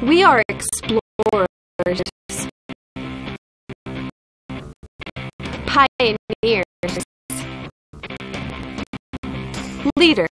We are explorers, pioneers, leaders.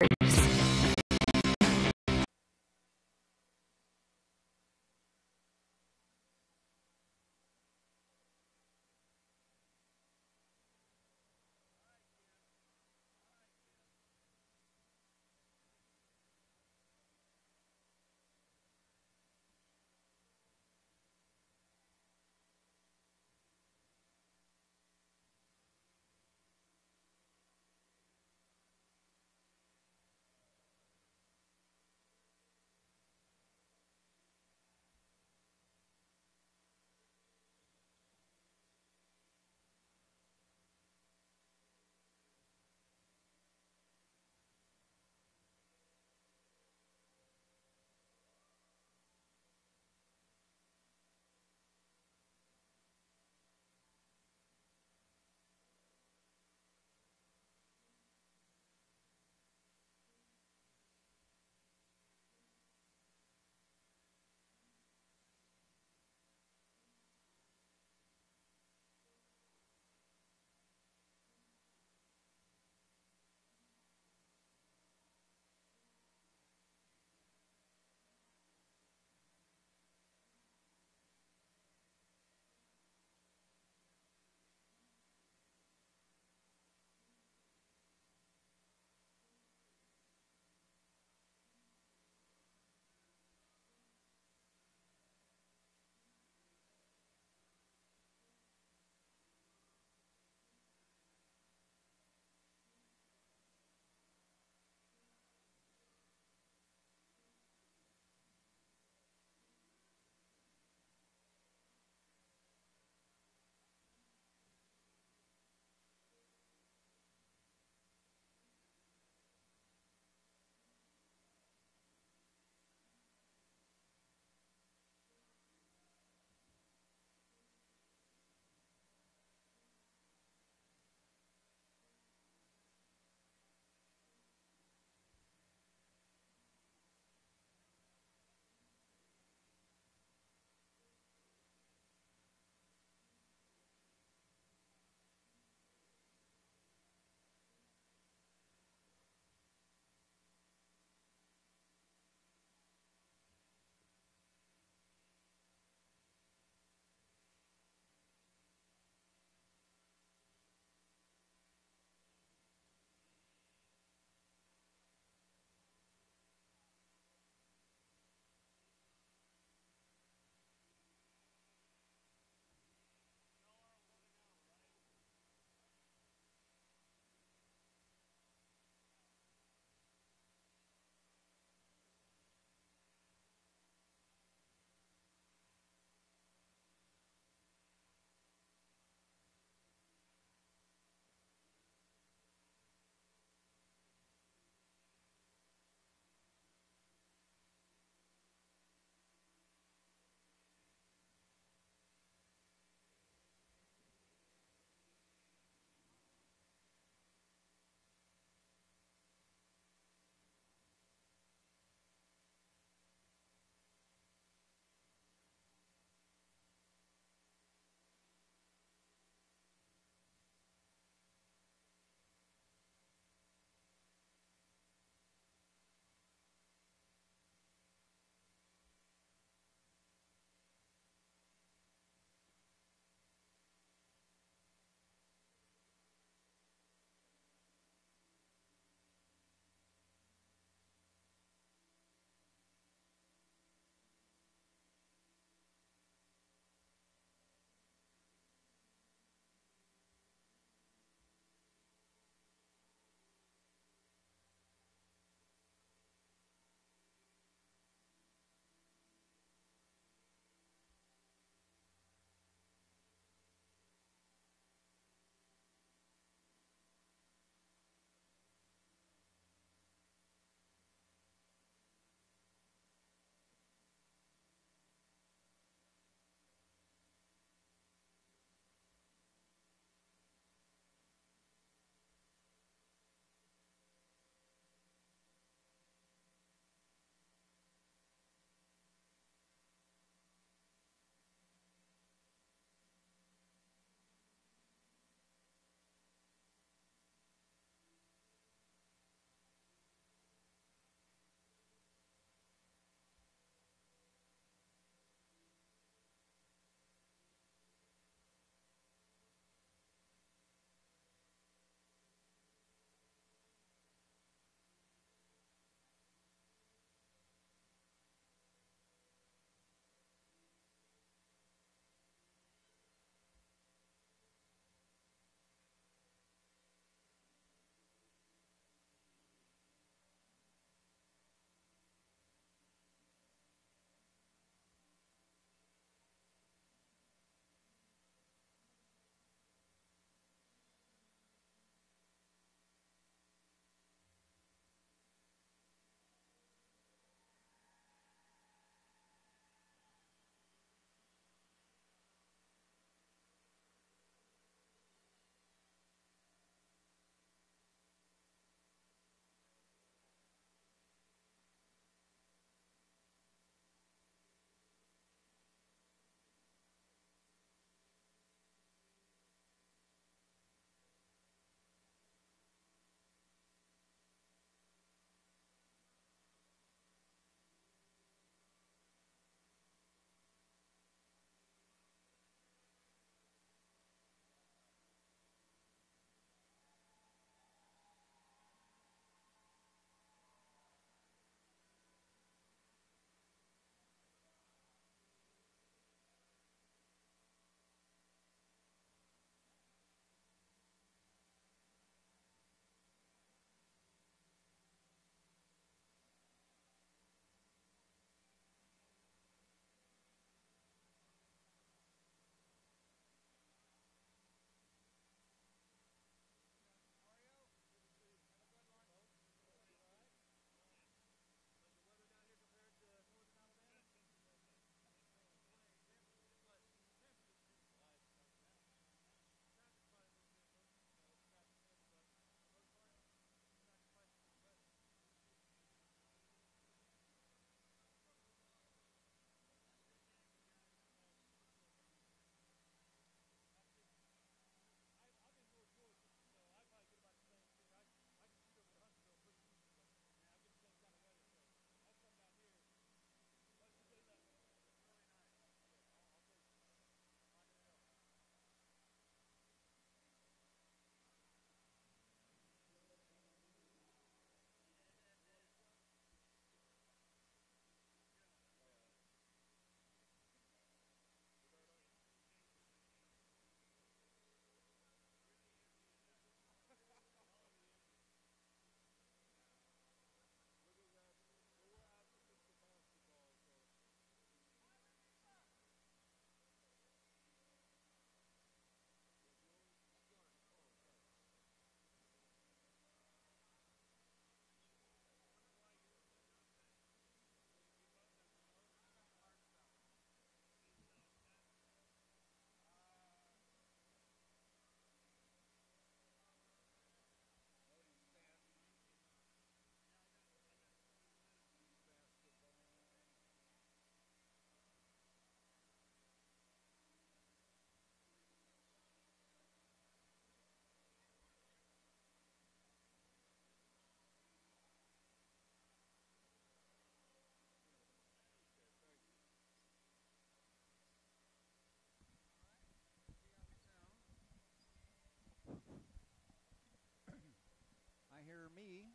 me.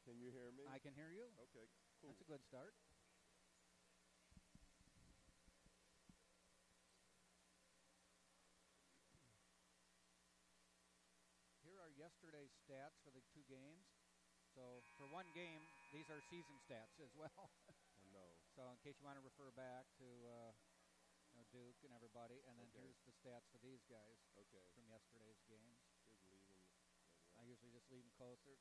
Can you hear me? I can hear you. Okay, cool. That's a good start. Here are yesterday's stats for the 2 games. So for 1 game, these are season stats as well. No. So in case you want to refer back to Duke and everybody, and then here's the stats for these guys from yesterday's games. I usually just leave them closer.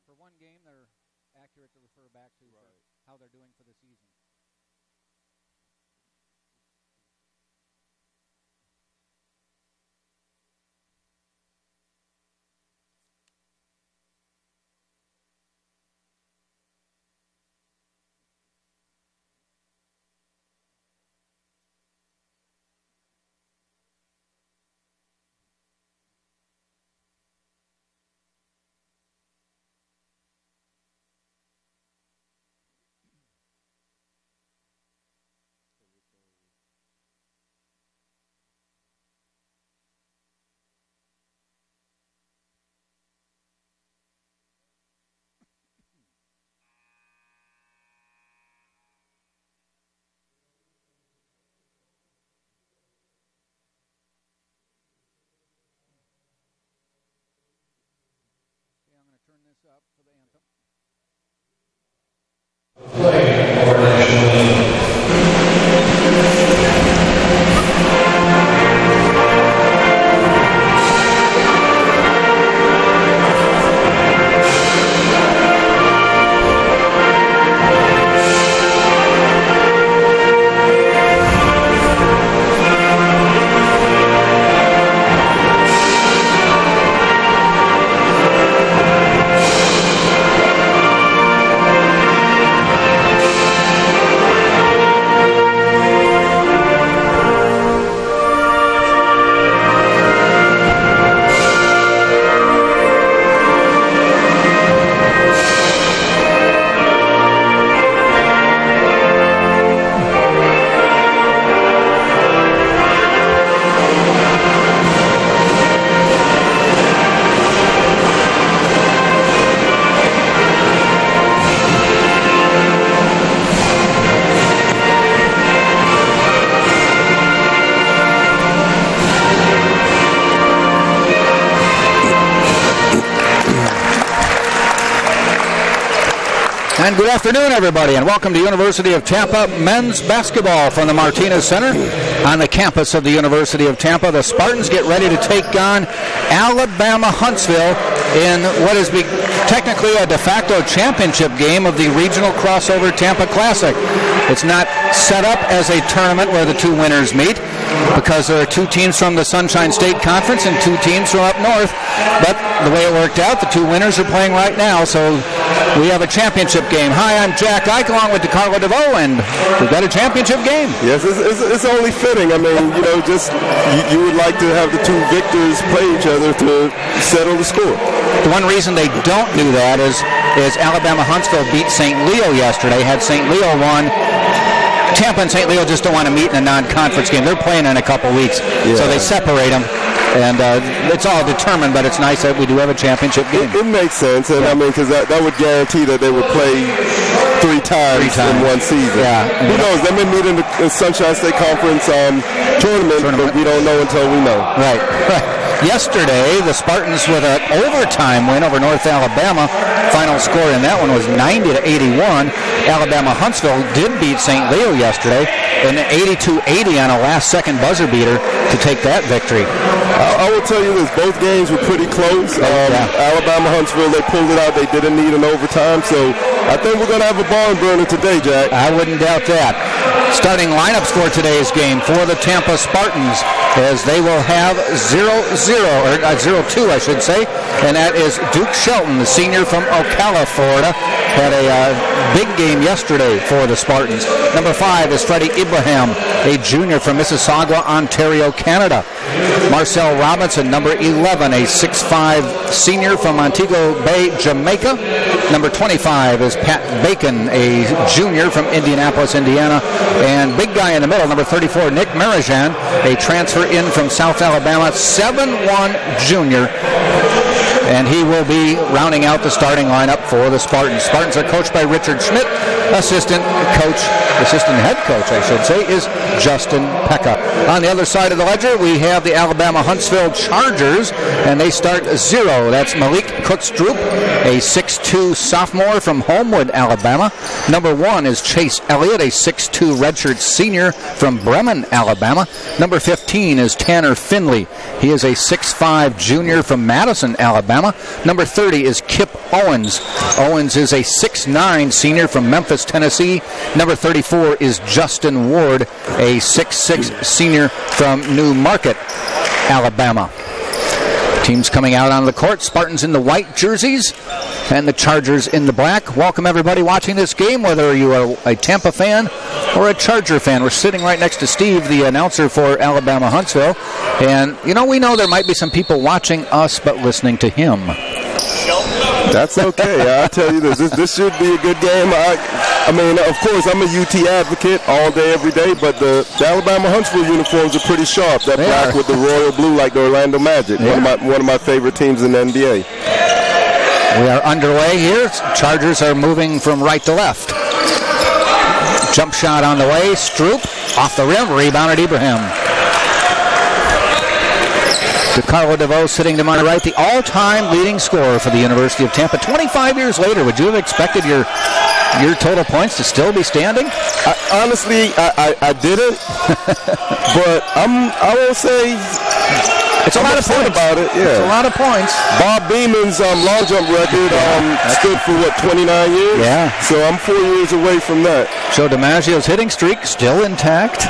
For 1 game, they're accurate to refer back to for how they're doing for the season. Okay, I'm going to turn this up for the anthem. And good afternoon, everybody, and welcome to University of Tampa men's basketball from the Martinez Center on the campus of the University of Tampa. The Spartans get ready to take on Alabama Huntsville in what is technically a de facto championship game of the regional crossover Tampa Classic. It's not set up as a tournament where the 2 winners meet because there are 2 teams from the Sunshine State Conference and 2 teams from up north. But the way it worked out, the 2 winners are playing right now, so we have a championship game. Hi, I'm Jack Ike along with DeCarlo DeVoe, and we've got a championship game. Yes, it's only fitting. I mean, you would like to have the 2 victors play each other to settle the score. The one reason they don't do that is Alabama Huntsville beat St. Leo yesterday. Had St. Leo won, Tampa and St. Leo just don't want to meet in a non-conference game. They're playing in a couple weeks, so they separate them. And it's all determined, but it's nice that we do have a championship game. It makes sense, and I mean, because that would guarantee that they would play three times in one season. Yeah. Who knows? They may meet in the Sunshine State Conference tournament, but we don't know until we know. Right. Yesterday, the Spartans with an overtime win over North Alabama. Final score in that one was 90-81. Alabama Huntsville did beat St. Leo yesterday in 82-80 on a last-second buzzer beater to take that victory. I will tell you this, both games were pretty close. Alabama Huntsville, they pulled it out. They didn't need an overtime, so I think we're going to have a barn burner today, Jack. I wouldn't doubt that. Starting lineups for today's game for the Tampa Spartans, as they will have 0-2, I should say, and that is Duke Shelton, the senior from Ocala, Florida. Had a big game yesterday for the Spartans. Number 5 is Freddie Ibrahim, a junior from Mississauga, Ontario, Canada. Marcel Robinson, number 11, a 6'5 senior from Montego Bay, Jamaica. Number 25 is Pat Bacon, a junior from Indianapolis, Indiana. And big guy in the middle, number 34, Nick Marijan, a transfer in from South Alabama, 7'1 junior. and he will be rounding out the starting lineup for the Spartans. Spartans are coached by Richard Schmidt. Assistant head coach, I should say, is Justin Pekka. On the other side of the ledger, we have the Alabama Huntsville Chargers, and they start 0. That's Malik Cookstroop, a 6'2 sophomore from Homewood, Alabama. Number 1 is Chase Elliott, a 6'2 redshirt senior from Bremen, Alabama. Number 15 is Tanner Finley. He is a 6'5 junior from Madison, Alabama. Number 30 is Kip Owens. Owens is a 6'9 senior from Memphis, Tennessee. Number 34 is Justin Ward, a 6'6 senior from New Market, Alabama. Teams coming out on the court. Spartans in the white jerseys and the Chargers in the black. Welcome everybody watching this game, whether you are a Tampa fan or a Charger fan. We're sitting right next to Steve, the announcer for Alabama Huntsville. And, we know there might be some people watching us but listening to him. That's okay. I'll tell you this should be a good game. I mean, of course, I'm a UT advocate all day, every day, but the Alabama Huntsville uniforms are pretty sharp. That black with the royal blue like the Orlando Magic, one of my favorite teams in the NBA. We are underway here. Chargers are moving from right to left. Jump shot on the way. Stroop off the rim. Rebounded Ibrahim. DeCarlo DeVoe sitting to my right, the all-time leading scorer for the University of Tampa. 25 years later, would you have expected your total points to still be standing? Honestly, I didn't. But I will say it's a lot of points. About it. Yeah. It's a lot of points. Bob Beeman's long jump record stood for 29 years? Yeah. So I'm 4 years away from that. Joe DiMaggio's hitting streak still intact.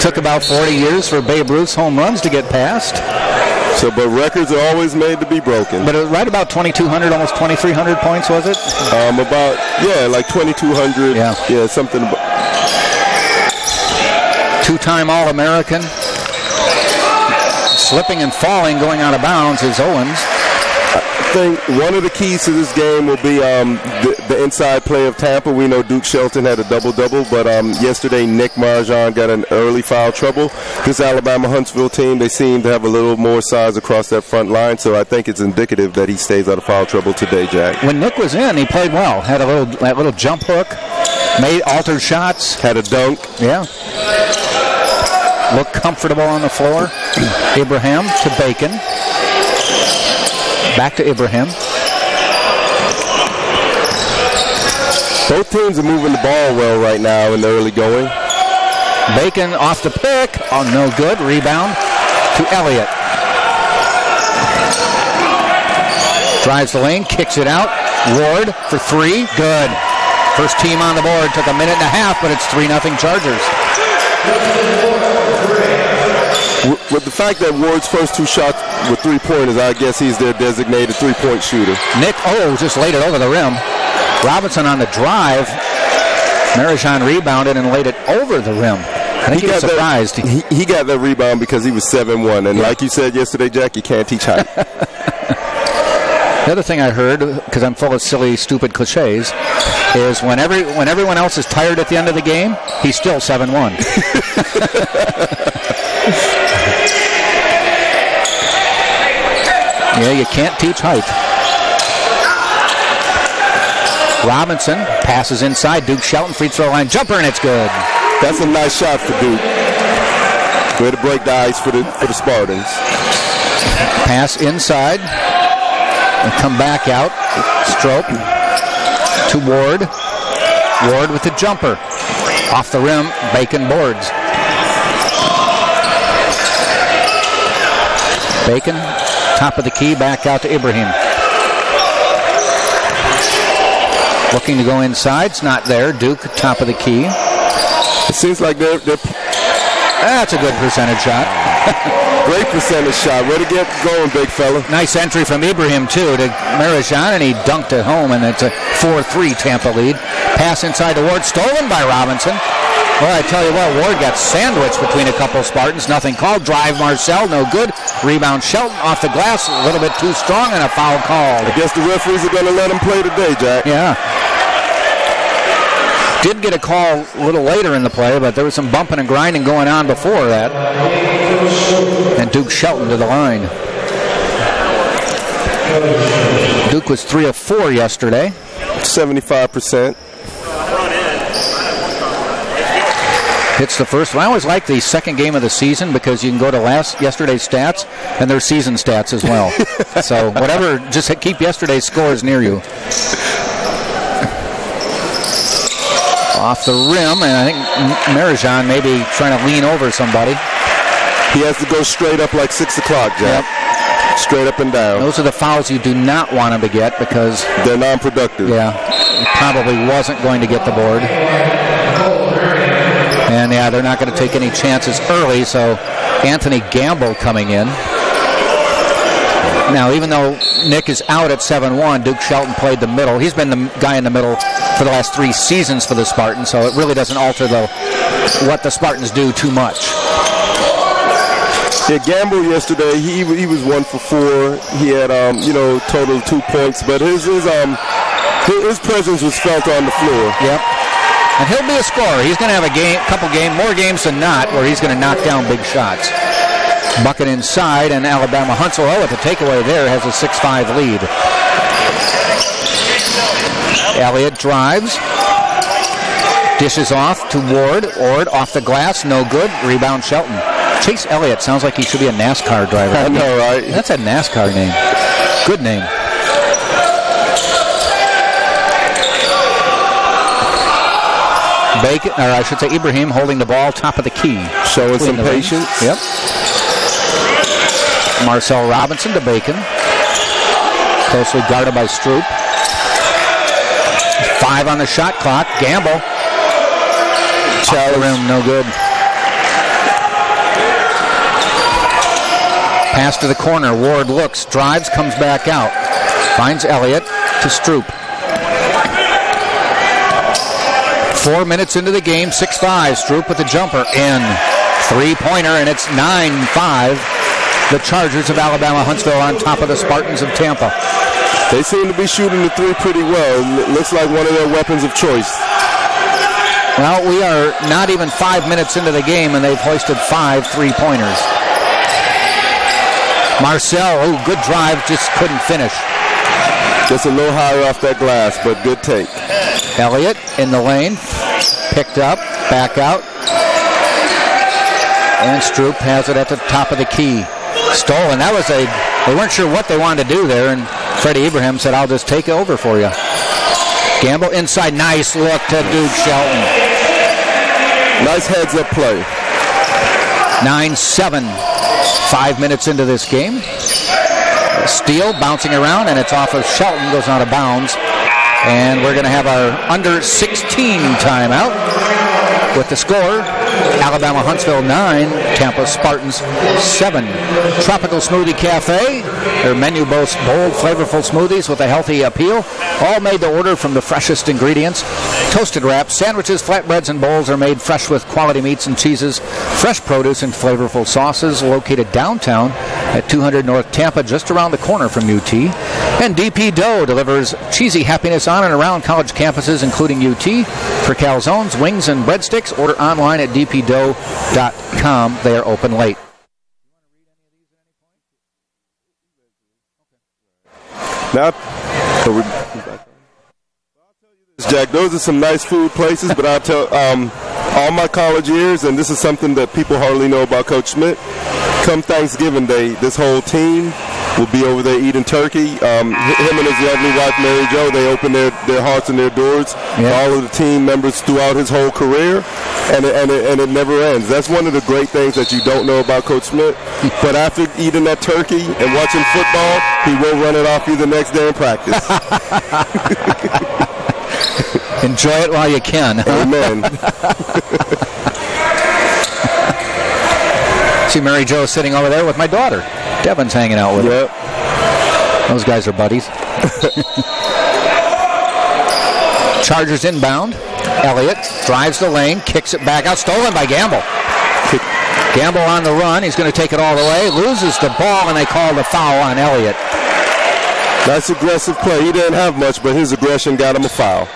Took about 40 years for Babe Ruth's home runs to get past. So, but records are always made to be broken. But it was right about 2,200, almost 2,300 points, was it? Like 2,200. Yeah, something. Two-time All-American. Slipping and falling, going out of bounds is Owens. I think one of the keys to this game will be the inside play of Tampa. We know Duke Shelton had a double-double, but yesterday Nick Marjan got an early foul trouble. This Alabama Huntsville team, they seem to have a little more size across that front line, so I think it's indicative that he stays out of foul trouble today, Jack. When Nick was in, he played well. Had that little jump hook, made altered shots. Had a dunk. Yeah. Looked comfortable on the floor. Ibrahim to Bacon. Back to Ibrahim. Both teams are moving the ball well right now in the early going. Bacon off the pick. Oh, no good. Rebound to Elliott. Drives the lane, kicks it out. Ward for 3. Good. First team on the board. Took a minute and a half, but it's 3-0 Chargers. With the fact that Ward's first 2 shots were 3-pointers, I guess he's their designated 3-point shooter. Nick, just laid it over the rim. Robinson on the drive. Marijan rebounded and laid it over the rim. I think he was surprised. He got that rebound because he was 7'1", and like you said yesterday, Jack, you can't teach height. The other thing I heard, because I'm full of silly, stupid cliches, is when everyone else is tired at the end of the game, he's still 7'1". Yeah, you can't teach height. Robinson passes inside. Duke Shelton, free throw line jumper, and it's good. That's a nice shot for Duke. Way to break the ice for the Spartans. Pass inside. And come back out. Stroke to Ward. Ward with the jumper. Off the rim, Bacon boards. Bacon, top of the key, back out to Ibrahim. Looking to go inside, it's not there. Duke, top of the key. It seems like they're that's a good percentage shot. Great percentage shot. Way to get going, big fella. Nice entry from Ibrahim, too, to Marijan, and he dunked it home, and it's a 4-3 Tampa lead. Pass inside to Ward, stolen by Robinson. Well, I tell you what, Ward got sandwiched between a couple of Spartans. Nothing called. Drive Marcel, no good. Rebound Shelton off the glass, a little bit too strong, and a foul called. I guess the referees are going to let him play today, Jack. Yeah. Did get a call a little later in the play, but there was some bumping and grinding going on before that. And Duke Shelton to the line. Duke was 3 of 4 yesterday. 75%. Hits the first one. I always like the second game of the season because you can go to yesterday's stats and their season stats as well. So whatever, just keep yesterday's scores near you. Off the rim, and I think Marijan may be trying to lean over somebody. He has to go straight up like 6 o'clock, Jack. Yep. Straight up and down. Those are the fouls you do not want him to get because they're non-productive. Yeah, he probably wasn't going to get the board. And yeah, they're not going to take any chances early, so Anthony Gamble coming in. Now, even though Nick is out at 7-1, Duke Shelton played the middle. He's been the guy in the middle for the last 3 seasons for the Spartans, so it really doesn't alter what the Spartans do too much. Yeah, Gamble yesterday, he was 1 for 4. He had total 2 points, but his presence was felt on the floor. Yep. And he'll be a scorer. He's going to have more games than not, where he's going to knock down big shots. Bucket inside, and Alabama Huntsville, with the takeaway there, has a 6-5 lead. Elliott drives. Dishes off to Ward. Ward off the glass, no good. Rebound Shelton. Chase Elliott sounds like he should be a NASCAR driver. I know, right? That's a NASCAR name. Good name. Bacon, or I should say Ibrahim holding the ball top of the key. Showing some patience. Yep. Marcel Robinson to Bacon. Closely guarded by Stroop. 5 on the shot clock. Gamble. Off the rim, no good. Pass to the corner. Ward looks, drives, comes back out. Finds Elliott to Stroop. 4 minutes into the game, 6-5. Stroop with the jumper in. 3-pointer, and it's 9-5. The Chargers of Alabama Huntsville on top of the Spartans of Tampa. They seem to be shooting the 3 pretty well. It looks like one of their weapons of choice. Well, we are not even 5 minutes into the game, and they've hoisted 5 3-pointers. Marcel, good drive, just couldn't finish. Just a little higher off that glass, but good take. Elliott in the lane, picked up, back out. And Stroop has it at the top of the key. Stolen. That was they weren't sure what they wanted to do there, and Freddie Ibrahim said, I'll just take it over for you. Gamble inside, nice look to Duke Shelton. Nice heads-up play. 9-7, 5 minutes into this game. Steal bouncing around, and it's off of Shelton, goes out of bounds. And we're going to have our under 16 timeout with the score, Alabama Huntsville 9, Tampa Spartans 7. Tropical Smoothie Cafe, their menu boasts bold, flavorful smoothies with a healthy appeal, all made to order from the freshest ingredients. Toasted wraps, sandwiches, flatbreads, and bowls are made fresh with quality meats and cheeses, fresh produce, and flavorful sauces, located downtown at 200 North Tampa, just around the corner from UT. And DP Dough delivers cheesy happiness on and around college campuses, including UT. For calzones, wings, and breadsticks, order online at dpdough.com. They are open late. Now, Jack, those are some nice food places, but I'll tell all my college years, and this is something that people hardly know about Coach Schmidt, come Thanksgiving Day, this whole team will be over there eating turkey. Him and his lovely wife, Mary Jo, they open their hearts and their doors to all of the team members throughout his whole career, and it never ends. That's one of the great things that you don't know about Coach Schmidt. But after eating that turkey and watching football, he will run it off you the next day in practice. Enjoy it while you can. Amen. See Mary Jo sitting over there with my daughter. Devin's hanging out with her. Those guys are buddies. Chargers inbound. Elliott drives the lane, kicks it back out. Stolen by Gamble. Gamble on the run. He's going to take it all the way. Loses the ball, and they call the foul on Elliott. That's aggressive play. He didn't have much, but his aggression got him a foul.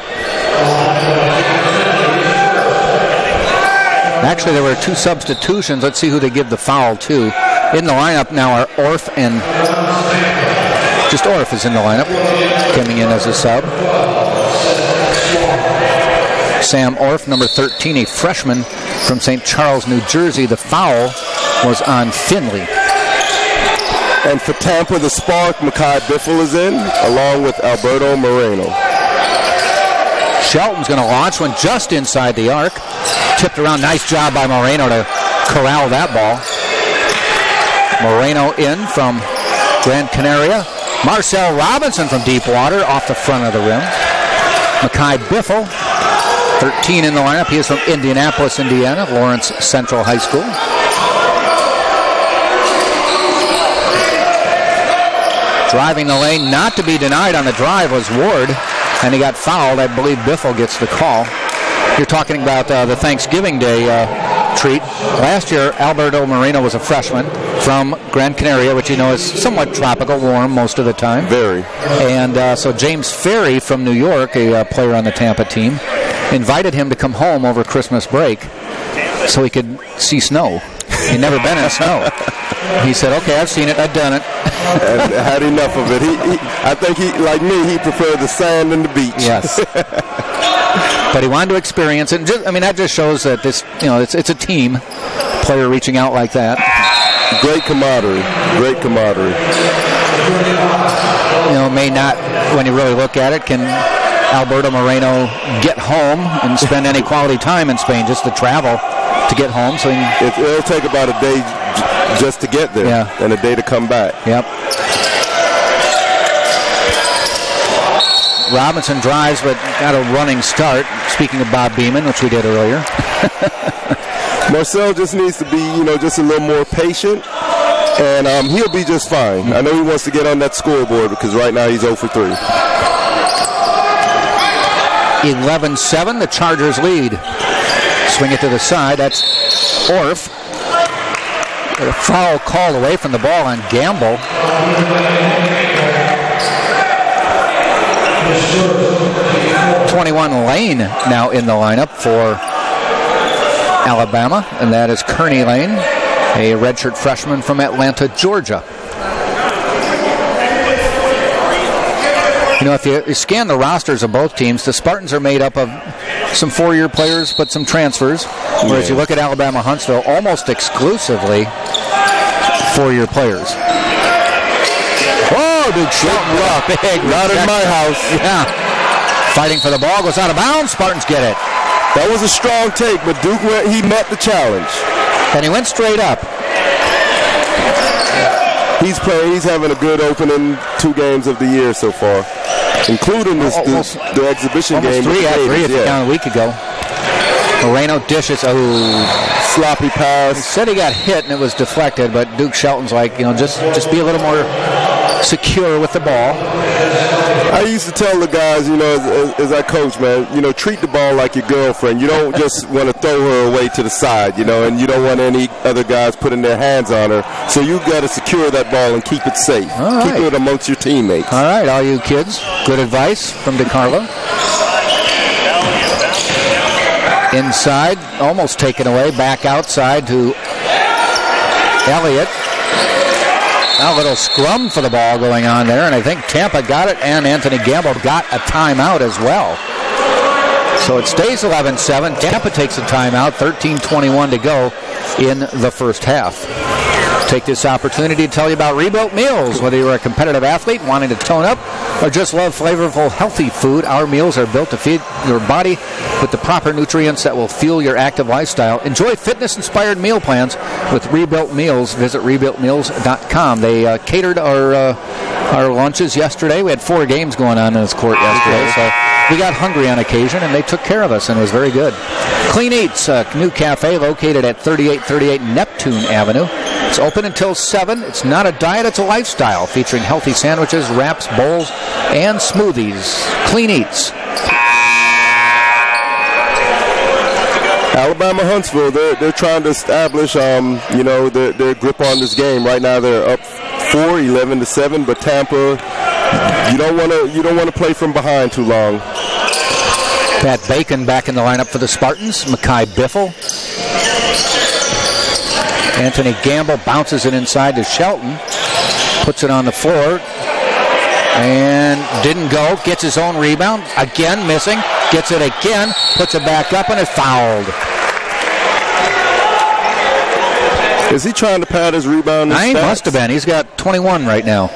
Actually, there were 2 substitutions. Let's see who they give the foul to. In the lineup now are Orff and Just Orff is in the lineup, coming in as a sub. Sam Orff, number 13, a freshman from St. Charles, New Jersey. The foul was on Finley. And for Tampa, the spark, Makai Biffle is in, along with Alberto Moreno. Shelton's going to launch one just inside the arc. Tipped around. Nice job by Moreno to corral that ball. Moreno in from Gran Canaria. Marcel Robinson from deep water off the front of the rim. Makai Biffle, 13 in the lineup. He is from Indianapolis, Indiana, Lawrence Central High School. Driving the lane, not to be denied on the drive, was Ward, and he got fouled. I believe Biffle gets the call. You're talking about the Thanksgiving Day treat. Last year, Alberto Moreno was a freshman from Gran Canaria, which you know is somewhat tropical, warm most of the time. Very. And so James Ferry from New York, a player on the Tampa team, invited him to come home over Christmas break so he could see snow. He'd never been in snow. He said, okay, I've seen it, I've done it. And had enough of it. I think he, like me, he preferred the sand and the beach. Yes. But he wanted to experience it. That just shows that this, it's a team player reaching out like that. Great camaraderie. Great camaraderie. May not, when you really look at it, can Alberto Moreno get home and spend any quality time in Spain, just to travel to get home? So it'll take about a day just to get there, and a day to come back. Yep. Robinson drives, but got a running start. Speaking of Bob Beeman, which we did earlier. Marcel just needs to be, just a little more patient, and he'll be just fine. I know he wants to get on that scoreboard because right now he's 0 for 3. 11-7, the Chargers lead. Swing it to the side. That's Orff. A foul called away from the ball on Gamble. 21 Lane now in the lineup for Alabama, and that is Kearney Lane, a redshirt freshman from Atlanta, Georgia. If you scan the rosters of both teams, the Spartans are made up of some four-year players, but some transfers. Whereas you look at Alabama Huntsville, almost exclusively four-year players. Oh, big shot block. Big. Not in my house. Yeah. Fighting for the ball, goes out of bounds. Spartans get it. That was a strong take, but Duke he met the challenge. And he went straight up. He's playing. He's having a good opening 2 games of the year so far, including the exhibition game. Almost 3 if you count a week ago. Moreno dishes. Oh, sloppy pass. He said he got hit and it was deflected, but Duke Shelton's like, just be a little more secure with the ball. I used to tell the guys, as I coach, man, treat the ball like your girlfriend. You don't just want to throw her away to the side, and you don't want any other guys putting their hands on her. So you got to secure that ball and keep it safe. All keep right. it amongst your teammates. All right, all you kids. Good advice from DeCarlo. Inside, almost taken away. Back outside to Elliott. Now a little scrum for the ball going on there, and I think Tampa got it, and Anthony Gamble got a timeout as well. So it stays 11-7. Tampa takes a timeout, 13:21 to go in the first half. Take this opportunity to tell you about Rebuilt Meals. Whether you're a competitive athlete wanting to tone up or just love flavorful, healthy food, our meals are built to feed your body with the proper nutrients that will fuel your active lifestyle. Enjoy fitness-inspired meal plans with Rebuilt Meals. Visit rebuiltmeals.com. They catered our lunches yesterday. We had 4 games going on in this court yesterday, so we got hungry on occasion, and they took care of us, and it was very good. Clean Eats, a new cafe located at 3838 Neptune Avenue. It's open until 7. It's not a diet, it's a lifestyle, featuring healthy sandwiches, wraps, bowls, and smoothies. Clean Eats. Alabama Huntsville, they're trying to establish their grip on this game. Right now they're up 4, 11-7, but Tampa, you don't want to play from behind too long. Pat Bacon back in the lineup for the Spartans. Makai Biffle. Anthony Gamble bounces it inside to Shelton. Puts it on the floor. And didn't go. Gets his own rebound. Again, missing. Gets it again. Puts it back up, and it's fouled. Is he trying to pad his rebound? He must have been. He's got 21 right now.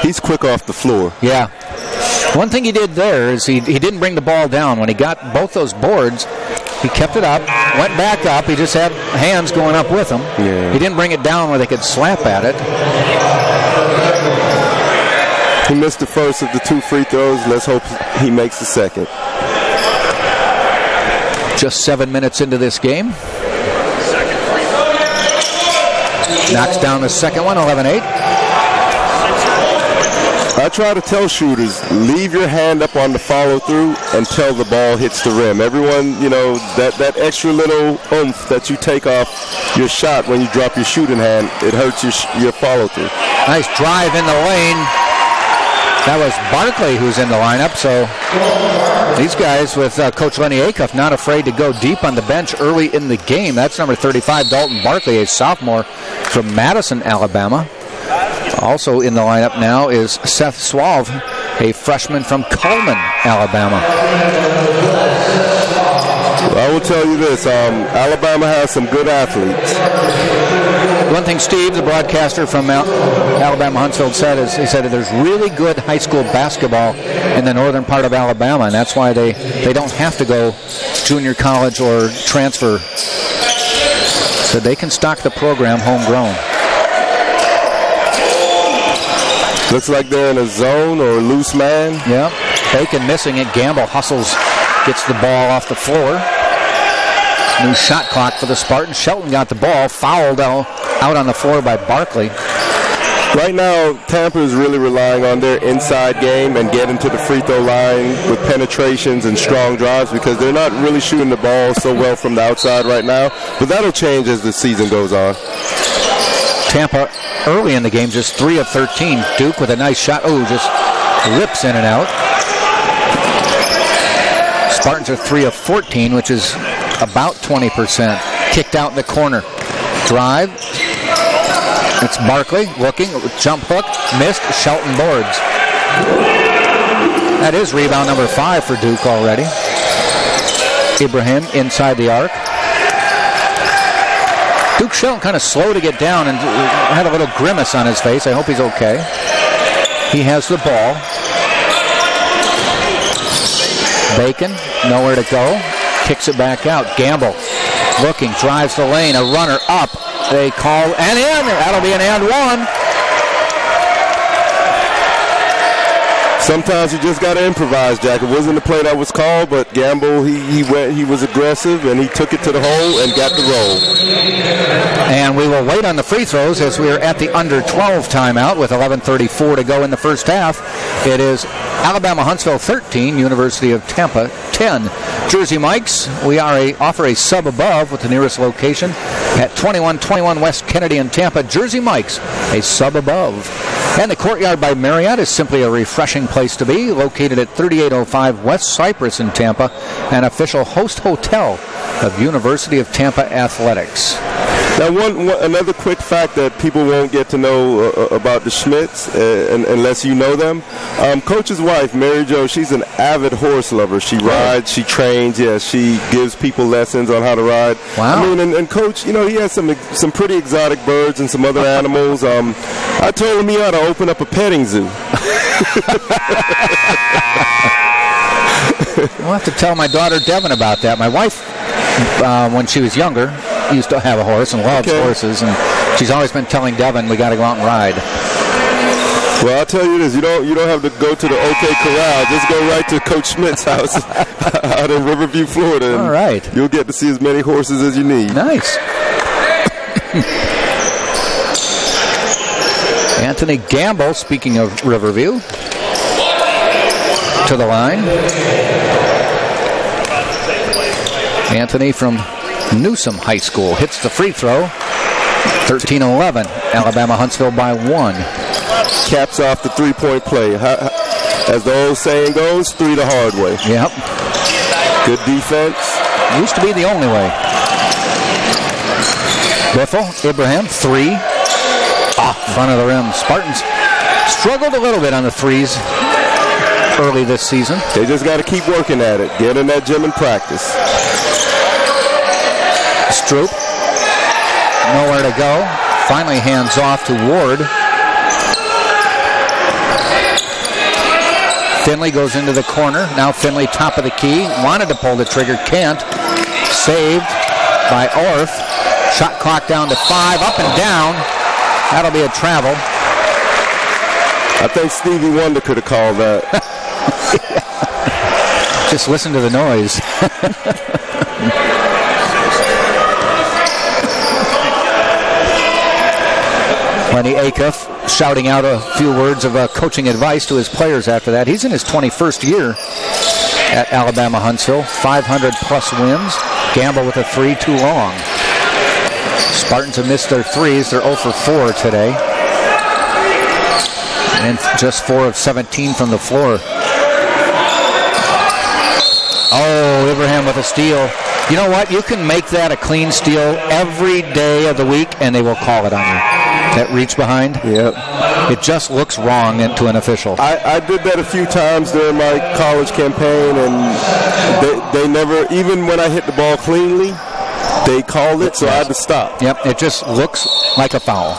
He's quick off the floor. Yeah. One thing he did there is he didn't bring the ball down. When he got both those boards, he kept it up, went back up. He just had hands going up with him. Yeah. He didn't bring it down where they could slap at it. He missed the first of the 2 free throws. Let's hope he makes the second. Just 7 minutes into this game. Knocks down the second one, 11-8. I try to tell shooters, leave your hand up on the follow-through until the ball hits the rim. Everyone, that extra little oomph that you take off your shot when you drop your shooting hand, it hurts your follow-through. Nice drive in the lane. That was Barkley who's in the lineup, so these guys with Coach Lenny Acuff not afraid to go deep on the bench early in the game. That's number 35, Dalton Barkley, a sophomore from Madison, Alabama. Also in the lineup now is Seth Suave, a freshman from Cullman, Alabama. Well, I will tell you this, Alabama has some good athletes. One thing Steve, the broadcaster from Alabama Huntsville, said is he said there's really good high school basketball in the northern part of Alabama, and that's why they don't have to go junior college or transfer. So they can stock the program homegrown. Looks like they're in a zone or a loose man. Yeah. Bacon missing it. Gamble hustles, gets the ball off the floor. New shot clock for the Spartans. Shelton got the ball, fouled out on the floor by Barkley. Right now, Tampa is really relying on their inside game and getting to the free throw line with penetrations and strong drives because they're not really shooting the ball so well from the outside right now. But that'll change as the season goes on. Tampa early in the game, just 3 of 13. Duke with a nice shot. Oh, just rips in and out. Spartans are 3 of 14, which is about 20%. Kicked out in the corner. Drive. It's Barkley looking. Jump hook. Missed. Shelton boards. That is rebound number 5 for Duke already. Ibrahim inside the arc. Duke Shelton kind of slow to get down and had a little grimace on his face. I hope he's okay. He has the ball. Bacon, nowhere to go. Kicks it back out. Gamble looking, drives the lane. A runner up. They call and in. That'll be an and one. Sometimes you just got to improvise, Jack. It wasn't the play that was called, but Gamble, he was aggressive, and he took it to the hole and got the roll. And we will wait on the free throws as we are at the under 12 timeout with 11:34 to go in the first half. It is Alabama Huntsville 13, University of Tampa 10. Jersey Mike's, we offer a sub above with the nearest location at 2121 West Kennedy in Tampa. Jersey Mike's, a sub above. And the Courtyard by Marriott is simply a refreshing place to be, located at 3805 West Cypress in Tampa, an official host hotel of University of Tampa Athletics. Now, another quick fact that people won't get to know about the Schmitz, unless you know them. Coach's wife, Mary Jo, she's an avid horse lover. She rides, she trains, she gives people lessons on how to ride. Wow. I mean, and Coach, he has some pretty exotic birds and some other animals. I told him he ought to open up a petting zoo. I'll have to tell my daughter Devin about that. My wife, when she was younger, used to have a horse and loves horses, and she's always been telling Devin we got to go out and ride. Well, I'll tell you this: you don't have to go to the OK Corral. Just go right to Coach Schmidt's house out in Riverview, Florida. All right, you'll get to see as many horses as you need. Nice. Anthony Gamble, speaking of Riverview, to the line. Anthony from Newsom High School hits the free throw. 13-11. Alabama Huntsville by 1. Caps off the three-point play. As the old saying goes, 3 the hard way. Yep. Good defense. Used to be the only way. Biffle, Abraham, 3. Off front of the rim. Spartans struggled a little bit on the threes early this season. They just got to keep working at it. Get in that gym and practice. Stroop. Nowhere to go. Finally hands off to Ward. Finley goes into the corner. Now Finley top of the key. Wanted to pull the trigger. Can't. Saved by Orff. Shot clock down to 5. Up and down. That'll be a travel. I think Stevie Wonder could have called that. Just listen to the noise. Lenny Acuff shouting out a few words of coaching advice to his players after that. He's in his 21st year at Alabama Huntsville. 500-plus wins. Gamble with a 3 too long. Spartans have missed their threes. They're 0 for 4 today. And just 4 of 17 from the floor. Oh, Abraham with a steal. You know what? You can make that a clean steal every day of the week, and they will call it on you. That reach behind? Yep. It just looks wrong to an official. I did that a few times during my college campaign, and they never, even when I hit the ball cleanly, they called it, so I had to stop. Yep, it just looks like a foul.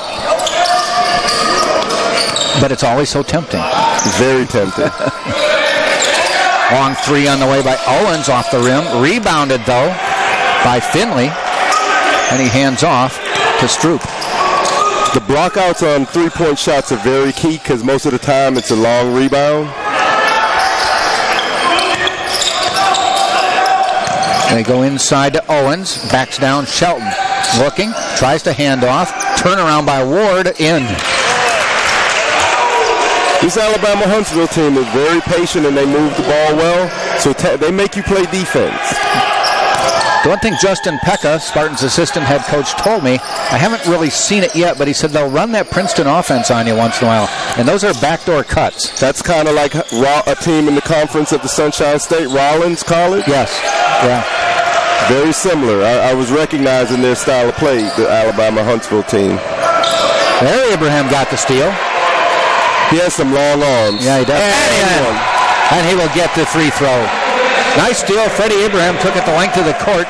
But it's always so tempting. Very tempting. Long 3 on the way by Owens off the rim. Rebounded, though, by Finley. And he hands off to Stroop. The blockouts on three-point shots are very key because most of the time it's a long rebound. They go inside to Owens. Backs down Shelton. Looking. Tries to hand off. Turnaround by Ward. In. This Alabama Huntsville team is very patient and they move the ball well, so they make you play defense. The one thing Justin Pekka, Spartans assistant head coach, told me, I haven't really seen it yet, but he said they'll run that Princeton offense on you once in a while, and those are backdoor cuts. That's kind of like a team in the conference of the Sunshine State, Rollins College? Yes, yeah. Very similar. I was recognizing their style of play, the Alabama Huntsville team. There Abraham got the steal. He has some long arms. Yeah, he does. And he will get the free throw. Nice steal. Freddie Abraham took it the length of the court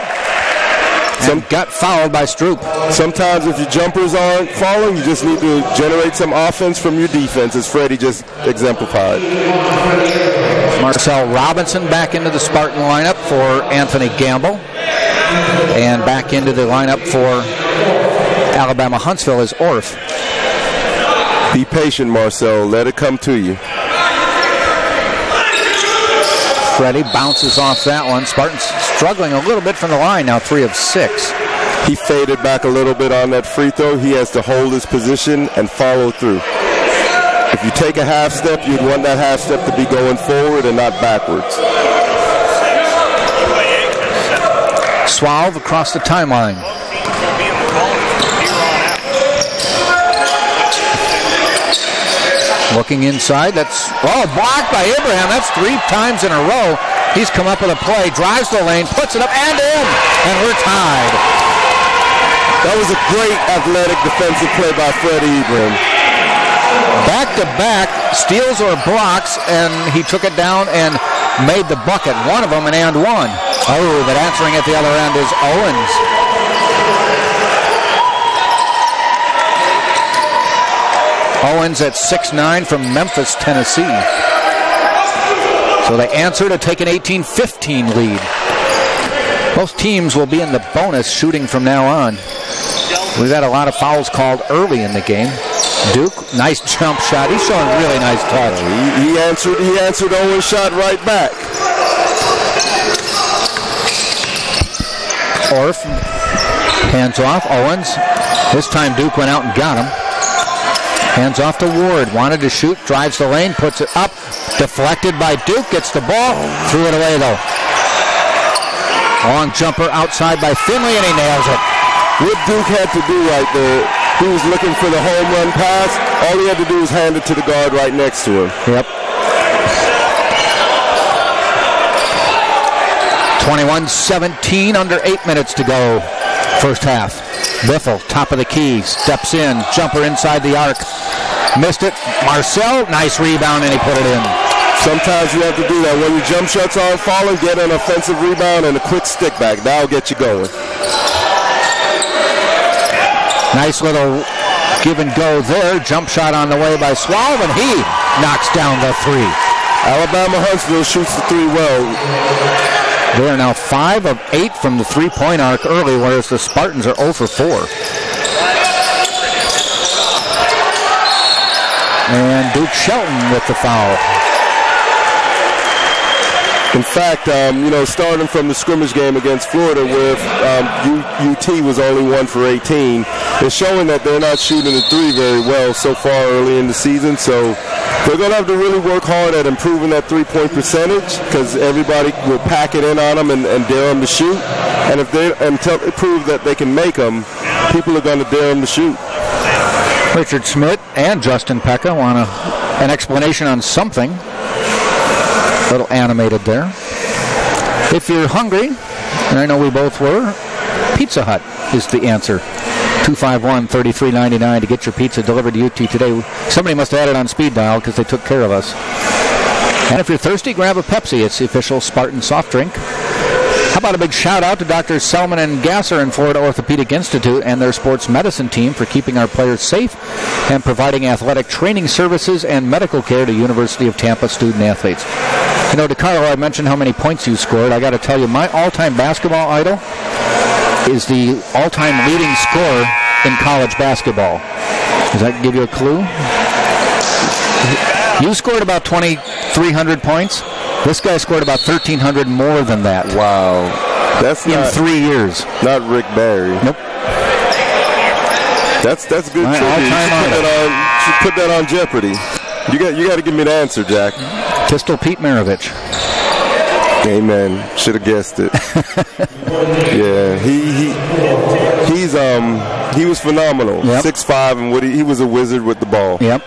and got fouled by Stroop. Sometimes if your jumpers aren't falling, you just need to generate some offense from your defense, as Freddie just exemplified. Marcel Robinson back into the Spartan lineup for Anthony Gamble. And back into the lineup for Alabama Huntsville is Orff. Be patient, Marcel. Let it come to you. Freddie bounces off that one. Spartans struggling a little bit from the line now, 3 of 6. He faded back a little bit on that free throw. He has to hold his position and follow through. If you take a half step, you'd want that half step to be going forward and not backwards. Suave across the timeline. Looking inside, that's blocked by Abraham. That's 3 times in a row. He's come up with a play, drives the lane, puts it up and in, and we're tied. That was a great athletic defensive play by Freddie Abraham. Back-to-back steals or blocks, and he took it down and made the bucket. One of them an and one. Oh, but answering at the other end is Owens. Owens at 6'9" from Memphis, Tennessee. So they answer to take an 18-15 lead. Both teams will be in the bonus shooting from now on. We've had a lot of fouls called early in the game. Duke, nice jump shot. He's showing really nice touch. He answered Owens' shot right back. Orff, hands off. Owens. This time Duke went out and got him. Hands off to Ward. Wanted to shoot. Drives the lane. Puts it up. Deflected by Duke. Gets the ball. Threw it away, though. Long jumper outside by Finley, and he nails it. What Duke had to do right there, he was looking for the home run pass. All he had to do was hand it to the guard right next to him. Yep. 21-17, under 8 minutes to go. First half. Biffle, top of the key, steps in, jumper inside the arc. Missed it. Marcel, nice rebound, and he put it in. Sometimes you have to do that. When your jump shots aren't falling, get an offensive rebound and a quick stick back. That'll get you going. Nice little give and go there. Jump shot on the way by Suave, and he knocks down the three. Alabama Huntsville shoots the three well. They are now 5 of 8 from the three-point arc early, whereas the Spartans are 0 for 4. And Duke Shelton with the foul. In fact, starting from the scrimmage game against Florida where UT was only 1 for 18, it's showing that they're not shooting the three very well so far early in the season. So they're going to have to really work hard at improving that three-point percentage because everybody will pack it in on them and dare them to shoot. And if they prove that they can make them, people are going to dare them to shoot. Richard Schmidt and Justin Pekka want an explanation on something. A little animated there. If you're hungry, and I know we both were, Pizza Hut is the answer. 251-3399 to get your pizza delivered to UT today. Somebody must have had it on speed dial because they took care of us. And if you're thirsty, grab a Pepsi. It's the official Spartan soft drink. How about a big shout out to Dr. Selman and Gasser in Florida Orthopedic Institute and their sports medicine team for keeping our players safe and providing athletic training services and medical care to University of Tampa student athletes. You know, DeCarlo, I mentioned how many points you scored. I got to tell you, my all-time basketball idol is the all-time leading scorer in college basketball. Does that give you a clue? You scored about 2,300 points. This guy scored about 1,300 more than that. Wow. That's in 3 years. Not Rick Barry. Nope. That's good trivia. You should put that on Jeopardy. You got to give me the answer, Jack. Pistol Pete Maravich. Amen. Should have guessed it. Yeah, he was phenomenal. Yep. 6'5", and he was a wizard with the ball. Yep.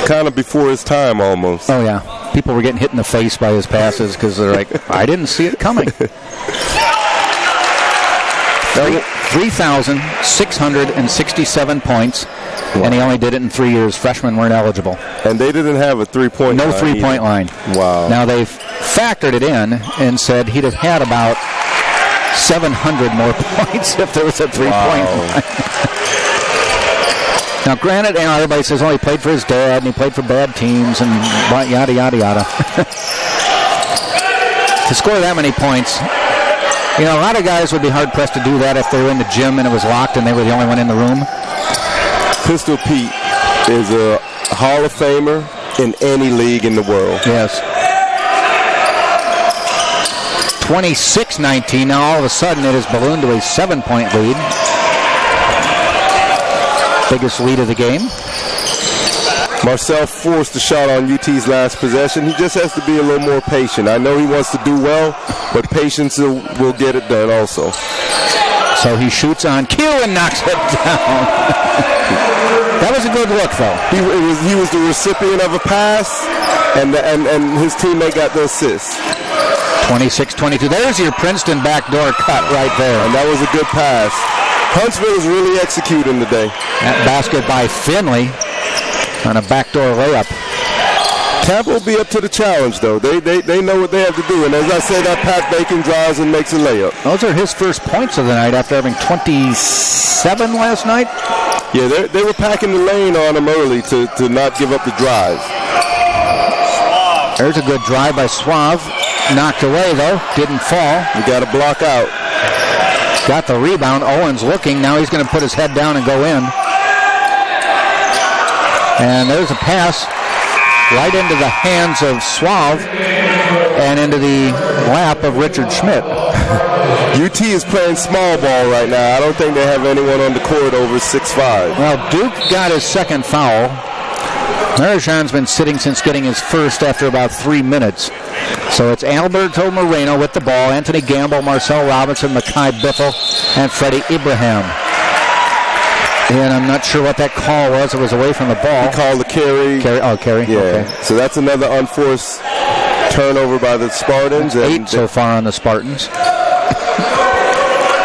Kind of before his time, almost. Oh yeah, people were getting hit in the face by his passes because they're like, I didn't see it coming. 3,667 points. Wow. And he only did it in 3 years. Freshmen weren't eligible. And they didn't have a three-point line. No three-point line. Wow. Now they've factored it in and said he'd have had about 700 more points if there was a three-point line. Now, granted, everybody says, he played for his dad and he played for bad teams and yada, yada, yada. To score that many points, a lot of guys would be hard-pressed to do that if they were in the gym and it was locked and they were the only one in the room. Pistol Pete is a Hall of Famer in any league in the world. Yes. 26-19. Now, all of a sudden, it has ballooned to a 7-point lead. Biggest lead of the game. Marcel forced the shot on UT's last possession. He just has to be a little more patient. I know he wants to do well, but patience will get it done also. So he shoots on cue and knocks it down. That was a good look, though. He was the recipient of a pass, and his teammate got the assist. 26-22. There's your Princeton backdoor cut right there. And that was a good pass. Huntsville is really executing today. That basket by Finley on a backdoor layup. Tampa will be up to the challenge, though. They know what they have to do. And as I say, that Pat Bacon drives and makes a layup. Those are his first points of the night after having 27 last night. Yeah, they were packing the lane on him early to not give up the drive. There's a good drive by Suave. Knocked away, though. Didn't fall. You got to block out. Got the rebound. Owens looking. Now he's going to put his head down and go in. And there's a pass right into the hands of Suave and into the lap of Richard Schmidt. UT is playing small ball right now. I don't think they have anyone on the court over 6'5". Well, Duke got his second foul. Marajan's been sitting since getting his first after about 3 minutes. So it's Alberto Moreno with the ball, Anthony Gamble, Marcel Robinson, Makai Biffle, and Freddie Ibrahim. And I'm not sure what that call was. It was away from the ball. He called the carry. Carry. Yeah. Okay. So that's another unforced turnover by the Spartans. 8 so far on the Spartans.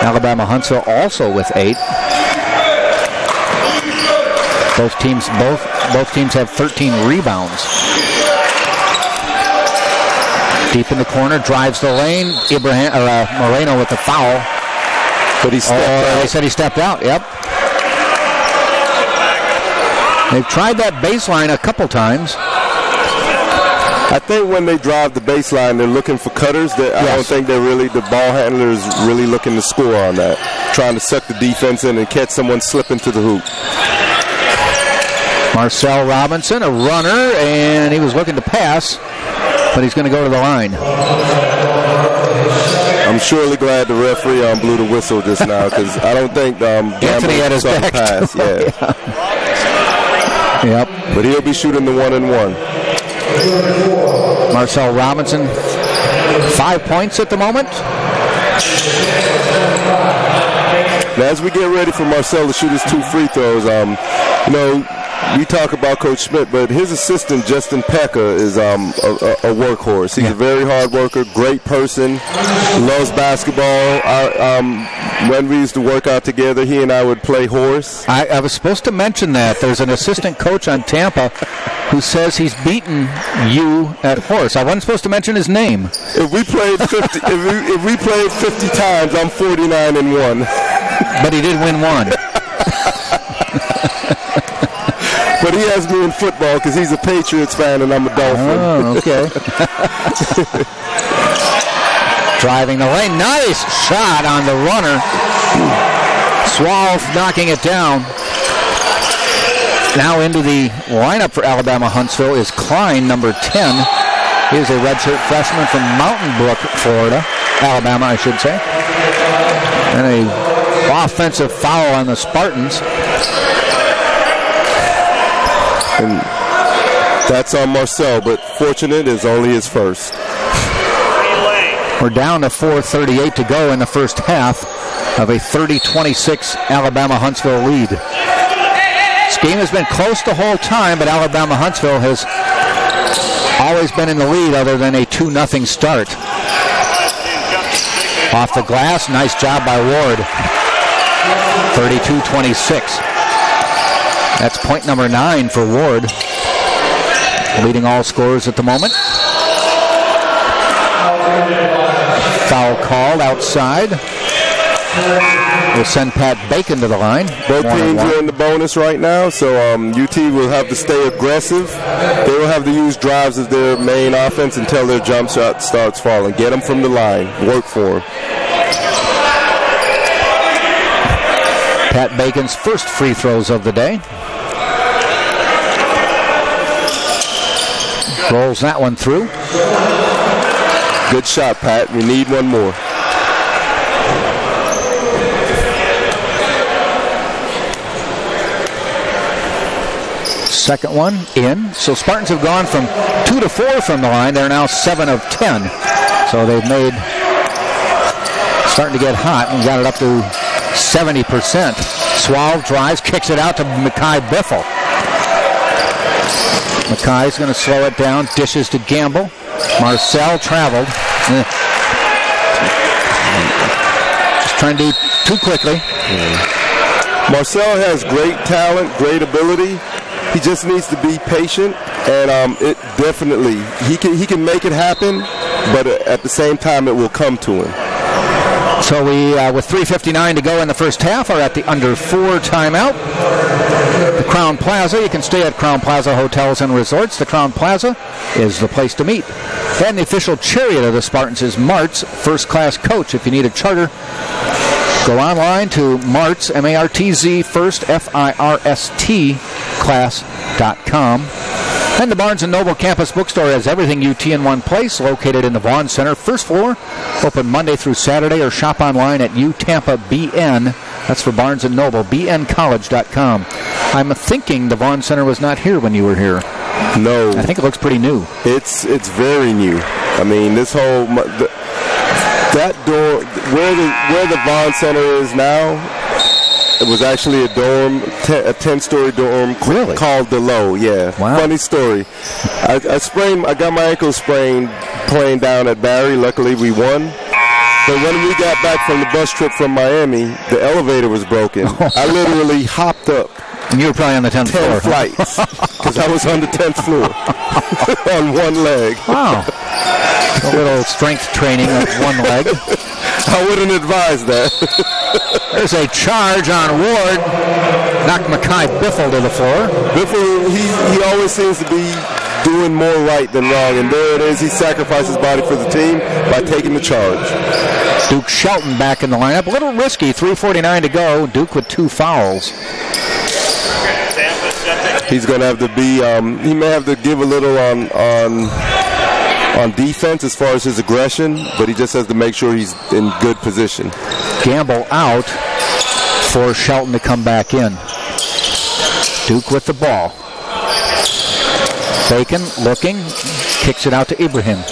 Alabama Huntsville also with 8. Both teams have 13 rebounds. Deep in the corner, drives the lane. Moreno with the foul. But he stepped out. They said he stepped out. Yep. They've tried that baseline a couple times. I think when they drive the baseline, they're looking for cutters. I don't think the ball handler is really looking to score on that. Trying to suck the defense in and catch someone slipping to the hoop. Marcel Robinson, a runner, and he was looking to pass, but he's going to go to the line. I'm surely glad the referee blew the whistle just now, because I don't think Anthony had his back. Pass. Yeah. Yep. But he'll be shooting the 1-and-1. Marcel Robinson, 5 points at the moment. Now, as we get ready for Marcel to shoot his 2 free throws, we talk about Coach Schmidt, but his assistant, Justin Pekka, is a workhorse. He's a very hard worker, great person, loves basketball. When we used to work out together, he and I would play horse. I was supposed to mention that. There's an assistant coach on Tampa who says he's beaten you at horse. I wasn't supposed to mention his name. If we played 50, if we played 50 times, I'm 49-1. But he did win one. But he has me in football because he's a Patriots fan and I'm a Dolphin. Oh, okay. Driving the lane. Nice shot on the runner. Swallow knocking it down. Now into the lineup for Alabama Huntsville is Klein, number 10. He is a redshirt freshman from Mountain Brook, Florida. Alabama, I should say. And a offensive foul on the Spartans. And that's on Marcel, but fortunate is only his first. We're down to 4:38 to go in the first half of a 30-26 Alabama Huntsville lead. This game has been close the whole time, but Alabama Huntsville has always been in the lead other than a 2-0 start. Off the glass, nice job by Ward. 32-26. That's point number 9 for Ward, leading all scorers at the moment. Foul called outside. We'll send Pat Bacon to the line. Both teams are in the bonus right now, so UT will have to stay aggressive. They will have to use drives as their main offense until their jump shot starts falling. Get them from the line. Work for them. Pat Bacon's first free throws of the day. Rolls that one through. Good shot, Pat. We need one more. Second one in. So Spartans have gone from 2 to 4 from the line. They're now 7 of 10. So they've made, starting to get hot and got it up to 70%. Swallow drives, kicks it out to Mackay Biffle. Mackay's going to slow it down, dishes to Gamble. Marcel traveled. Just trying to do too quickly. Marcel has great talent, great ability. He just needs to be patient, and it definitely he can make it happen, but at the same time it will come to him. So we, with 3:59 to go in the first half, are at the under 4 timeout. The Crown Plaza, you can stay at Crown Plaza Hotels and Resorts. The Crown Plaza is the place to meet. And the official chariot of the Spartans is Mart's First Class Coach. If you need a charter, go online to Mart's, M-A-R-T-Z, First, F-I-R-S-T, class.com. And the Barnes & Noble Campus Bookstore has everything UT in one place, located in the Vaughn Center, first floor, open Monday through Saturday, or shop online at UTampaBN. That's for Barnes & Noble, bncollege.com. I'm thinking the Vaughn Center was not here when you were here. No. I think it looks pretty new. It's very new. I mean, this whole, that door, where the Vaughn Center is now, it was actually a dorm, a 10-story dorm called the Low. Yeah, wow. Funny story. I got my ankle sprained playing down at Barry. Luckily, we won. But when we got back from the bus trip from Miami, the elevator was broken. I literally hopped up. And you were probably on the 10th floor. 10 flights. Because I was on the 10th floor on one leg. Wow. A little strength training of one leg. I wouldn't advise that. There's a charge on Ward. Knocked Mekhi Biffle to the floor. Biffle, he always seems to be doing more right than wrong. And there it is. He sacrificed his body for the team by taking the charge. Duke Shelton back in the lineup. A little risky. 3:49 to go. Duke with 2 fouls. He's going to have to be, he may have to give a little on defense as far as his aggression, but he just has to make sure he's in good position. Gamble out for Shelton to come back in. Duke with the ball. Bacon looking, kicks it out to Ibrahim.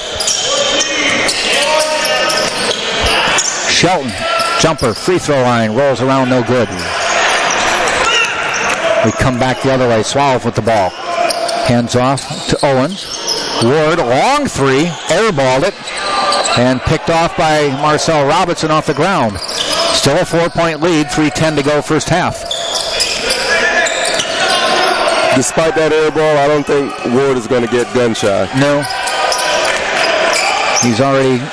Shelton, jumper, free throw line, rolls around, no good. We come back the other way. Swallow with the ball. Hands off to Owens. Ward, long 3, airballed it, and picked off by Marcel Robinson off the ground. Still a 4-point lead, 3:10 to go first half. Despite that airball, I don't think Ward is going to get gun shy. No. He's already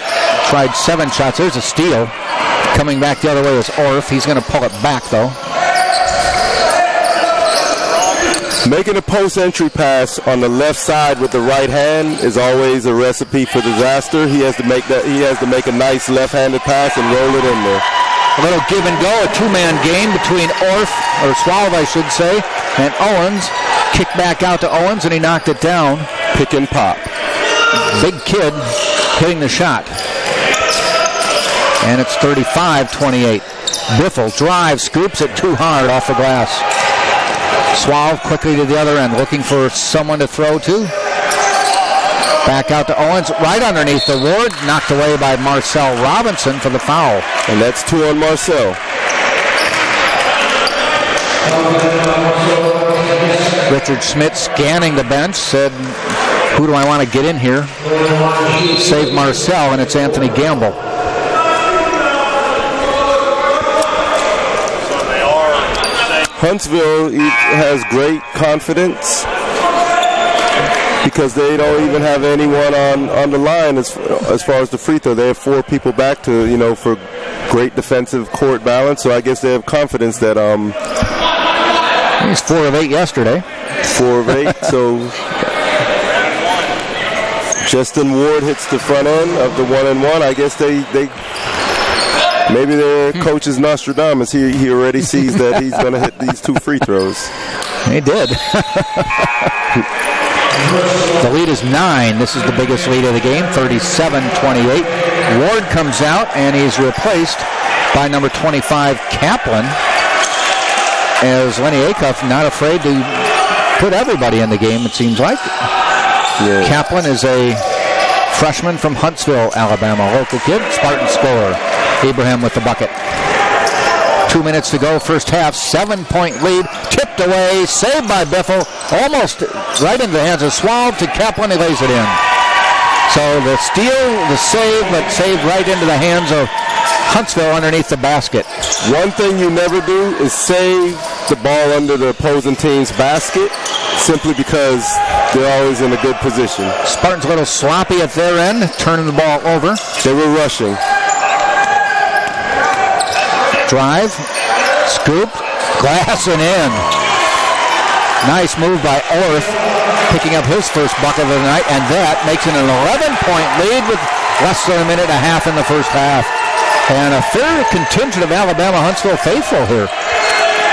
tried 7 shots. There's a steal. Coming back the other way is Orff. He's going to pull it back, though. Making a post-entry pass on the left side with the right hand is always a recipe for disaster. He has to make that. He has to make a nice left-handed pass and roll it in there. A little give and go, a 2-man game between Orff, or Swallow, I should say, and Owens. Kick back out to Owens, and he knocked it down. Pick and pop. Big kid hitting the shot. And it's 35-28. Biffle drives, scoops it too hard off the glass. Swallow quickly to the other end, looking for someone to throw to. Back out to Owens, right underneath the Ward, knocked away by Marcel Robinson for the foul. And that's 2 on Marcel. Richard Schmidt scanning the bench, said, who do I want to get in here? Save Marcel, and it's Anthony Gamble. Huntsville has great confidence because they don't even have anyone on the line as far as the free throw. They have 4 people back to, for great defensive court balance. So I guess they have confidence that he's 4 of 8 yesterday. 4 of 8. So Justin Ward hits the front end of the 1-and-1. I guess they maybe their coach is Nostradamus. He already sees that he's going to hit these 2 free throws. He did. The lead is 9. This is the biggest lead of the game, 37-28. Ward comes out, and he's replaced by number 25, Kaplan, as Lenny Acuff not afraid to put everybody in the game, it seems like. Yeah. Kaplan is a freshman from Huntsville, Alabama. Local kid, Spartan scorer. Ibrahim with the bucket. 2 minutes to go, first half, 7-point lead, tipped away, saved by Biffle, almost right into the hands of Swallow to Kaplan, he lays it in. So the steal, the save, but saved right into the hands of Huntsville underneath the basket. One thing you never do is save the ball under the opposing team's basket, simply because they're always in a good position. Spartans a little sloppy at their end, turning the ball over. They were rushing. Drive, scoop, glass and in. Nice move by Orff, picking up his first bucket of the night, and that makes it an 11-point lead with less than a minute and a half in the first half. And a fair contingent of Alabama Huntsville faithful here.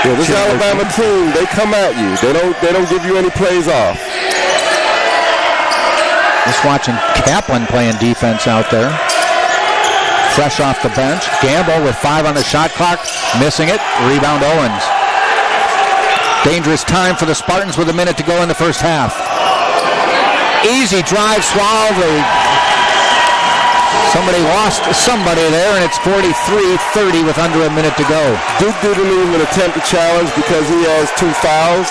Yeah, this Alabama team, they come at you. They don't give you any plays off. Just watching Kaplan playing defense out there. Fresh off the bench. Gamble with 5 on the shot clock. Missing it. Rebound Owens. Dangerous time for the Spartans with a minute to go in the first half. Easy drive, Swallow. Somebody lost somebody there, and it's 43-30 with under a minute to go. Duke didn't even attempt a challenge because he has 2 fouls.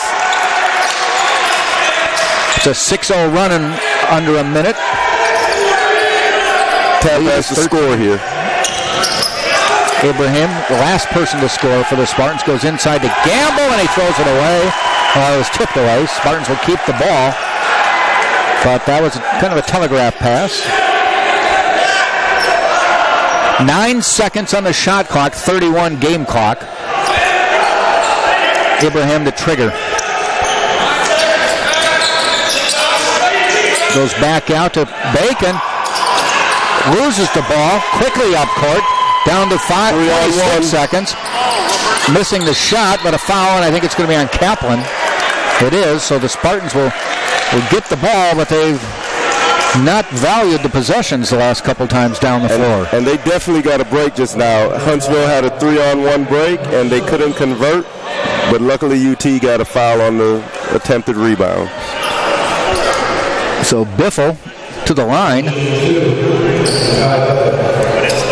It's a 6-0 run in under a minute. Tampa has to score here. Ibrahim, the last person to score for the Spartans, goes inside to Gamble, and he throws it away. It was tipped away. Spartans will keep the ball. But that was kind of a telegraph pass. 9 seconds on the shot clock, 31 game clock. Ibrahim to trigger. Goes back out to Bacon. Loses the ball quickly up court. Down to 5 seconds. Missing the shot, but a foul, and I think it's going to be on Kaplan. It is, so the Spartans will get the ball, but they've not valued the possessions the last couple times down the floor. And they definitely got a break just now. Huntsville had a 3-on-1 break, and they couldn't convert, but luckily UT got a foul on the attempted rebound. So Biffle to the line.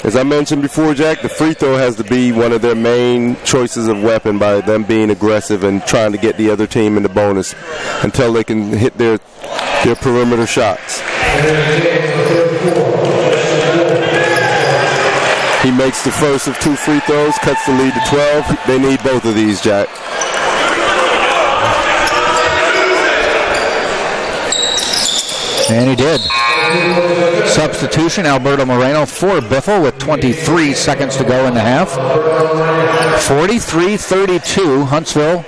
As I mentioned before, Jack, the free throw has to be one of their main choices of weapon by them being aggressive and trying to get the other team in the bonus until they can hit their perimeter shots. He makes the first of 2 free throws, cuts the lead to 12. They need both of these, Jack. And he did. Substitution, Alberto Moreno for Biffle with 23 seconds to go in the half. 43-32, Huntsville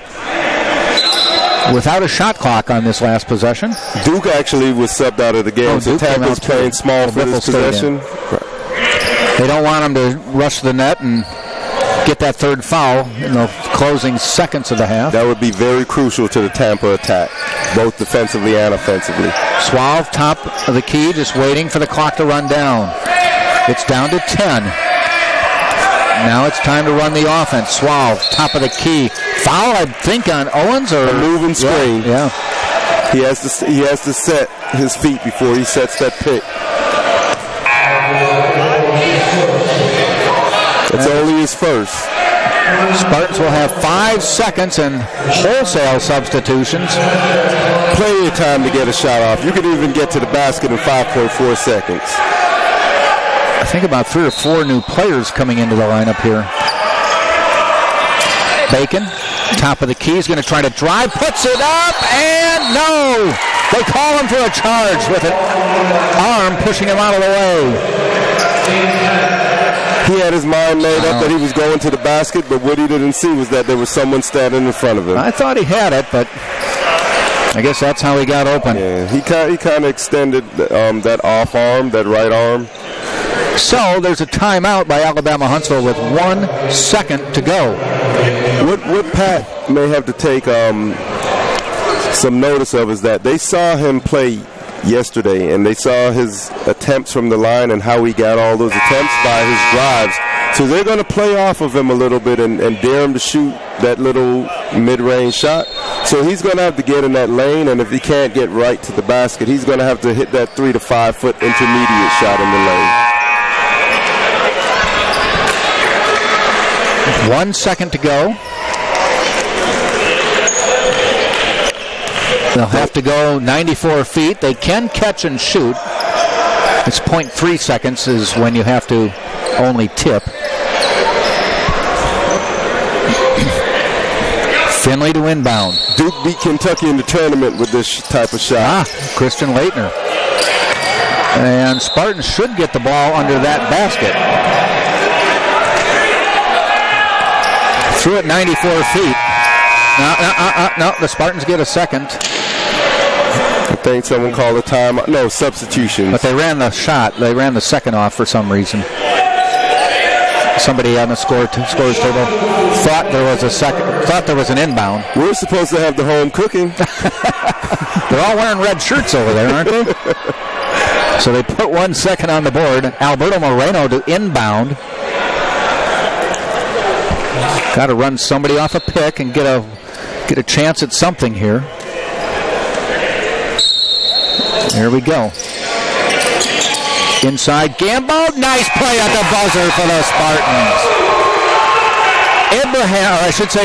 without a shot clock on this last possession. Duke actually was subbed out of the game, so Tampa's playing small for this possession. They don't want him to rush the net and get that third foul in the closing seconds of the half. That would be very crucial to the Tampa attack, both defensively and offensively. Suave, top of the key, just waiting for the clock to run down. It's down to 10. Now it's time to run the offense. Suave, top of the key. Foul, I think, on Owens, or a moving screen. Yeah. He has to set his feet before he sets that pick. It's only his first. Spartans will have 5 seconds and wholesale substitutions. Plenty of time to get a shot off. You could even get to the basket in 5.4 seconds. I think about 3 or 4 new players coming into the lineup here. Bacon, top of the key, is going to try to drive, puts it up, and no! They call him for a charge with an arm pushing him out of the way. He had his mind made up that he was going to the basket, but what he didn't see was that there was someone standing in front of him. I thought he had it, but I guess that's how he got open. Yeah, he kind of extended that off arm, that right arm. So there's a timeout by Alabama Huntsville with 1 second to go. What Pat may have to take some notice of is that they saw him play yesterday, and they saw his attempts from the line and how he got all those attempts by his drives. So they're going to play off of him a little bit and dare him to shoot that little mid-range shot. So he's going to have to get in that lane, and if he can't get right to the basket, he's going to have to hit that 3 to 5 foot intermediate shot in the lane. 1 second to go. They'll have to go 94 feet. They can catch and shoot. It's 0.3 seconds is when you have to only tip. Finley to inbound. Duke beat Kentucky in the tournament with this type of shot. Christian Leitner. And Spartans should get the ball under that basket. Threw it 94 feet. No, the Spartans get a second. I think someone called a time. No, substitution. But they ran the shot. They ran the second off for some reason. Somebody on the scores table thought there was a second. Thought there was an inbound. We're supposed to have the home cooking. They're all wearing red shirts over there, aren't they? So they put 1 second on the board. Alberto Moreno to inbound. Got to run somebody off a pick and get a chance at something here. Here we go. Inside Gamble. Nice play at the buzzer for the Spartans.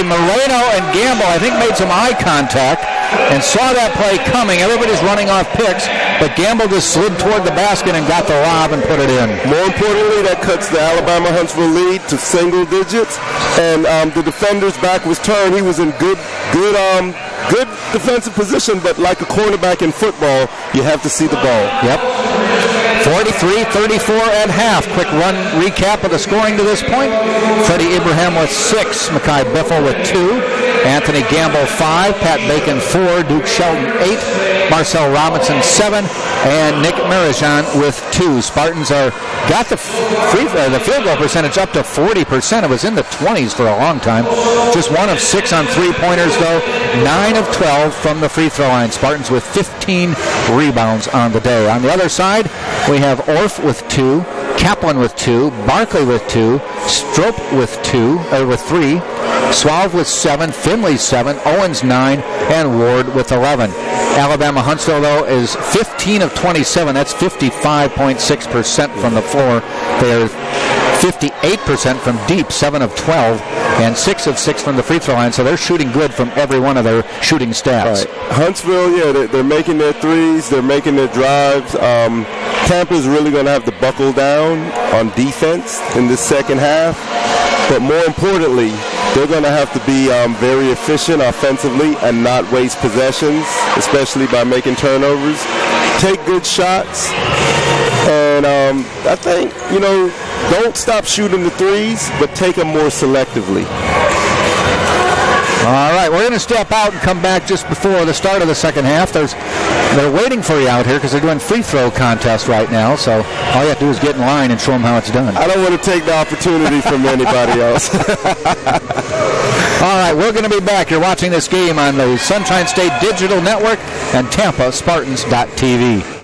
Moreno and Gamble, I think, made some eye contact. and saw that play coming. Everybody's running off picks, but Gamble just slid toward the basket and got the lob and put it in. More importantly, that cuts the Alabama-Huntsville lead to single digits, and the defender's back was turned. He was in good defensive position, but like a cornerback in football, you have to see the ball. Yep. 43-34 at half. Quick run recap of the scoring to this point. Freddie Abraham with 6, Mekhi Biffle with 2, Anthony Gamble 5, Pat Bacon 4, Duke Shelton 8, Marcel Robinson 7, and Nick Marijan with 2. Spartans got the field goal percentage up to 40%. It was in the 20s for a long time. Just 1 of 6 on three-pointers, though. 9 of 12 from the free throw line. Spartans with 15 rebounds on the day. On the other side, we have Orff with 2, Kaplan with 2, Barkley with 2, Strope with 3, Suave with 7, Finley 7, Owens 9, and Ward with 11. Alabama-Huntsville, though, is 15 of 27. That's 55.6% from the floor. They are 58% from deep, 7 of 12, and 6 of 6 from the free throw line. So they're shooting good from every one of their shooting stats. Right. Huntsville, they're making their threes, they're making their drives. Tampa's really going to have to buckle down on defense in this second half. But more importantly, they're going to have to be very efficient offensively and not waste possessions, especially by making turnovers. Take good shots. And I think, don't stop shooting the threes, but take them more selectively. All right, we're going to step out and come back just before the start of the second half. They're waiting for you out here because they're doing free throw contest right now. So all you have to do is get in line and show them how it's done. I don't want to take the opportunity from anybody else. All right, we're going to be back. You're watching this game on the Sunshine State Digital Network and TampaSpartans.tv.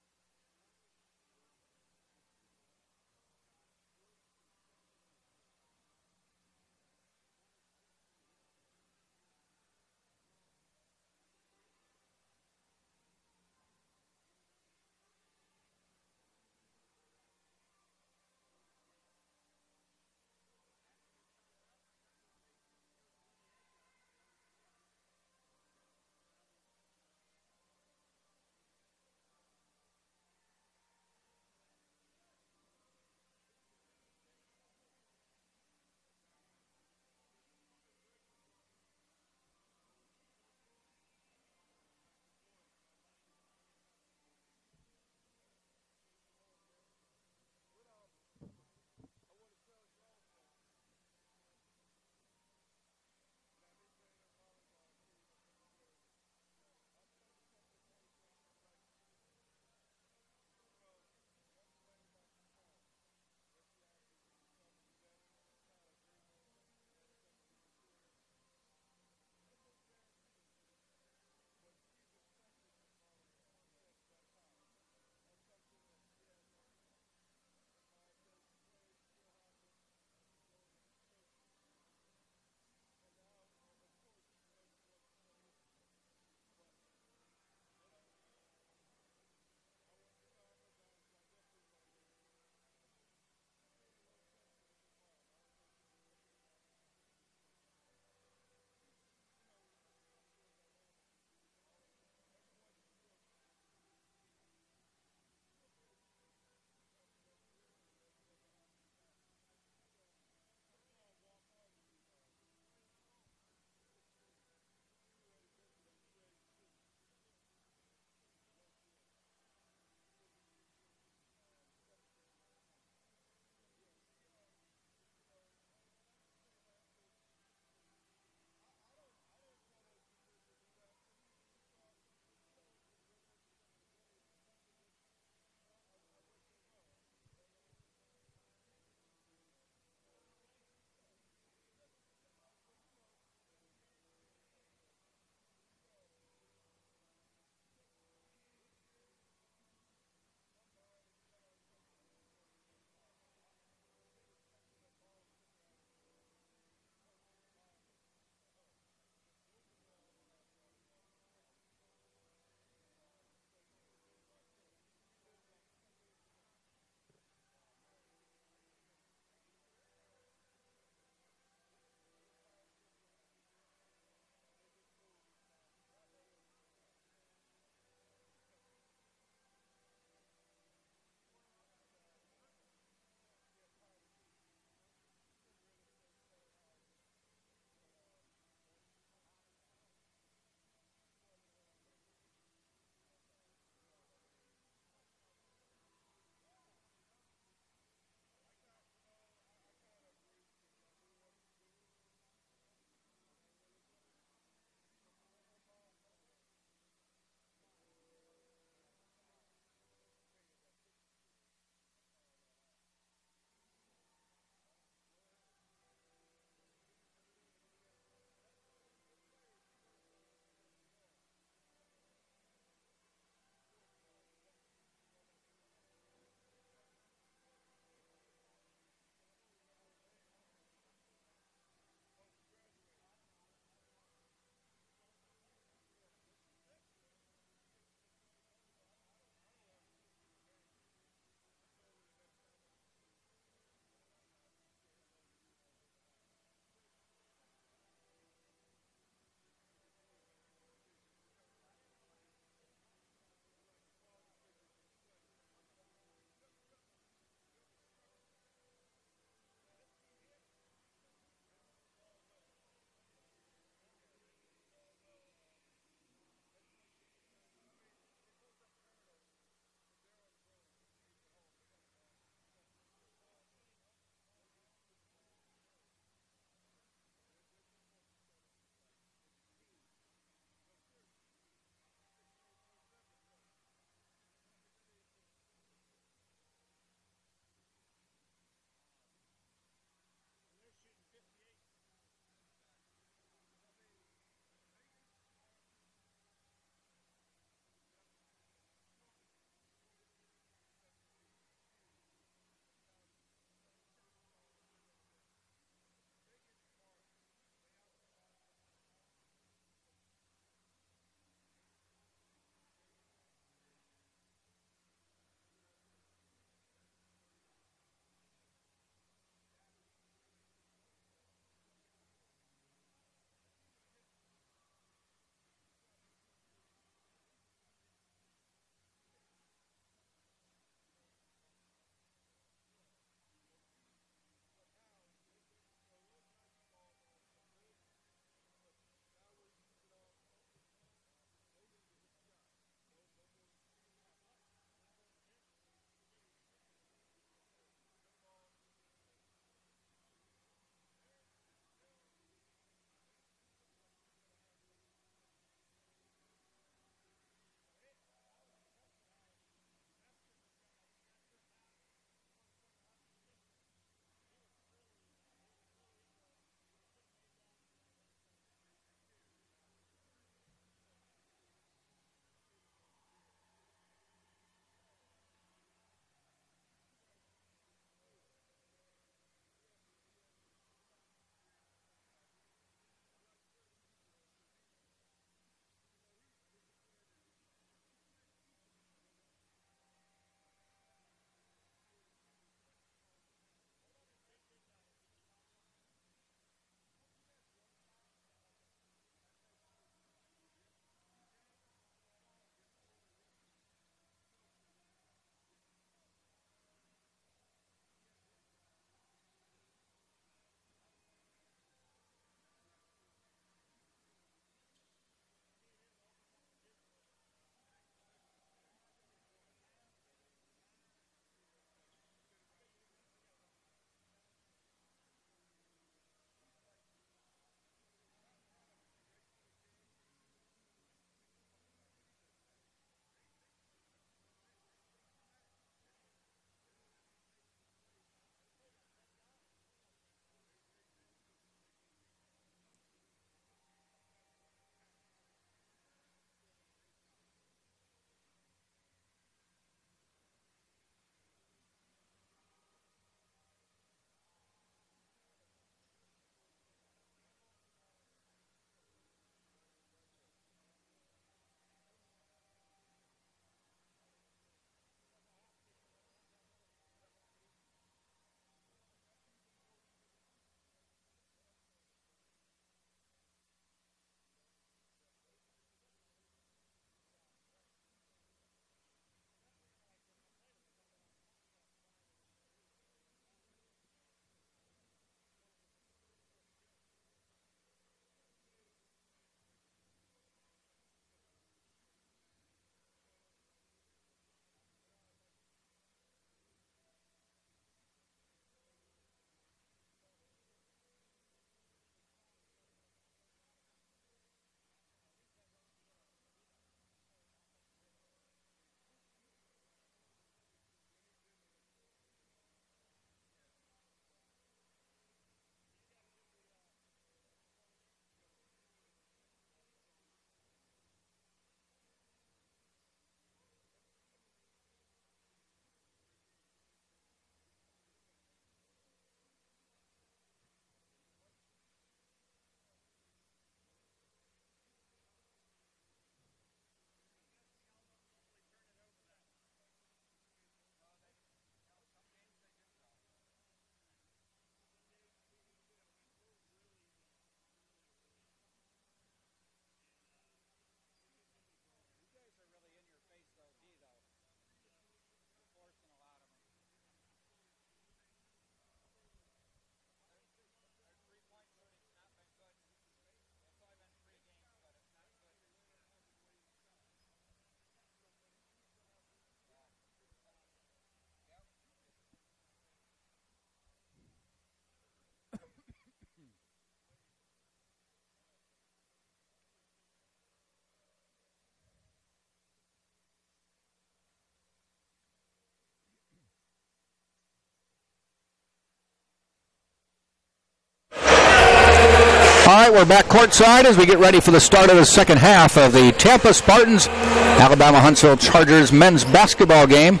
right, we're back courtside as we get ready for the start of the second half of the Tampa Spartans, Alabama Huntsville Chargers men's basketball game.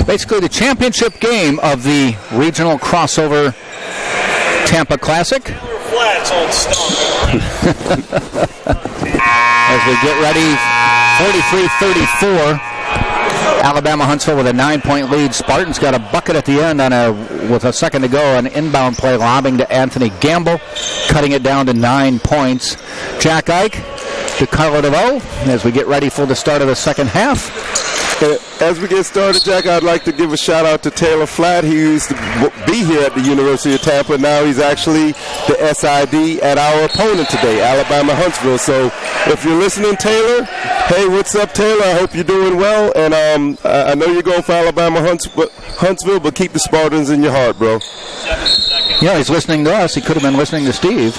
Basically the championship game of the regional crossover Tampa Classic. As we get ready, 43-34. Alabama Huntsville with a 9-point lead. Spartans got a bucket at the end with a second to go, an inbound play lobbing to Anthony Gamble, cutting it down to 9 points. Jack Ike to Carlo DeVoe as we get ready for the start of the second half. As we get started, Jack, I'd like to give a shout out to Taylor Flatt. He used to be here at the University of Tampa. Now he's actually the SID at our opponent today, Alabama Huntsville. So if you're listening, Taylor, hey, what's up, Taylor? I hope you're doing well. And I know you're going for Alabama Huntsville, but keep the Spartans in your heart, bro. Yeah, he's listening to us. He could have been listening to Steve.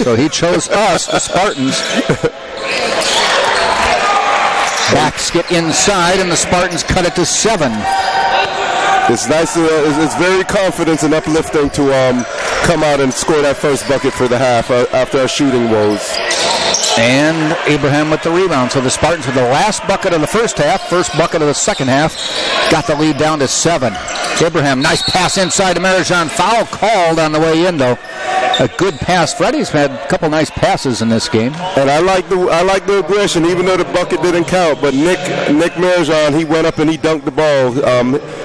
So he chose us, the Spartans. Backs get inside, and the Spartans cut it to 7. It's nice. It's very confident and uplifting to come out and score that first bucket for the half after our shooting woes. And Abraham with the rebound. So the Spartans with the last bucket of the first half, first bucket of the second half, got the lead down to 7. Abraham, nice pass inside to Marijan. Foul called on the way in, though. A good pass. Freddie's had a couple nice passes in this game. And I like the aggression, even though the bucket didn't count. But Nick Marijan, he went up and he dunked the ball.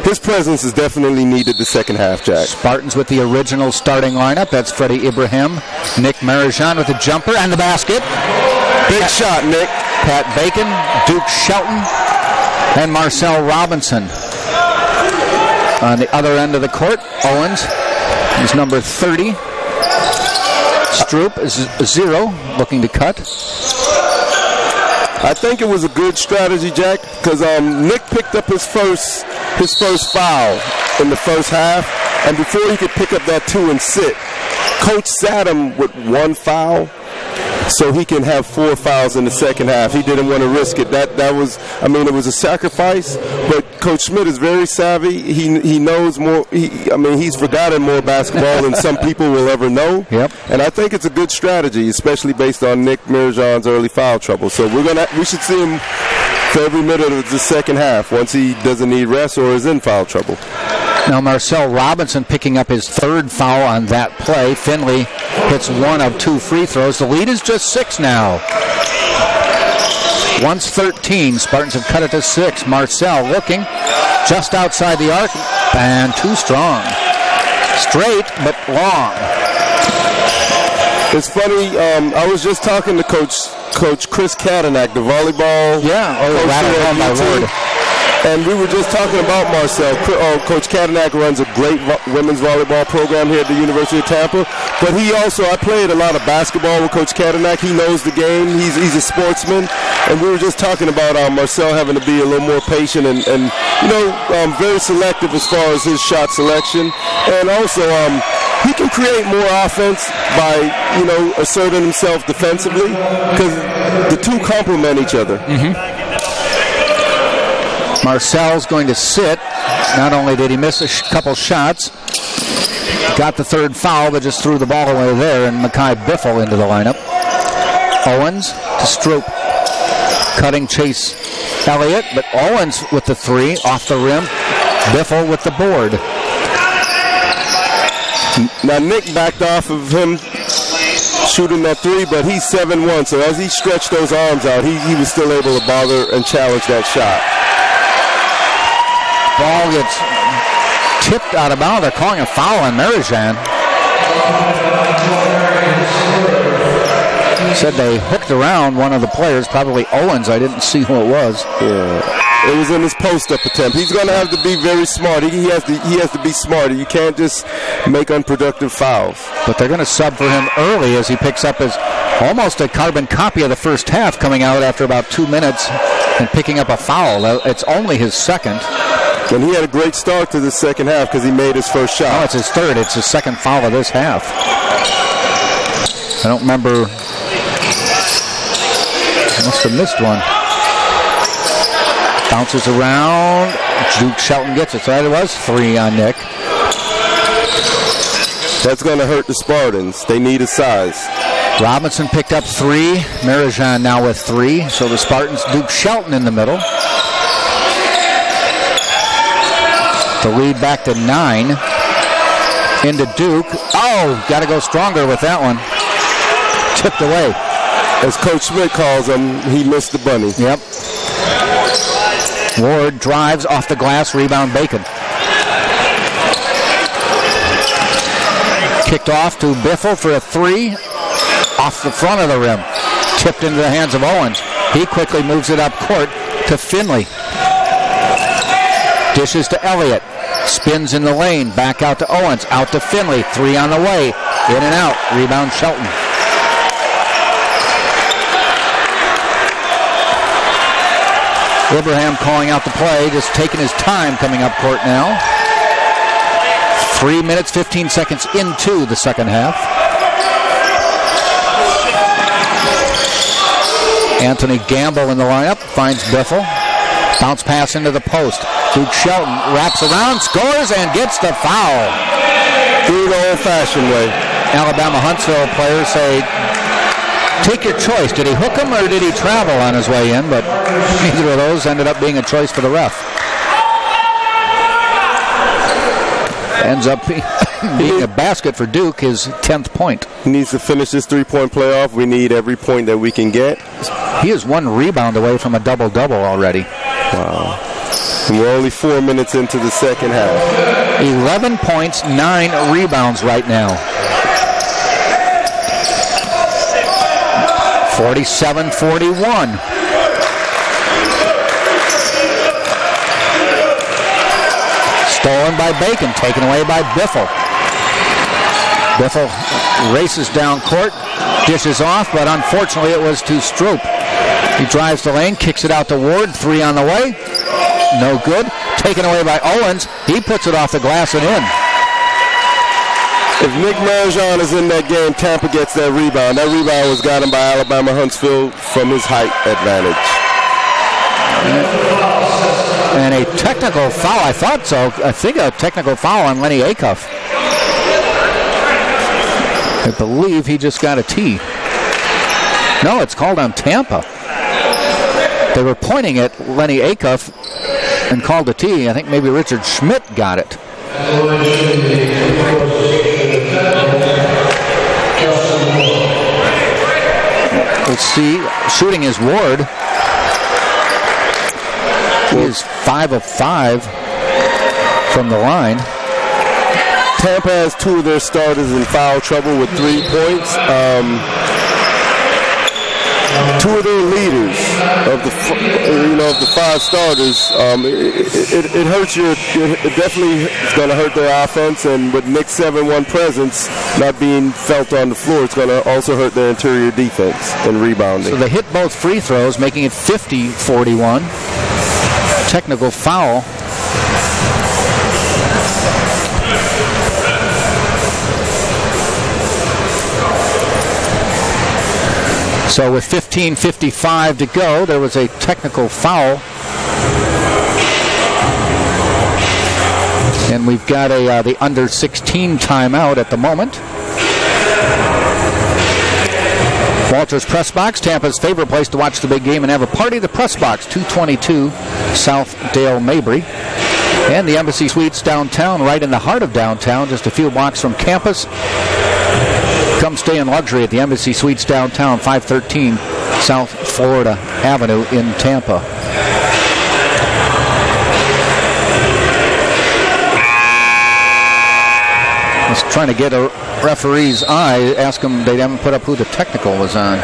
His presence is definitely needed the second half, Jack. Spartans with the original starting lineup. That's Freddie Abraham, Nick Marijan with the jumper and the basket. Big shot, Nick. Pat Bacon, Duke Shelton, and Marcel Robinson. On the other end of the court, Owens is number 30. Stroop is 0, looking to cut. I think it was a good strategy, Jack, because Nick picked up his first foul in the first half, and before he could pick up that 2 and sit, Coach sat him with 1 foul, so he can have 4 fouls in the second half. He didn't want to risk it. That was, I mean, it was a sacrifice, but Coach Schmidt is very savvy. He knows more. He's forgotten more basketball than some people will ever know. Yep. And I think it's a good strategy, especially based on Nick Marijan's early foul trouble. So we should see him for every minute of the second half once he doesn't need rest or is in foul trouble. Now Marcel Robinson picking up his 3rd foul on that play. Finley hits 1 of 2 free throws. The lead is just 6 now. Once 13. Spartans have cut it to 6. Marcel looking just outside the arc and too strong. Straight but long. It's funny. I was just talking to Coach Chris Kadanak, the volleyball. Yeah. Oh, my word. And we were just talking about Marcel. Coach Kadanak runs a great women's volleyball program here at the University of Tampa. But I played a lot of basketball with Coach Kadanak. He knows the game. He's a sportsman. And we were just talking about Marcel having to be a little more patient and very selective as far as his shot selection. And also, he can create more offense by, asserting himself defensively because the two complement each other. Mm-hmm. Marcel's going to sit. Not only did he miss a couple shots, got the 3rd foul, but just threw the ball away there, and Mekhi Biffle into the lineup. Owens to Stroop. Cutting Chase Elliott, but Owens with the 3 off the rim. Biffle with the board. Now Nick backed off of him shooting that 3, but he's 7'1", so as he stretched those arms out, he was still able to bother and challenge that shot. Ball gets tipped out of bounds. They're calling a foul on Marijan. Said they hooked around one of the players, probably Owens. I didn't see who it was. Yeah, it was in his post-up attempt. He's going to have to be very smart. He has to be smart. You can't just make unproductive fouls. But they're going to sub for him early as he picks up his almost a carbon copy of the first half, coming out after about 2 minutes and picking up a foul. It's only his 2nd. And he had a great start to the second half because he made his first shot. Oh, it's his 3rd. It's his 2nd foul of this half. I don't remember. Must have missed one. Bounces around. Duke Shelton gets it. So it was 3 on Nick. That's going to hurt the Spartans. They need his size. Robinson picked up 3. Marajan now with 3. So the Spartans, Duke Shelton in the middle. The lead back to 9. Into Duke. Oh, got to go stronger with that one. Tipped away. As Coach Schmidt calls him, he missed the bunny. Yep. Ward drives off the glass, rebound Bacon. Kicked off to Biffle for a 3. Off the front of the rim. Tipped into the hands of Owens. He quickly moves it up court to Finley. Dishes to Elliott. Spins in the lane. Back out to Owens. Out to Finley. 3 on the way. In and out. Rebound Shelton. Abraham calling out the play. Just taking his time coming up court now. 3 minutes, 15 seconds into the second half. Anthony Gamble in the lineup, finds Biffle. Bounce pass into the post. Duke Shelton wraps around, scores, and gets the foul. Do the old-fashioned way. Alabama Huntsville players say, take your choice. Did he hook him or did he travel on his way in? But neither of those ended up being a choice for the ref. Ends up being a basket for Duke, his 10th point. He needs to finish this 3-point playoff. We need every point that we can get. He is 1 rebound away from a double-double already. Wow. And we're only 4 minutes into the second half. 11 points, 9 rebounds right now. 47-41. Stolen by Bacon, taken away by Biffle. Biffle races down court, dishes off, but unfortunately it was to Stroop. He drives the lane, kicks it out to Ward, 3 on the way. No good. Taken away by Owens. He puts it off the glass and in. If Nick Marajan is in that game, Tampa gets that rebound. That rebound was gotten by Alabama Huntsville from his height advantage. And a technical foul, I thought so. I think a technical foul on Lenny Acuff. I believe he just got a tee. No, it's called on Tampa. They were pointing at Lenny Acuff and called a tee. I think maybe Richard Schmidt got it. Let's see. Shooting is Ward. He is 5 of 5 from the line. Tampa has 2 of their starters in foul trouble with 3 points. 2 of their leaders of the 5 starters. It hurts you. It definitely is going to hurt their offense. And with Nick's 7-1 presence not being felt on the floor, it's going to also hurt their interior defense and rebounding. So they hit both free throws, making it 50-41. Technical foul. So with 15:55 to go, there was a technical foul. And we've got the under 16 timeout at the moment. Walters Press Box, Tampa's favorite place to watch the big game and have a party. The Press Box, 222 South Dale Mabry. And the Embassy Suites downtown, right in the heart of downtown, just a few blocks from campus. Come stay in luxury at the Embassy Suites downtown, 513 South Florida Avenue in Tampa. I was trying to get a referee's eye, ask him, they haven't put up who the technical was on.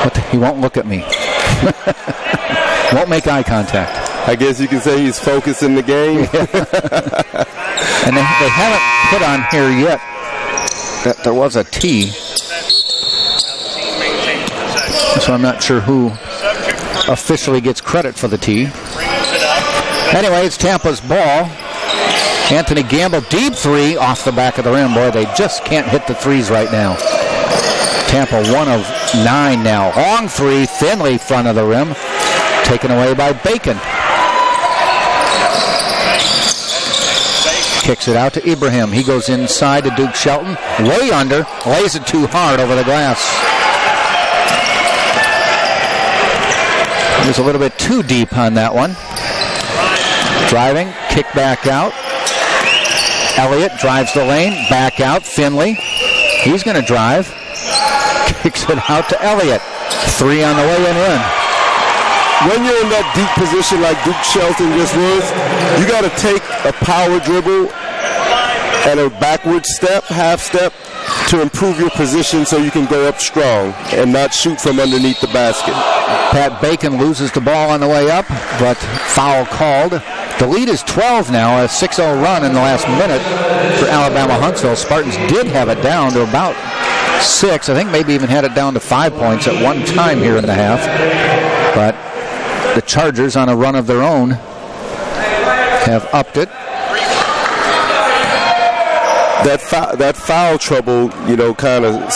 But he won't look at me. Won't make eye contact. I guess you can say he's focused in the game. And they haven't put on here yet that there was a tee. So I'm not sure who officially gets credit for the tee. Anyway, it's Tampa's ball. Anthony Gamble, deep 3 off the back of the rim. Boy, they just can't hit the threes right now. Tampa 1 of 9 now. Long 3, Finley front of the rim. Taken away by Bacon. Kicks it out to Ibrahim. He goes inside to Duke Shelton. Way under. Lays it too hard over the glass. He was a little bit too deep on that one. Driving. Kick back out. Elliott drives the lane. Back out. Finley. He's going to drive. Kicks it out to Elliott. 3 on the way and in. When you're in that deep position like Duke Shelton just was, you got to take a power dribble and a backward step, half step, to improve your position so you can go up strong and not shoot from underneath the basket. Pat Bacon loses the ball on the way up, but foul called. The lead is 12 now, a 6-0 run in the last minute for Alabama Huntsville. Spartans did have it down to about 6. I think maybe even had it down to 5 points at one time here in the half. But the Chargers, on a run of their own, have upped it. That foul trouble, kind of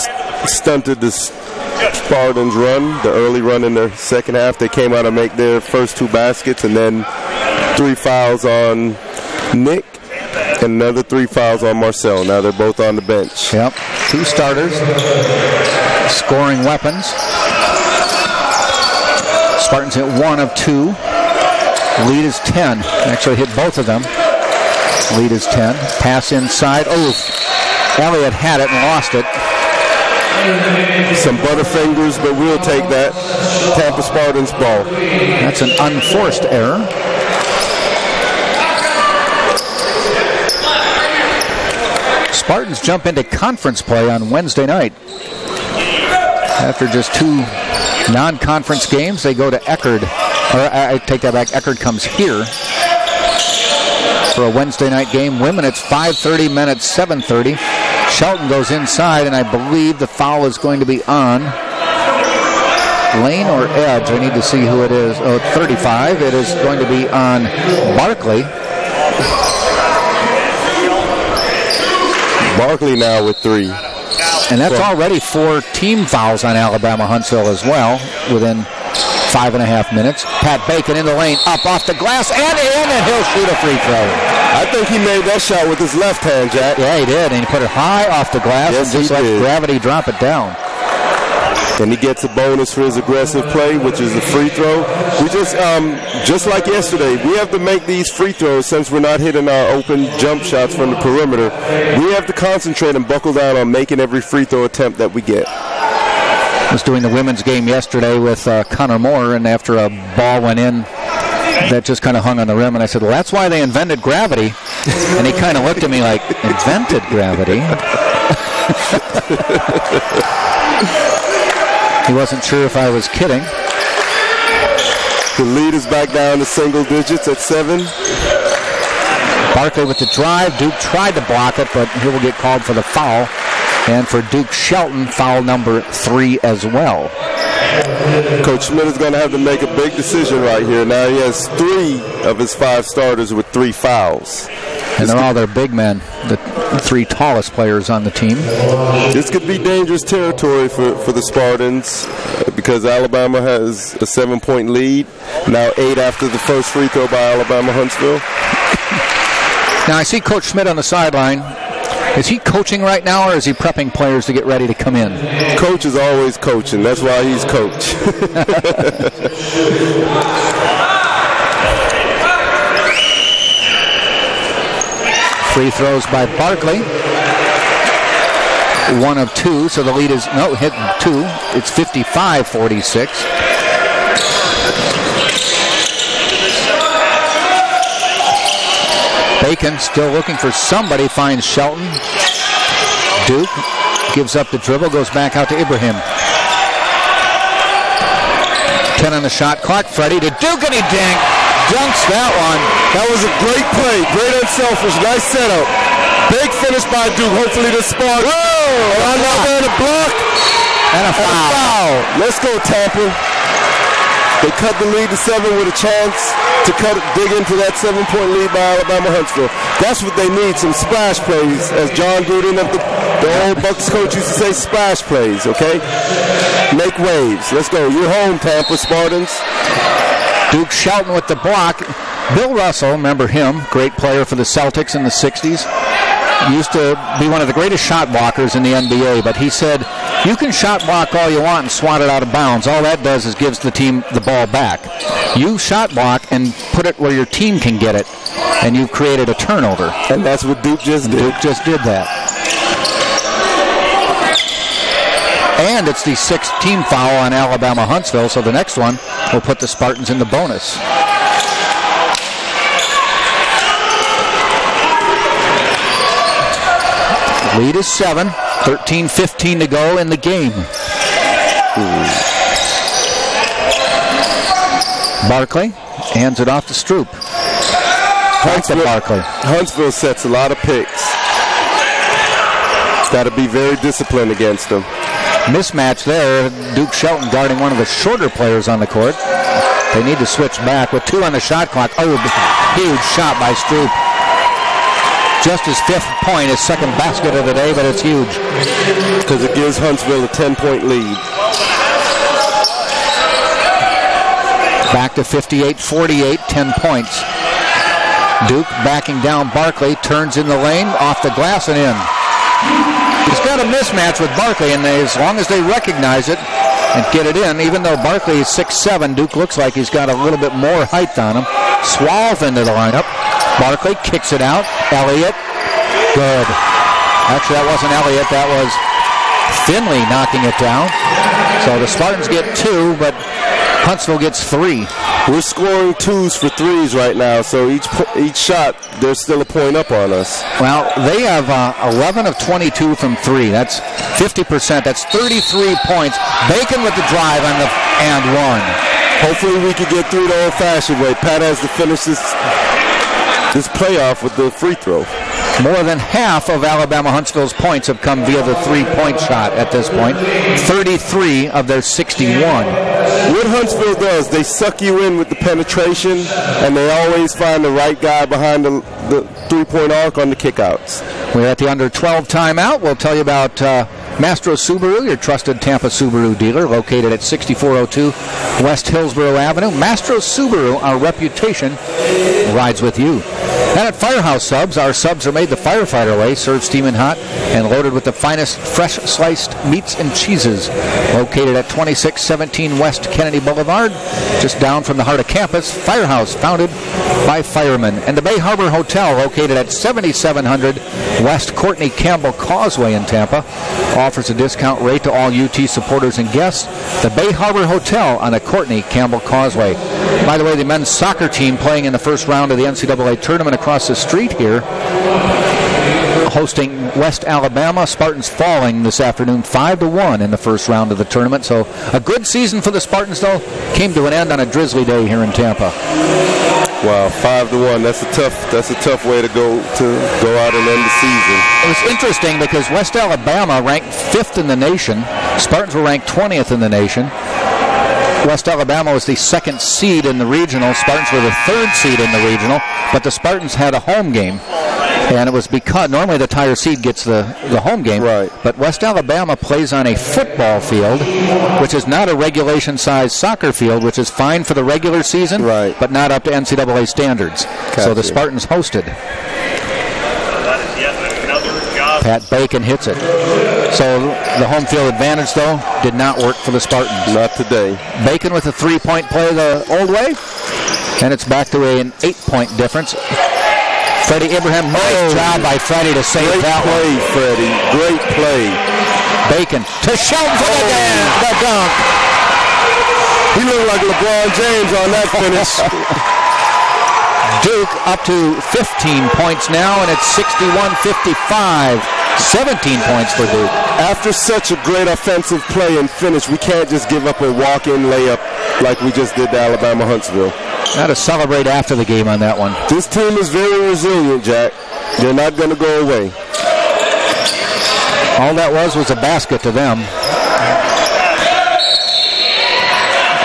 stunted the Spartans' run, the early run in the second half. They came out to make their first 2 baskets, and then 3 fouls on Nick, and another 3 fouls on Marcel. Now they're both on the bench. Yep, 2 starters, scoring weapons. Spartans hit 1 of 2. Lead is 10. Actually hit both of them. Lead is 10. Pass inside. Oh, Elliott had it and lost it. Some butterfingers, but we'll take that. Tampa Spartans ball. That's an unforced error. Spartans jump into conference play on Wednesday night. After just 2 non-conference games, they go to Eckerd. Or I take that back. Eckerd comes here for a Wednesday night game. Women, it's 5:30. Men, it's 7:30. Shelton goes inside, and I believe the foul is going to be on lane or edge. I need to see who it is. Oh, 35. It is going to be on Barkley. Barkley now with 3. And that's already 4 team fouls on Alabama Huntsville as well within 5.5 minutes. Pat Bacon in the lane, up off the glass and in, and he'll shoot a free throw. I think he made that shot with his left hand, Jack. Yeah, he did, and he put it high off the glass and just let gravity drop it down. And he gets a bonus for his aggressive play, which is a free throw. We just like yesterday, we have to make these free throws since we're not hitting our open jump shots from the perimeter. We have to concentrate and buckle down on making every free throw attempt that we get. I was doing the women's game yesterday with Connor Moore, and after a ball went in that just kind of hung on the rim, and I said, well, that's why they invented gravity. And he kind of looked at me like, invented gravity? He wasn't sure if I was kidding. The lead is back down to single digits at 7. Barkley with the drive. Duke tried to block it, but he will get called for the foul. And for Duke Shelton, foul number 3 as well. Coach Schmidt is going to have to make a big decision right here. Now he has 3 of his 5 starters with 3 fouls. And they're all their big men, the 3 tallest players on the team. This could be dangerous territory for the Spartans because Alabama has a 7-point lead. Now 8 after the first free throw by Alabama Huntsville. Now I see Coach Schmidt on the sideline. Is he coaching right now, or is he prepping players to get ready to come in? Coach is always coaching. That's why he's coach. Free throws by Barkley. 1 of 2, so the lead is, hit 2. It's 55-46. Bacon still looking for somebody, finds Shelton. Duke gives up the dribble, goes back out to Ibrahim. 10 on the shot clock. Freddie to Duke, and he dunks that one. That was a great play, great unselfish, nice setup. Big finish by Duke. Hopefully this Spartans. Whoa! And there to block. And a foul. Let's go, Tampa. They cut the lead to 7 with a chance to dig into that 7-point lead by Alabama Huntsville. That's what they need, some splash plays. As John Gruden, the old Bucks coach, used to say, splash plays, okay? Make waves. Let's go. You're home, Tampa Spartans. Duke Shelton with the block. Bill Russell, remember him, great player for the Celtics in the 60s. Used to be one of the greatest shot blockers in the NBA, but he said, you can shot block all you want and swat it out of bounds. All that does is gives the team the ball back. You shot block and put it where your team can get it, and you've created a turnover. And that's what Duke just did. Duke just did that. And it's the 6th team foul on Alabama Huntsville, so the next one will put the Spartans in the bonus. Lead is 7, 13-15 to go in the game. Barkley hands it off to Stroop. Huntsville sets a lot of picks. Got to be very disciplined against them. Mismatch there. Duke Shelton guarding one of the shorter players on the court. They need to switch back with 2 on the shot clock. Oh, huge shot by Stroop. Just his 5th point, his 2nd basket of the day, but it's huge. Because it gives Huntsville a 10-point lead. Back to 58-48, 10 points. Duke backing down Barkley, turns in the lane, off the glass and in. He's got a mismatch with Barkley, and as long as they recognize it and get it in, even though Barkley is 6'7", Duke looks like he's got a little bit more height on him. Swallows into the lineup. Barkley kicks it out. Elliott. Good. Actually, that wasn't Elliott. That was Finley knocking it down. So the Spartans get 2, but Huntsville gets 3. We're scoring 2s for 3s right now, so each shot, there's still a point up on us. Well, they have 11 of 22 from 3. That's 50%. That's 33 points. Bacon with the drive on the and one. Hopefully we can get through the old-fashioned way. Pat has to finish this playoff with the free throw. More than half of Alabama Huntsville's points have come via the three-point shot at this point. 33 of their 61. What Huntsville does, they suck you in with the penetration, and they always find the right guy behind the three-point arc on the kickouts. We're at the under 12 timeout. We'll tell you about Mastro Subaru, your trusted Tampa Subaru dealer, located at 6402 West Hillsborough Avenue. Mastro Subaru, our reputation rides with you. And at Firehouse Subs, our subs are made the firefighter way, served steaming hot and loaded with the finest fresh sliced meats and cheeses. Located at 2617 West Kennedy Boulevard, just down from the heart of campus. Firehouse, founded by firemen. And the Bay Harbor Hotel, located at 7700 West Courtney Campbell Causeway in Tampa, offers a discount rate to all UT supporters and guests. The Bay Harbor Hotel on the Courtney Campbell Causeway. By the way, the men's soccer team playing in the first round of the NCAA tournament across the street here, hosting West Alabama. Spartans falling this afternoon 5-1 in the first round of the tournament. So a good season for the Spartans, though, came to an end on a drizzly day here in Tampa. Wow, 5-1. That's a tough way to go out and end the season. It was interesting because West Alabama ranked 5th in the nation. Spartans were ranked 20th in the nation. West Alabama was the 2nd seed in the regional. Spartans were the 3rd seed in the regional, but the Spartans had a home game. And it was because normally the higher seed gets the home game, right? But West Alabama plays on a football field, which is not a regulation-sized soccer field, which is fine for the regular season, right, but not up to NCAA standards. Gotcha. So the Spartans hosted. Pat Bacon hits it. So the home field advantage, though, did not work for the Spartans. Not today. Bacon with a 3-point play the old way, and it's back to an 8-point difference. Freddie Abraham, nice job by Freddie to save that one. Great play, Freddie. Great play. Bacon to Shelton for the dunk. He looked like LeBron James on that finish. Duke up to 15 points now, and it's 61-55. 17 points for Duke. After such a great offensive play and finish, we can't just give up a walk-in layup like we just did to Alabama Huntsville. Got to celebrate after the game on that one. This team is very resilient, Jack. They're not going to go away. All that was a basket to them.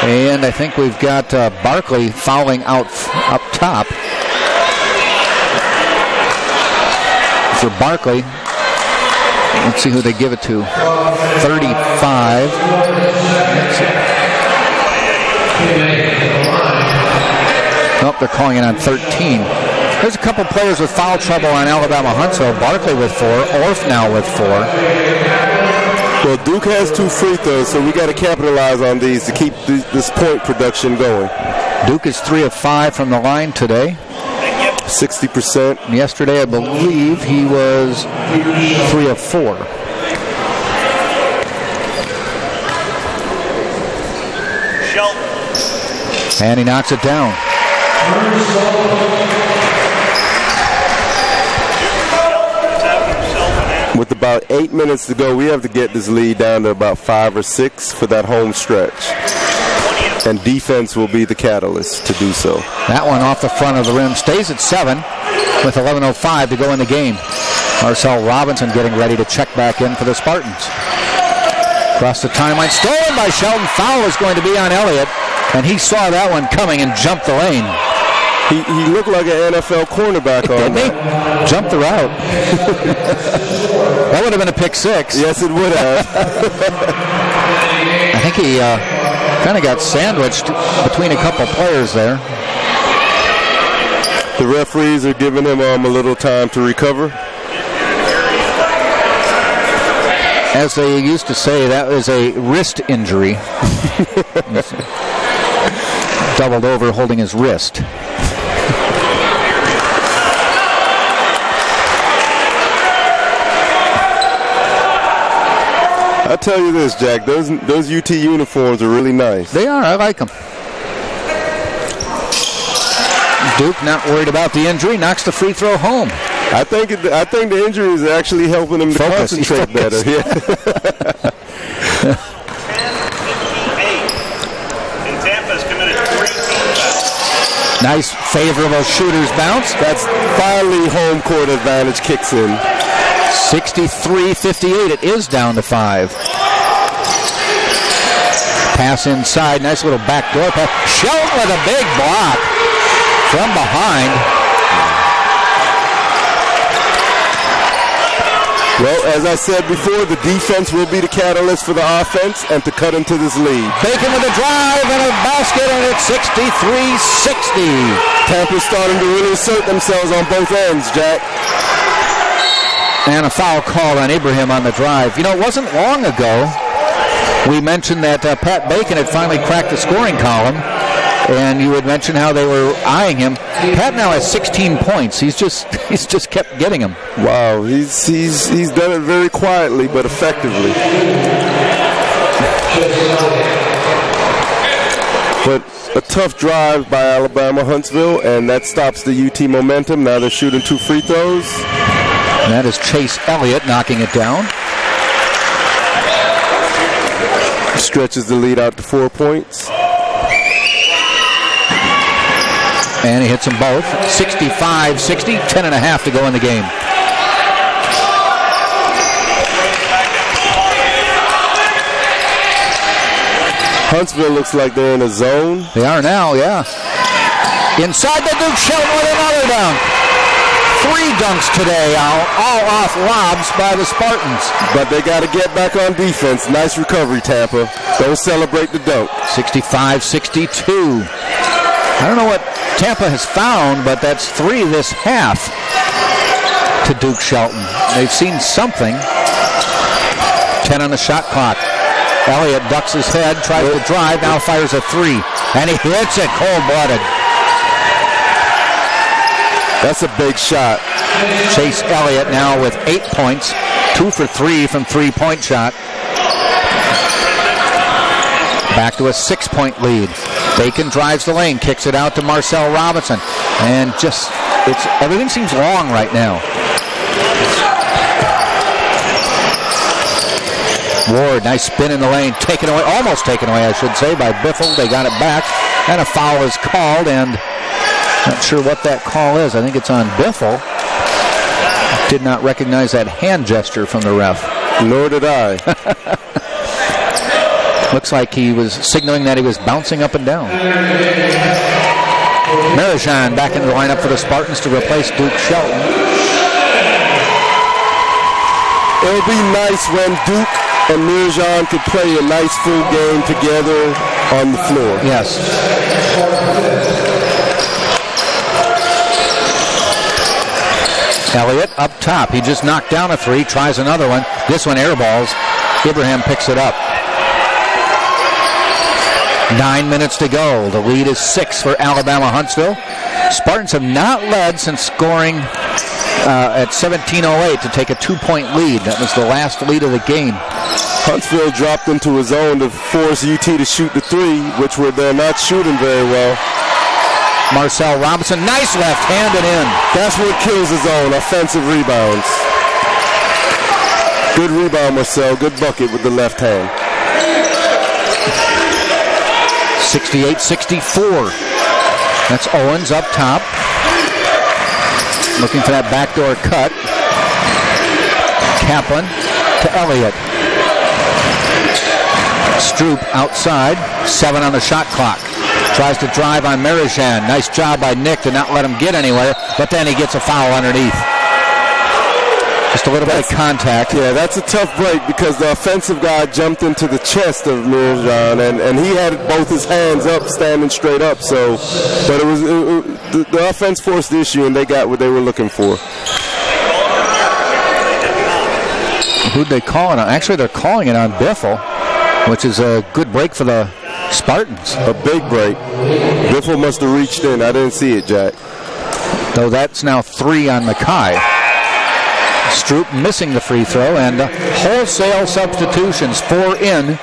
And I think we've got Barkley fouling out up top. For Barkley, let's see who they give it to. 35. Oh, they're calling it on 13. There's a couple players with foul trouble on Alabama Huntsville. Barkley with 4, Orff now with 4. Well, Duke has 2 free throws, so we got to capitalize on these to keep this point production going. Duke is 3 of 5 from the line today. 60%. Yesterday, I believe he was 3 of 4. And he knocks it down. With about 8 minutes to go, we have to get this lead down to about 5 or 6 for that home stretch. And defense will be the catalyst to do so. That one off the front of the rim stays at 7 with 11:05 to go in the game. Marcel Robinson getting ready to check back in for the Spartans. Across the timeline, stolen by Shelton. Foul is going to be on Elliott, and he saw that one coming and jumped the lane. He looked like an NFL cornerback on that. Jumped the route. That would have been a pick 6. Yes, it would have. I think he kind of got sandwiched between a couple players there. The referees are giving him a little time to recover. As they used to say, that was a wrist injury. Doubled over holding his wrist. I'll tell you this, Jack, those UT uniforms are really nice. They are. I like them. Duke not worried about the injury, knocks the free throw home. I think the injury is actually helping him to concentrate better. Yeah. And Tampa's committed 3 fouls. Nice favorable shooter's bounce. That's finally home court advantage kicks in. 63-58. It is down to 5. Pass inside. Nice little backdoor pass. Shelton with a big block from behind. Well, as I said before, the defense will be the catalyst for the offense and to cut into this lead. Bacon with a drive and a basket, and it's 63-60. Tampa's starting to really assert themselves on both ends, Jack. And a foul called on Ibrahim on the drive. You know, it wasn't long ago we mentioned that Pat Bacon had finally cracked the scoring column, and you had mentioned how they were eyeing him. Pat now has 16 points. He's just kept getting them. Wow, he's done it very quietly but effectively. But a tough drive by Alabama Huntsville, and that stops the UT momentum. Now they're shooting 2 free throws. And that is Chase Elliott knocking it down. Stretches the lead out to 4 points. And he hits them both. 65-60, 10.5 to go in the game. Huntsville looks like they're in a zone. They are now, yeah. Inside the Duke, Shelton with another dunk. 3 dunks today, all off lobs by the Spartans. But they got to get back on defense. Nice recovery, Tampa. Don't celebrate the dunk. 65-62. I don't know what Tampa has found, but that's 3 this half to Duke Shelton. They've seen something. 10 on the shot clock. Elliott ducks his head, tries to drive, now fires a 3. And he hits it cold-blooded. That's a big shot. Chase Elliott now with 8 points, 2 for 3 from three-point shot. Back to a 6-point lead. Bacon drives the lane, kicks it out to Marcel Robinson, and everything seems long right now. Ward, nice spin in the lane, taken away, almost taken away, I should say, by Biffle. They got it back, and a foul is called, and not sure what that call is. I think it's on Biffle. Did not recognize that hand gesture from the ref. Nor did I. Looks like he was signaling that he was bouncing up and down. Marijan back into the lineup for the Spartans to replace Duke Shelton. It'll be nice when Duke and Marijan could play a nice full game together on the floor. Yes. Elliott up top. He just knocked down a three, tries another one. This one airballs. Ibrahim picks it up. 9 minutes to go. The lead is 6 for Alabama Huntsville. Spartans have not led since scoring at 17:08 to take a 2-point lead. That was the last lead of the game. Huntsville dropped into a zone to force UT to shoot the three, which they're not shooting very well. Marcel Robinson, nice left-handed in. That's what kills the zone, offensive rebounds. Good rebound, Marcel. Good bucket with the left hand. 68-64. That's Owens up top. Looking for that backdoor cut. Kaplan to Elliott. Stroop outside. 7 on the shot clock. Tries to drive on Marijan. Nice job by Nick to not let him get anywhere, but then he gets a foul underneath. Just a little bit of contact. Yeah, that's a tough break because the offensive guy jumped into the chest of Marijan, and he had both his hands up, standing straight up. So, but the offense forced the issue, and they got what they were looking for. Who'd they call it on? Actually, they're calling it on Biffle, which is a good break for the Spartans. A big break. Biffle must have reached in. I didn't see it, Jack. Though that's now 3 on Mackay. Stroop missing the free throw, and wholesale substitutions. 4 in,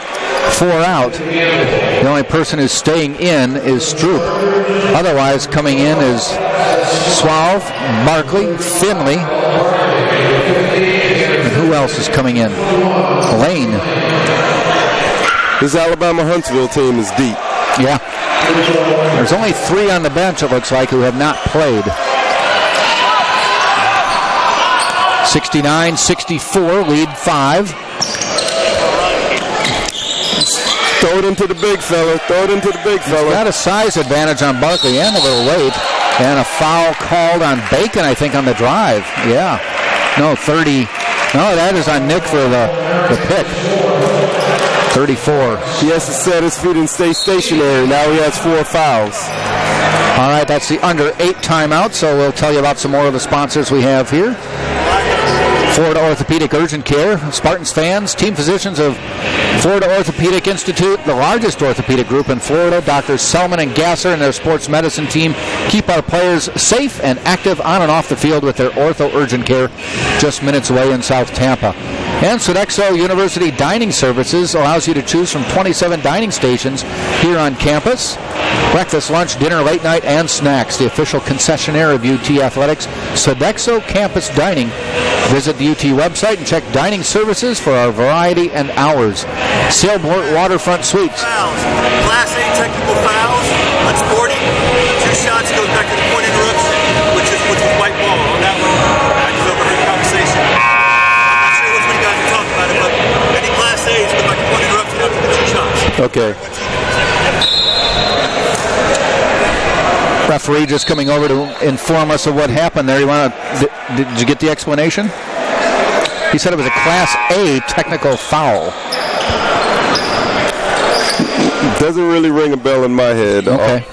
4 out. The only person who's staying in is Stroop. Otherwise, coming in is Suave, Barkley, Finley. And who else is coming in? Lane. This Alabama Huntsville team is deep. Yeah. There's only 3 on the bench, it looks like, who have not played. 69-64, lead 5. Throw it into the big fella. Throw it into the big fella. He's got a size advantage on Barkley and a little late. And a foul called on Bacon, I think, on the drive. Yeah. No, 30. No, that is on Nick for the pick. 34. He has to set his feet and stay stationary. Now he has 4 fouls. All right, that's the under 8 timeout, so we'll tell you about some more of the sponsors we have here. Florida Orthopedic Urgent Care, Spartans fans, team physicians of Florida Orthopedic Institute, the largest orthopedic group in Florida. Doctors Selman and Gasser and their sports medicine team keep our players safe and active on and off the field with their ortho urgent care just minutes away in South Tampa. And Sodexo University Dining Services allows you to choose from 27 dining stations here on campus. Breakfast, lunch, dinner, late night, and snacks. The official concessionaire of UT Athletics, Sodexo Campus Dining. Visit the UT website and check dining services for our variety and hours. Sailport Waterfront Suites. Class A technical fouls on Sporting. 2 shots goes back to the point interruption, which is white ball on that one. I just overheard the conversation. I'm not sure which one you guys are talking about it, but any Class A's go back to point interruption after the 2 shots. Okay. Referee just coming over to inform us of what happened there. Did you get the explanation? He said it was a Class A technical foul. Doesn't really ring a bell in my head. Okay.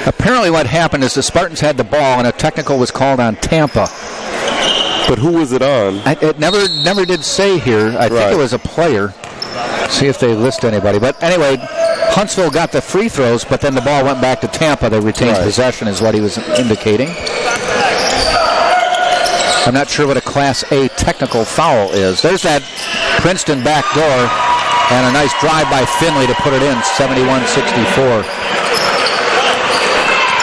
Apparently what happened is the Spartans had the ball and a technical was called on Tampa. But who was it on? It never did say here. I think it was a player. See if they list anybody. But anyway, Huntsville got the free throws, but then the ball went back to Tampa. They retained possession is what he was indicating. I'm not sure what a Class A technical foul is. There's that Princeton back door, and a nice drive by Finley to put it in, 71-64.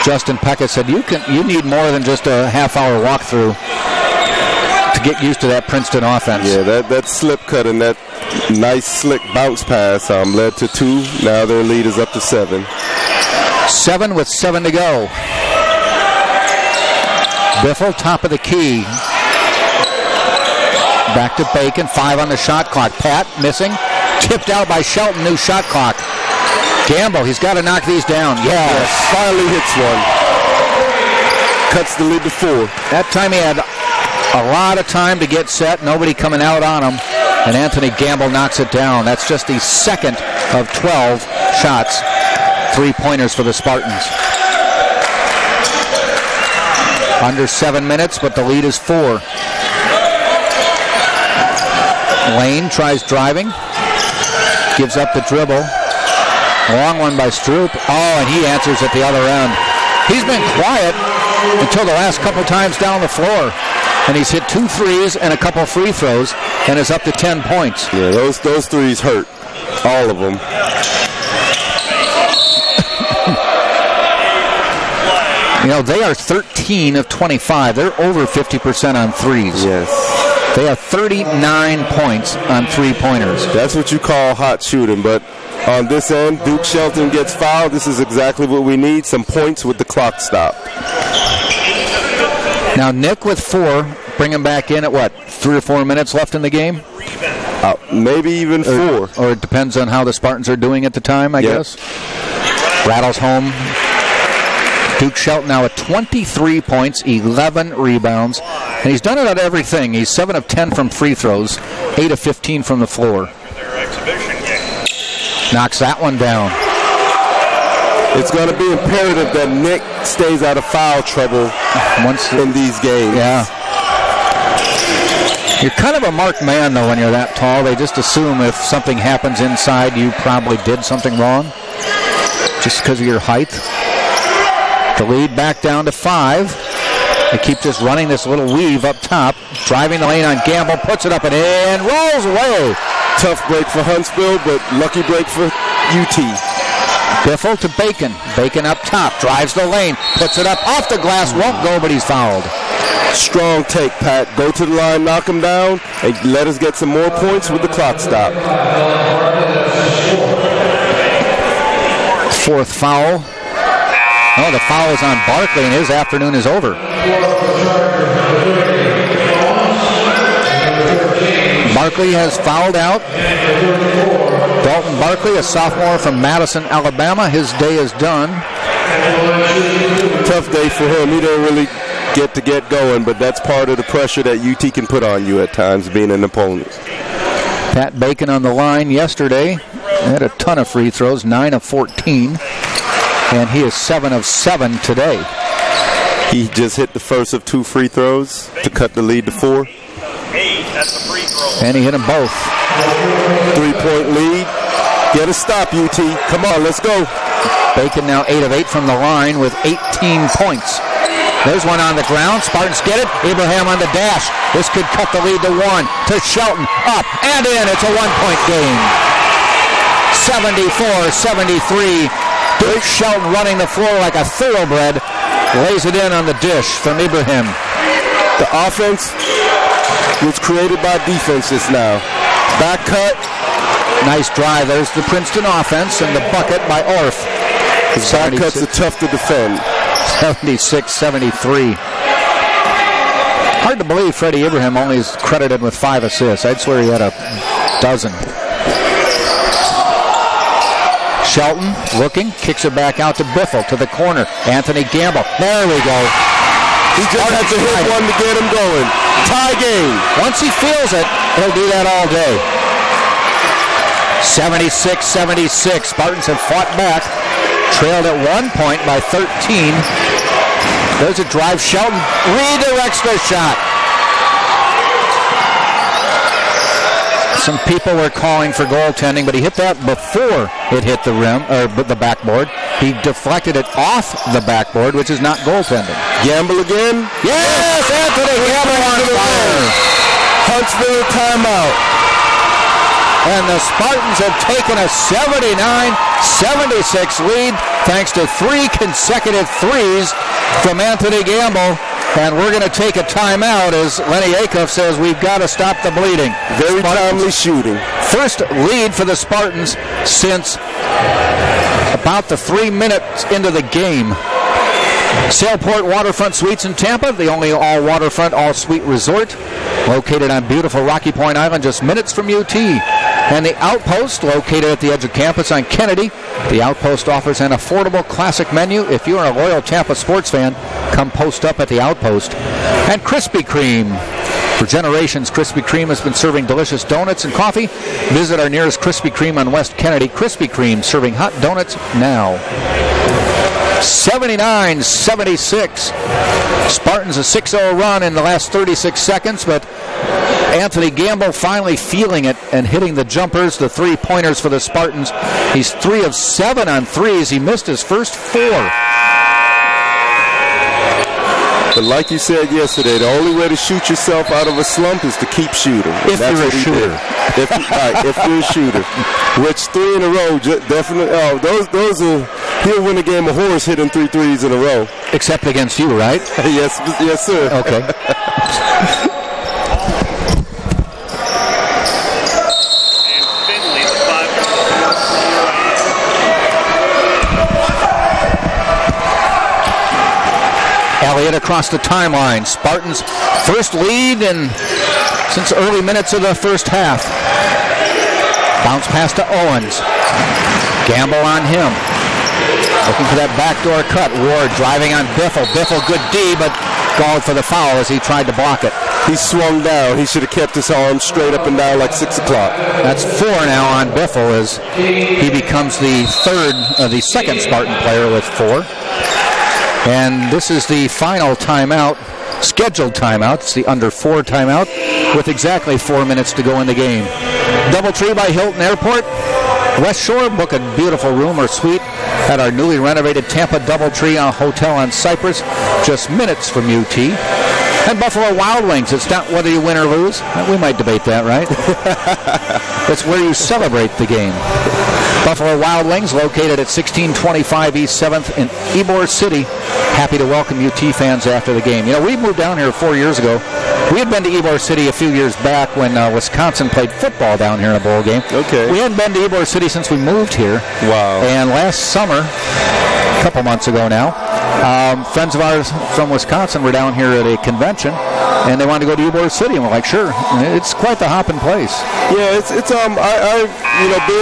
Justin Peckett said, you need more than just a half-hour walkthrough to get used to that Princeton offense. Yeah, that slip cut and that nice slick bounce pass led to 2. Now their lead is up to 7. 7 with 7 to go. Biffle, top of the key. Back to Bacon, 5 on the shot clock. Pat missing. Tipped out by Shelton, new shot clock. Gamble, he's got to knock these down. Yes, finally hits one. Cuts the lead to 4. That time he had a lot of time to get set. Nobody coming out on him. And Anthony Gamble knocks it down. That's just the second of 12 shots. 3-pointers for the Spartans. Under 7 minutes, but the lead is 4. Lane tries driving. Gives up the dribble. Long one by Stroop. Oh, and he answers at the other end. He's been quiet until the last couple times down the floor. And he's hit 2 threes and a couple free throws and is up to 10 points. Yeah, those threes hurt. All of them. You know, they are 13 of 25. They're over 50% on threes. Yes. They have 39 points on three-pointers. That's what you call hot shooting. But on this end, Duke Shelton gets fouled. This is exactly what we need, some points with the clock stopped. Now, Nick with 4, bring him back in at what, 3 or 4 minutes left in the game? Maybe even 4. Or it depends on how the Spartans are doing at the time, I guess. Rattles home. Duke Shelton now at 23 points, 11 rebounds. And he's done it on everything. He's 7 of 10 from free throws, 8 of 15 from the floor. Knocks that one down. It's going to be imperative that Nick stays out of foul trouble in these games. Yeah. You're kind of a marked man, though, when you're that tall. They just assume if something happens inside, you probably did something wrong, just because of your height. The lead back down to 5. They keep just running this little weave up top. Driving the lane on Gamble, puts it up and in, rolls away. Tough break for Huntsville, but lucky break for UT. Biffle to Bacon. Bacon up top, drives the lane, puts it up off the glass, won't go, but he's fouled. Strong take, Pat. Go to the line, knock him down, and let us get some more points with the clock stopped. 4th foul. Oh, the foul is on Barkley, and his afternoon is over. Barkley has fouled out. Dalton Barkley, a sophomore from Madison, Alabama. His day is done. Tough day for him. He didn't really get going, but that's part of the pressure that UT can put on you at times, being an opponent. Pat Bacon on the line yesterday. Had a ton of free throws, 9 of 14. And he is 7 of 7 today. He just hit the first of 2 free throws to cut the lead to 4. And he hit them both. 3-point lead. Get a stop, UT. Come on, let's go. Bacon now 8 of 8 from the line with 18 points. There's one on the ground. Spartans get it. Abraham on the dash. This could cut the lead to 1. To Shelton. Up and in. It's a 1-point game. 74-73. Duke Shelton running the floor like a thoroughbred. Lays it in on the dish from Ibrahim. The offense was created by defense just now. Back cut. Nice drive. There's the Princeton offense and the bucket by Orff. The back cuts are tough to defend. 76-73. Hard to believe Freddie Ibrahim only is credited with 5 assists. I'd swear he had a dozen. Shelton looking, kicks it back out to Biffle to the corner. Anthony Gamble. There we go. He just had to hit one to get him going. Tie game. Once he feels it, he'll do that all day. 76-76. Spartans have fought back. Trailed at 1 point by 13. There's a drive. Shelton redirects the shot. Some people were calling for goaltending, but he hit that before it hit the rim, or the backboard. He deflected it off the backboard, which is not goaltending. Gamble again? Yes, Anthony Gamble on fire. Huntsville timeout. And the Spartans have taken a 79-76 lead thanks to 3 consecutive threes from Anthony Gamble. And we're going to take a timeout as Lenny Acuff says we've got to stop the bleeding. Very timely shooting. First lead for the Spartans since about the 3 minutes into the game. Sailport Waterfront Suites in Tampa, the only all-waterfront, all-suite resort, located on beautiful Rocky Point Island, just minutes from UT. And the Outpost, located at the edge of campus on Kennedy. The Outpost offers an affordable classic menu. If you're a loyal Tampa sports fan, come post up at the Outpost. And Krispy Kreme. For generations, Krispy Kreme has been serving delicious donuts and coffee. Visit our nearest Krispy Kreme on West Kennedy. Krispy Kreme, serving hot donuts now. 79-76. Spartans a 6-0 run in the last 36 seconds, but Anthony Gamble finally feeling it and hitting the jumpers, the three-pointers for the Spartans. He's 3 of 7 on threes. He missed his first 4. But like you said yesterday, the only way to shoot yourself out of a slump is to keep shooting. If you're a shooter. If you're a shooter. Which 3 in a row, definitely. Oh, those are. He'll win a game of horse hitting 3 threes in a row. Except against you, right? Yes, sir. Okay. Elliott across the timeline. Spartans' first lead since early minutes of the first half. Bounce pass to Owens. Gamble on him. Looking for that backdoor cut. Ward driving on Biffle. Biffle, good D, but called for the foul as he tried to block it. He swung down. He should have kept his arm straight up and down like 6 o'clock. That's 4 now on Biffle as he becomes the second Spartan player with 4. And this is the final timeout, scheduled timeout. It's the under 4 timeout with exactly 4 minutes to go in the game. Doubletree by Hilton Airport. West Shore, book a beautiful room or suite at our newly renovated Tampa Doubletree Hotel on Cypress, just minutes from UT. And Buffalo Wild Wings. It's not whether you win or lose. We might debate that, right? It's where you celebrate the game. Buffalo Wild Wings, located at 1625 East 7th in Ybor City. Happy to welcome UT fans after the game. You know, we moved down here 4 years ago. We had been to Ybor City a few years back when Wisconsin played football down here in a bowl game. Okay. We hadn't been to Ybor City since we moved here. Wow. And last summer, a couple months ago now, friends of ours from Wisconsin were down here at a convention, and they wanted to go to Ybor City, and we're like, sure. It's quite the hopping place. Yeah, it's being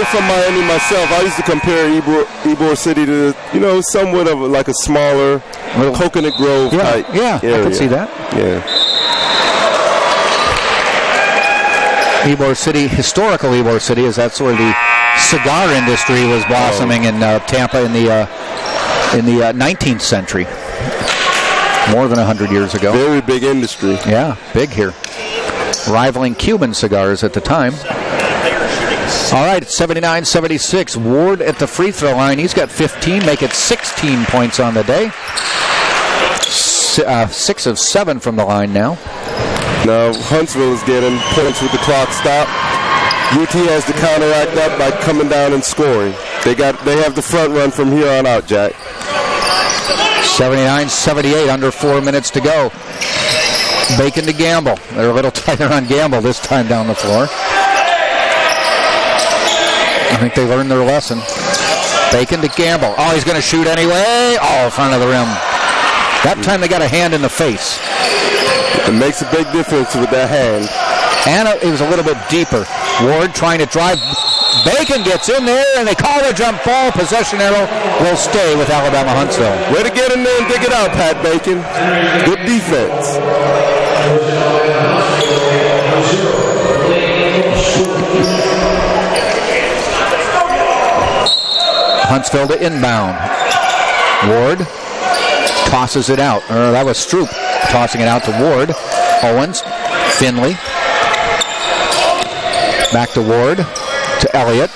from Miami myself, I used to compare Ybor City to, somewhat of like a smaller Coconut Grove type area. I can see that. Yeah. Ybor City, historical Ybor City, is that's where the cigar industry was blossoming in Tampa in the 19th century. More than 100 years ago. Very big industry. Yeah, big here. Rivaling Cuban cigars at the time. All right, it's 79-76. Ward at the free throw line. He's got 15, make it 16 points on the day. 6 of 7 from the line now. Now, Huntsville is getting points with the clock stopped. UT has to counteract that by coming down and scoring. They have the front run from here on out, Jack. 79-78, under 4 minutes to go. Bacon to Gamble. They're a little tighter on Gamble this time down the floor. I think they learned their lesson. Bacon to Gamble. Oh, he's going to shoot anyway. Oh, in front of the rim. That time they got a hand in the face. It makes a big difference with that hand. And it was a little bit deeper. Ward trying to drive. Bacon gets in there, and they call a jump ball. Possession arrow will stay with Alabama Huntsville. Way to get in there and dig it out, Pat Bacon. Good defense. Huntsville to inbound. Ward tosses it out. That was Stroop tossing it out to Ward. Owens, Finley. Back to Ward, to Elliott.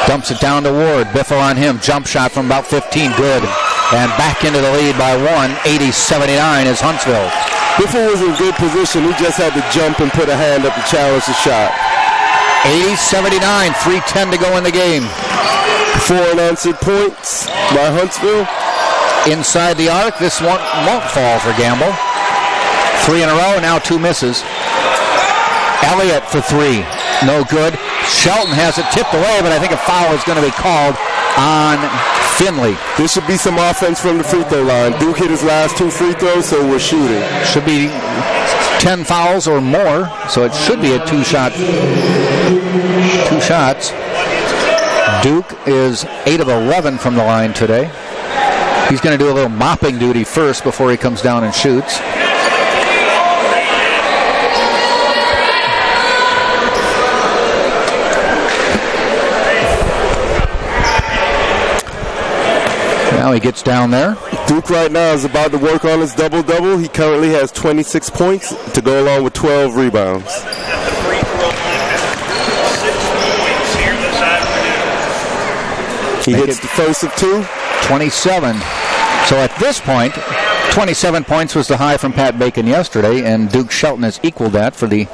Dumps it down to Ward. Biffle on him. Jump shot from about 15. Good. And back into the lead by 1. 80-79 is Huntsville. Biffle was in good position. He just had to jump and put a hand up to challenge the shot. 80-79. 3:10 to go in the game. 4 unanswered points by Huntsville. Inside the arc. This one won't fall for Gamble. 3 in a row. Now 2 misses. Elliott for 3. No good. Shelton has it tipped away, but I think a foul is going to be called on Finley. There should be some offense from the free throw line. Duke hit his last 2 free throws, so we're shooting. Should be 10 fouls or more, so it should be a 2-shot. 2 shots. Duke is 8 of 11 from the line today. He's going to do a little mopping duty first before he comes down and shoots. Now he gets down there. Duke right now is about to work on his double-double. He currently has 26 points to go along with 12 rebounds. At the free throw line, 6 points here this afternoon. He hits the first of 2. 27. So at this point, 27 points was the high from Pat Bacon yesterday, and Duke Shelton has equaled that for the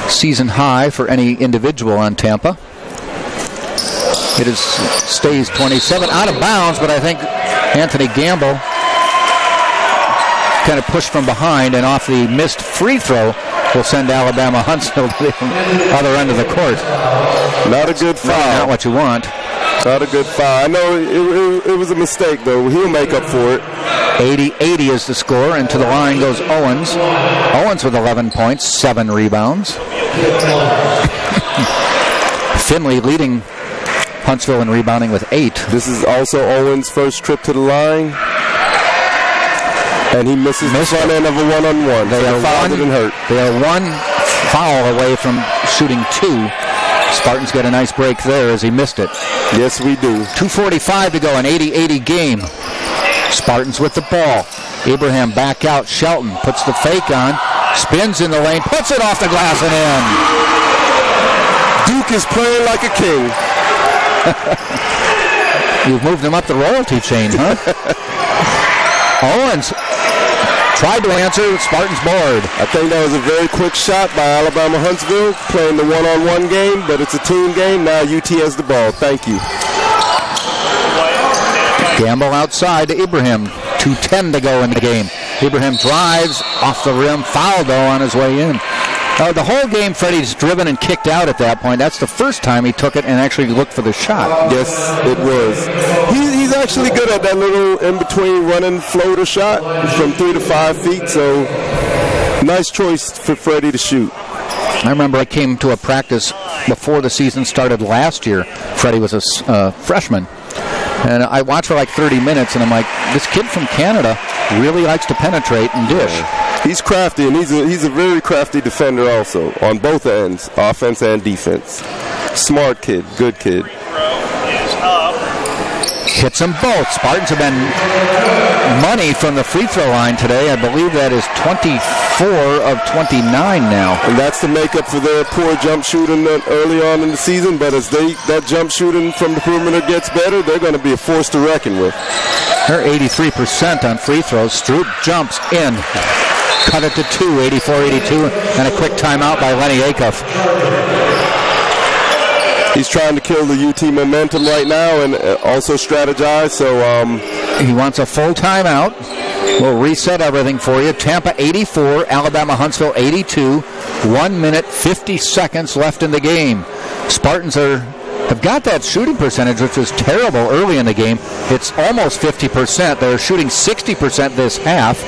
season high for any individual on Tampa. It stays 27, out of bounds, but I think Anthony Gamble kind of pushed from behind, and off the missed free throw will send Alabama Huntsville to the other end of the court. Not a good foul. Not what you want. Not a good foul. I know it was a mistake, though. He'll make up for it. 80-80 is the score, and to the line goes Owens. Owens with 11 points, 7 rebounds. Finley leading Huntsville in rebounding with 8. This is also Owens' first trip to the line. And he misses the front end of a one-on-one. They are one foul away from shooting 2. Spartans get a nice break there as he missed it. Yes, we do. 2:45 to go, an 80-80 game. Spartans with the ball. Abraham back out. Shelton puts the fake on, spins in the lane, puts it off the glass and in. Duke is playing like a king. You've moved him up the royalty chain, huh? Owens tried to answer the Spartans board. I think that was a very quick shot by Alabama Huntsville, playing the one-on-one game, but it's a team game. Now UT has the ball. Thank you. Gamble outside to Ibrahim. 2:10 to go in the game. Ibrahim drives off the rim. Foul, though, on his way in. The whole game, Freddie's driven and kicked out at that point. That's the first time he took it and actually looked for the shot. Yes, it was. He's actually good at that little in-between running floater shot from 3 to 5 feet, so nice choice for Freddie to shoot. I remember I came to a practice before the season started last year. Freddie was a freshman. And I watched for like 30 minutes, and I'm like, this kid from Canada really likes to penetrate and dish. He's crafty, and he's a very crafty defender also, on both ends, offense and defense. Smart kid, good kid. Hits them both. Spartans have been money from the free throw line today. I believe that is 24 of 29 now. And that's to make up for their poor jump shooting early on in the season. But as that jump shooting from the perimeter gets better, they're going to be a force to reckon with. They're 83% on free throws. Stroop jumps in. Cut it to 2, 84-82, and a quick timeout by Lenny Acuff. He's trying to kill the UT momentum right now and also strategize. So he wants a full timeout. We'll reset everything for you. Tampa 84, Alabama Huntsville 82. 1 minute, 50 seconds left in the game. Spartans have got that shooting percentage, which was terrible early in the game. It's almost 50%. They're shooting 60% this half.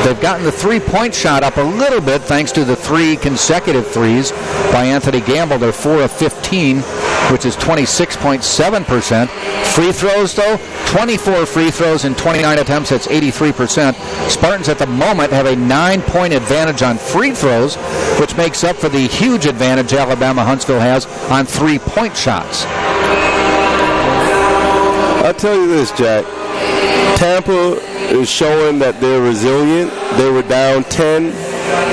They've gotten the three-point shot up a little bit thanks to the 3 consecutive threes by Anthony Gamble. They're 4 of 15, which is 26.7%. Free throws, though, 24 free throws in 29 attempts. That's 83%. Spartans at the moment have a 9-point advantage on free throws, which makes up for the huge advantage Alabama Huntsville has on 3-point shots. I'll tell you this, Jack. Tampa is showing that they're resilient. They were down 10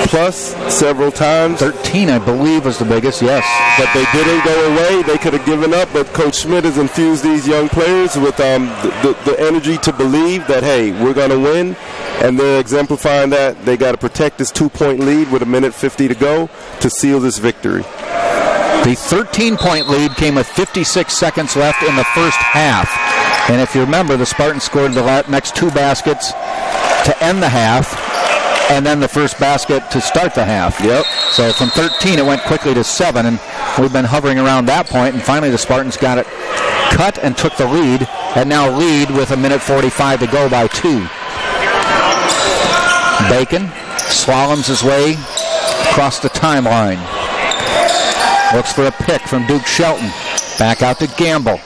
plus several times. 13, I believe, was the biggest, yes. But they didn't go away. They could have given up, but Coach Schmidt has infused these young players with the energy to believe that, hey, we're going to win, and they're exemplifying that. They got to protect this 2-point lead with 1:50 to go to seal this victory. The 13-point lead came with 56 seconds left in the first half. And if you remember, the Spartans scored the next 2 baskets to end the half, and then the first basket to start the half. Yep. So from 13, it went quickly to 7, and we've been hovering around that point, and finally the Spartans got it cut and took the lead, and now lead with 1:45 to go by 2. Bacon slaloms his way across the timeline. Looks for a pick from Duke Shelton. Back out to Gamble.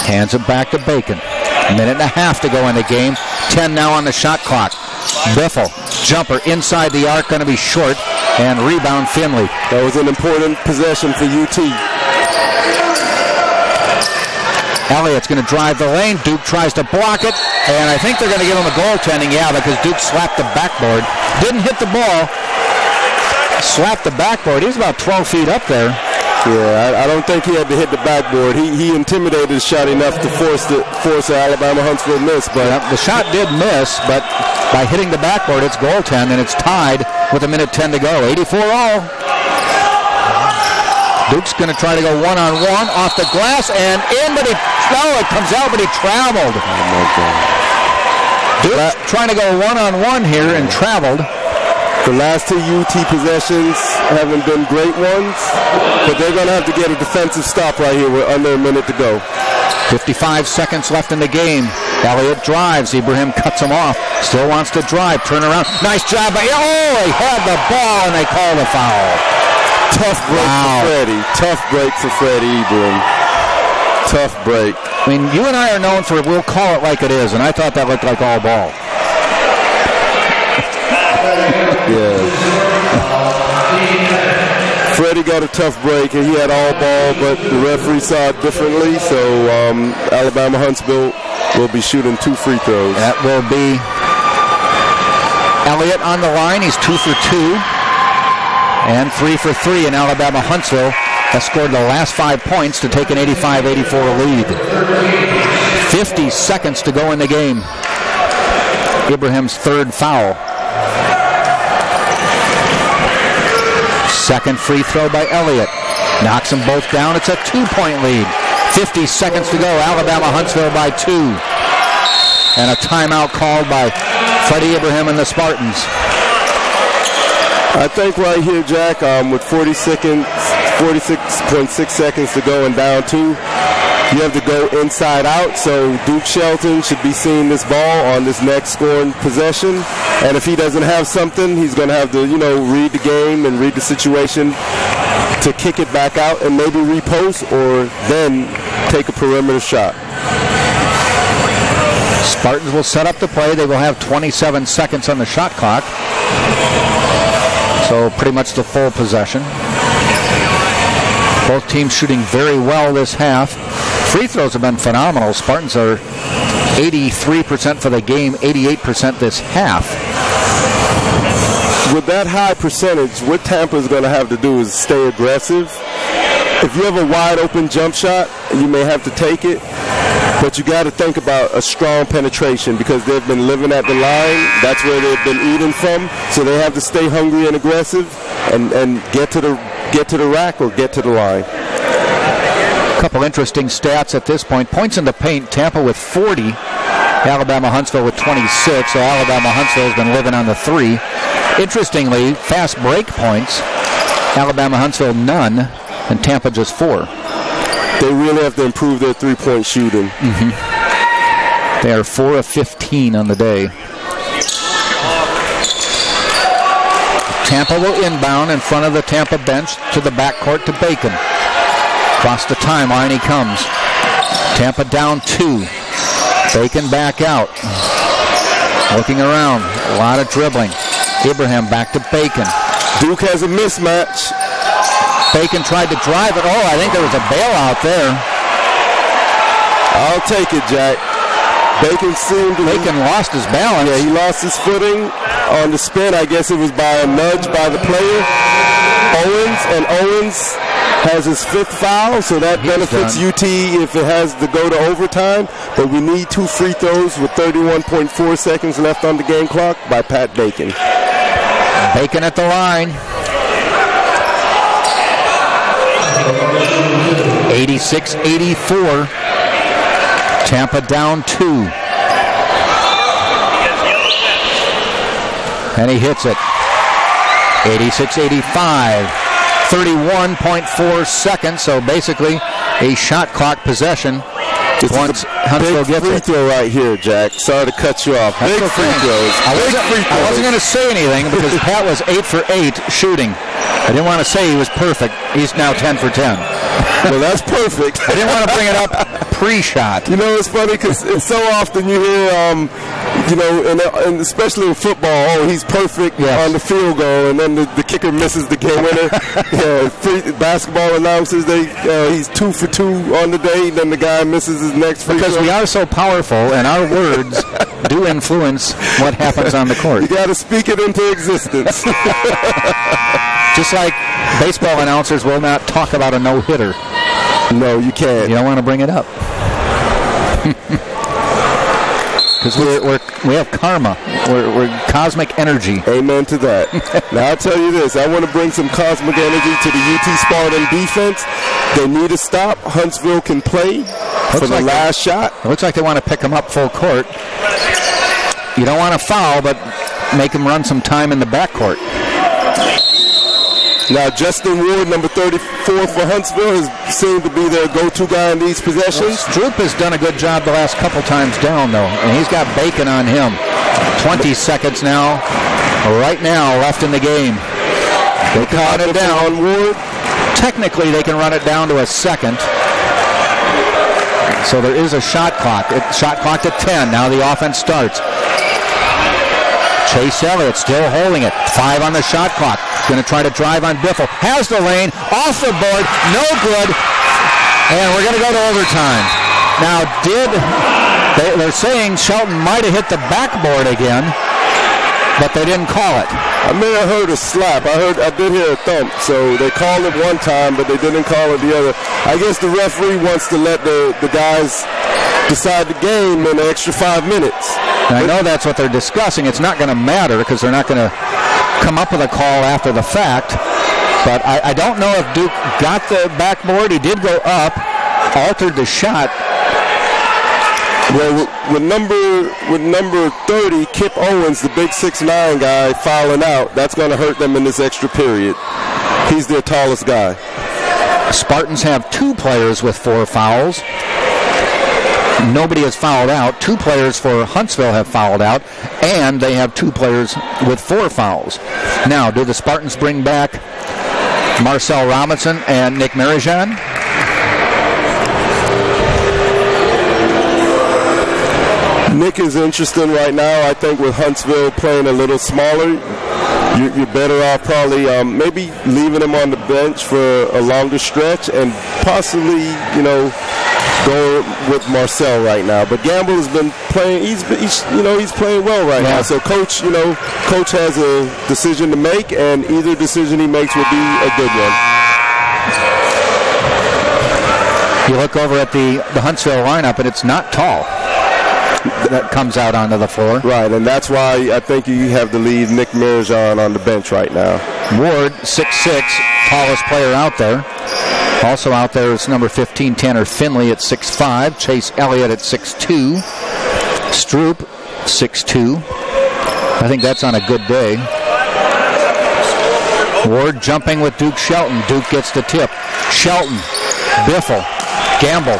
Hands it back to Bacon. 1.5 minutes to go in the game. 10 now on the shot clock. Biffle, jumper inside the arc, going to be short, and rebound Finley. That was an important possession for UT. Elliott's going to drive the lane. Duke tries to block it, and I think they're going to give him a goaltending. Yeah, because Duke slapped the backboard. Didn't hit the ball. Slapped the backboard. He's about 12 feet up there. Yeah, I don't think he had to hit the backboard. He intimidated the shot enough to force the Alabama Huntsville miss. But the shot did miss, but by hitting the backboard, it's goaltend, and it's tied with 1:10 to go. 84-all. Duke's going to try to go one-on-one off the glass and in, but it comes out, but he traveled. Oh my God. Duke's trying to go one-on-one here and traveled. The last 2 UT possessions haven't been great ones, but they're going to have to get a defensive stop right here with under a minute to go. 55 seconds left in the game. Elliott drives. Ibrahim cuts him off. Still wants to drive. Turn around. Nice job by... Oh, he had the ball, and they called a foul. Tough break for Freddie. Tough break for Freddie Ibrahim. Tough break. I mean, you and I are known for we'll call it like it is, and I thought that looked like all ball. Yeah. Freddie got a tough break, and he had all ball, but the referee saw it differently, so Alabama Huntsville will be shooting 2 free throws. That will be Elliott on the line. He's 2 for 2 and 3 for 3, and Alabama Huntsville has scored the last 5 points to take an 85-84 lead. 50 seconds to go in the game. Ibrahim's 3rd foul. Second free throw by Elliott. Knocks them both down. It's a 2-point lead. 50 seconds to go. Alabama Huntsville by 2. And a timeout called by Freddie Ibrahim and the Spartans. I think right here, Jack, with 46.6 seconds to go and down 2, you have to go inside out, so Duke Shelton should be seeing this ball on this next scoring possession. And if he doesn't have something, he's going to have to, read the game and read the situation to kick it back out and maybe repost or then take a perimeter shot. Spartans will set up the play. They will have 27 seconds on the shot clock. So pretty much the full possession. Both teams shooting very well this half. Free throws have been phenomenal. Spartans are 83% for the game, 88% this half. With that high percentage, what Tampa is going to have to do is stay aggressive. If you have a wide open jump shot, you may have to take it, but you got to think about a strong penetration because they've been living at the line. That's where they've been eating from. So they have to stay hungry and aggressive and get to the rack or get to the line. A couple interesting stats at this point. Points in the paint, Tampa with 40, Alabama Huntsville with 26. So Alabama Huntsville has been living on the 3. Interestingly, fast break points, Alabama Huntsville none, and Tampa just 4. They really have to improve their 3-point shooting. Mm-hmm. They are 4 of 15 on the day. Tampa will inbound in front of the Tampa bench to the backcourt to Bacon. Across the timeline he comes. Tampa down 2. Bacon back out. Looking around. A lot of dribbling. Ibrahim back to Bacon. Duke has a mismatch. Bacon tried to drive it. Oh, I think there was a bailout there. I'll take it, Jack. Bacon lost his balance. Yeah, he lost his footing on the spin. I guess it was by a nudge by the player. Owens has his 5th foul, so that benefits UT if it has to go to overtime. But we need 2 free throws with 31.4 seconds left on the game clock by Pat Bacon. Bacon at the line. 86-84. Tampa down 2. And he hits it. 86-85. 31.4 seconds, so basically a shot clock possession. Huntsville Big gets free it. throw right here, Jack. Sorry to cut you off. That's Big free okay. throws. I wasn't going to say anything because Pat was 8 for 8 shooting. I didn't want to say he was perfect. He's now 10 for 10. Well, that's perfect. I didn't want to bring it up pre-shot. You know, it's funny because it's so often you hear, and especially in football, oh, he's perfect on the field goal, and then the kicker misses the game winner. Basketball announcers, he's 2 for 2 on the day, then the guy misses his next free Because throw. we are so powerful, and our words do influence what happens on the court. You got to speak it into existence. Just like baseball announcers will not talk about a no-hitter. No, you can't. You don't want to bring it up. Because we have karma. We're cosmic energy. Amen to that. Now, I'll tell you this. I want to bring some cosmic energy to the UT Spartan defense. They need to stop. Huntsville can play for the last shot. It looks like they want to pick them up full court. You don't want to foul, but make them run some time in the backcourt. Now, Justin Ward, number 34 for Huntsville, has seemed to be their go-to guy in these possessions. Stroop has done a good job the last couple times down, though, and he's got Bacon on him. 20 seconds now, right now, left in the game. They caught it down. Ward. Technically, they can run it down to a second. So there is a shot clock. Shot clock to 10. Now the offense starts. Chase Elliott still holding it. 5 on the shot clock. Going to try to drive on Biffle. Has the lane. Off the board. No good. And we're going to go to overtime. Now, they're saying Shelton might have hit the backboard again, but they didn't call it. I may have heard a slap. I did hear a thump. So they called it one time, but they didn't call it the other. I guess the referee wants to let the guys decide the game in an extra 5 minutes. Now, I know that's what they're discussing. It's not going to matter because they're not going to come up with a call after the fact. But I don't know if Duke got the backboard. He did go up, altered the shot. Well, with number 30, Kip Owens, the big 6'9" guy, fouling out, that's going to hurt them in this extra period. He's their tallest guy. Spartans have 2 players with 4 fouls. Nobody has fouled out. 2 players for Huntsville have fouled out, and they have 2 players with 4 fouls. Now, do the Spartans bring back Marcel Robinson and Nick Marijan? Nick is interesting right now. I think with Huntsville playing a little smaller, you're better off probably maybe leaving him on the bench for a longer stretch and possibly, go with Marcel right now. But Gamble has been playing. He's playing well right now. So coach has a decision to make, and either decision he makes will be a good one. You look over at the Huntsville lineup, and it's not tall that comes out onto the floor. Right, and that's why I think you have to leave Nick Marijan on the bench right now. Ward, 6'6", tallest player out there. Also out there is number 15, Tanner Finley at 6'5", Chase Elliott at 6'2", Stroop, 6'2". I think that's on a good day. Ward jumping with Duke Shelton. Duke gets the tip. Shelton, Biffle, Gamble,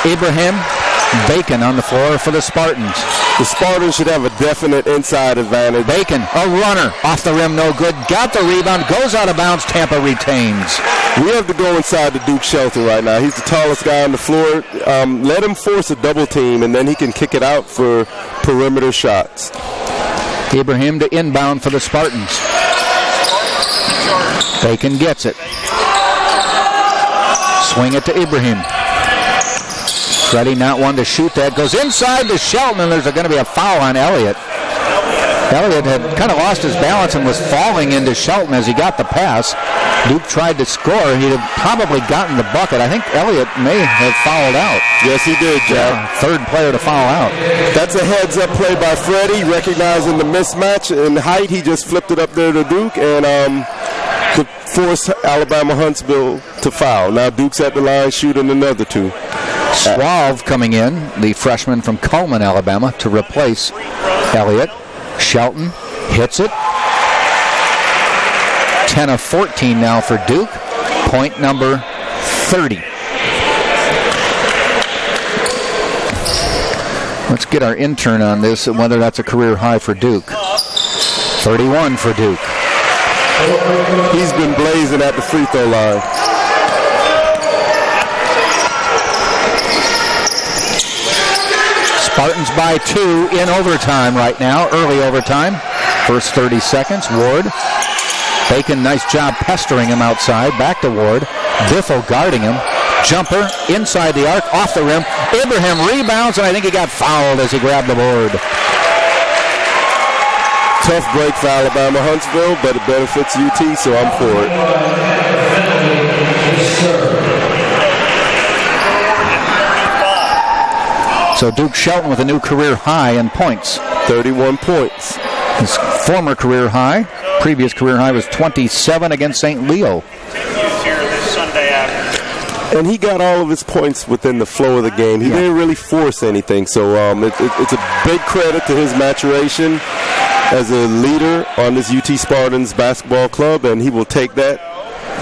Ibrahim, Bacon on the floor for the Spartans. The Spartans should have a definite inside advantage. Bacon, a runner, off the rim, no good. Got the rebound, goes out of bounds. Tampa retains. We have to go inside the Duke shelter right now. He's the tallest guy on the floor. Let him force a double team, and then he can kick it out for perimeter shots. Ibrahim to inbound for the Spartans. Bacon gets it. Swing it to Ibrahim. Freddie not one to shoot that. Goes inside to Shelton, and there's going to be a foul on Elliott. Elliott had kind of lost his balance and was falling into Shelton as he got the pass. Duke tried to score. He'd have probably gotten the bucket. I think Elliott may have fouled out. Yes, he did, Jack. Third player to foul out. That's a heads-up play by Freddie, recognizing the mismatch in height. He just flipped it up there to Duke and to force Alabama Huntsville to foul. Now Duke's at the line shooting another 2. Suave coming in, the freshman from Cullman, Alabama, to replace Elliott. Shelton hits it. 10 of 14 now for Duke. Point number 30. Let's get our intern on this and whether that's a career high for Duke. 31 for Duke. He's been blazing at the free throw line. Spartans by 2 in overtime right now, early overtime. First 30 seconds, Ward. Bacon, nice job pestering him outside. Back to Ward. Biffle guarding him. Jumper inside the arc, off the rim. Ibrahim rebounds, and I think he got fouled as he grabbed the board. Tough break for Alabama Huntsville, but it benefits UT, so I'm for it. So Duke Shelton with a new career high in points. 31 points. His former career high, previous career high was 27 against St. Leo. Here this Sunday afternoon. And he got all of his points within the flow of the game. He didn't really force anything, so it's a big credit to his maturation as a leader on this UT Spartans basketball club, and he will take that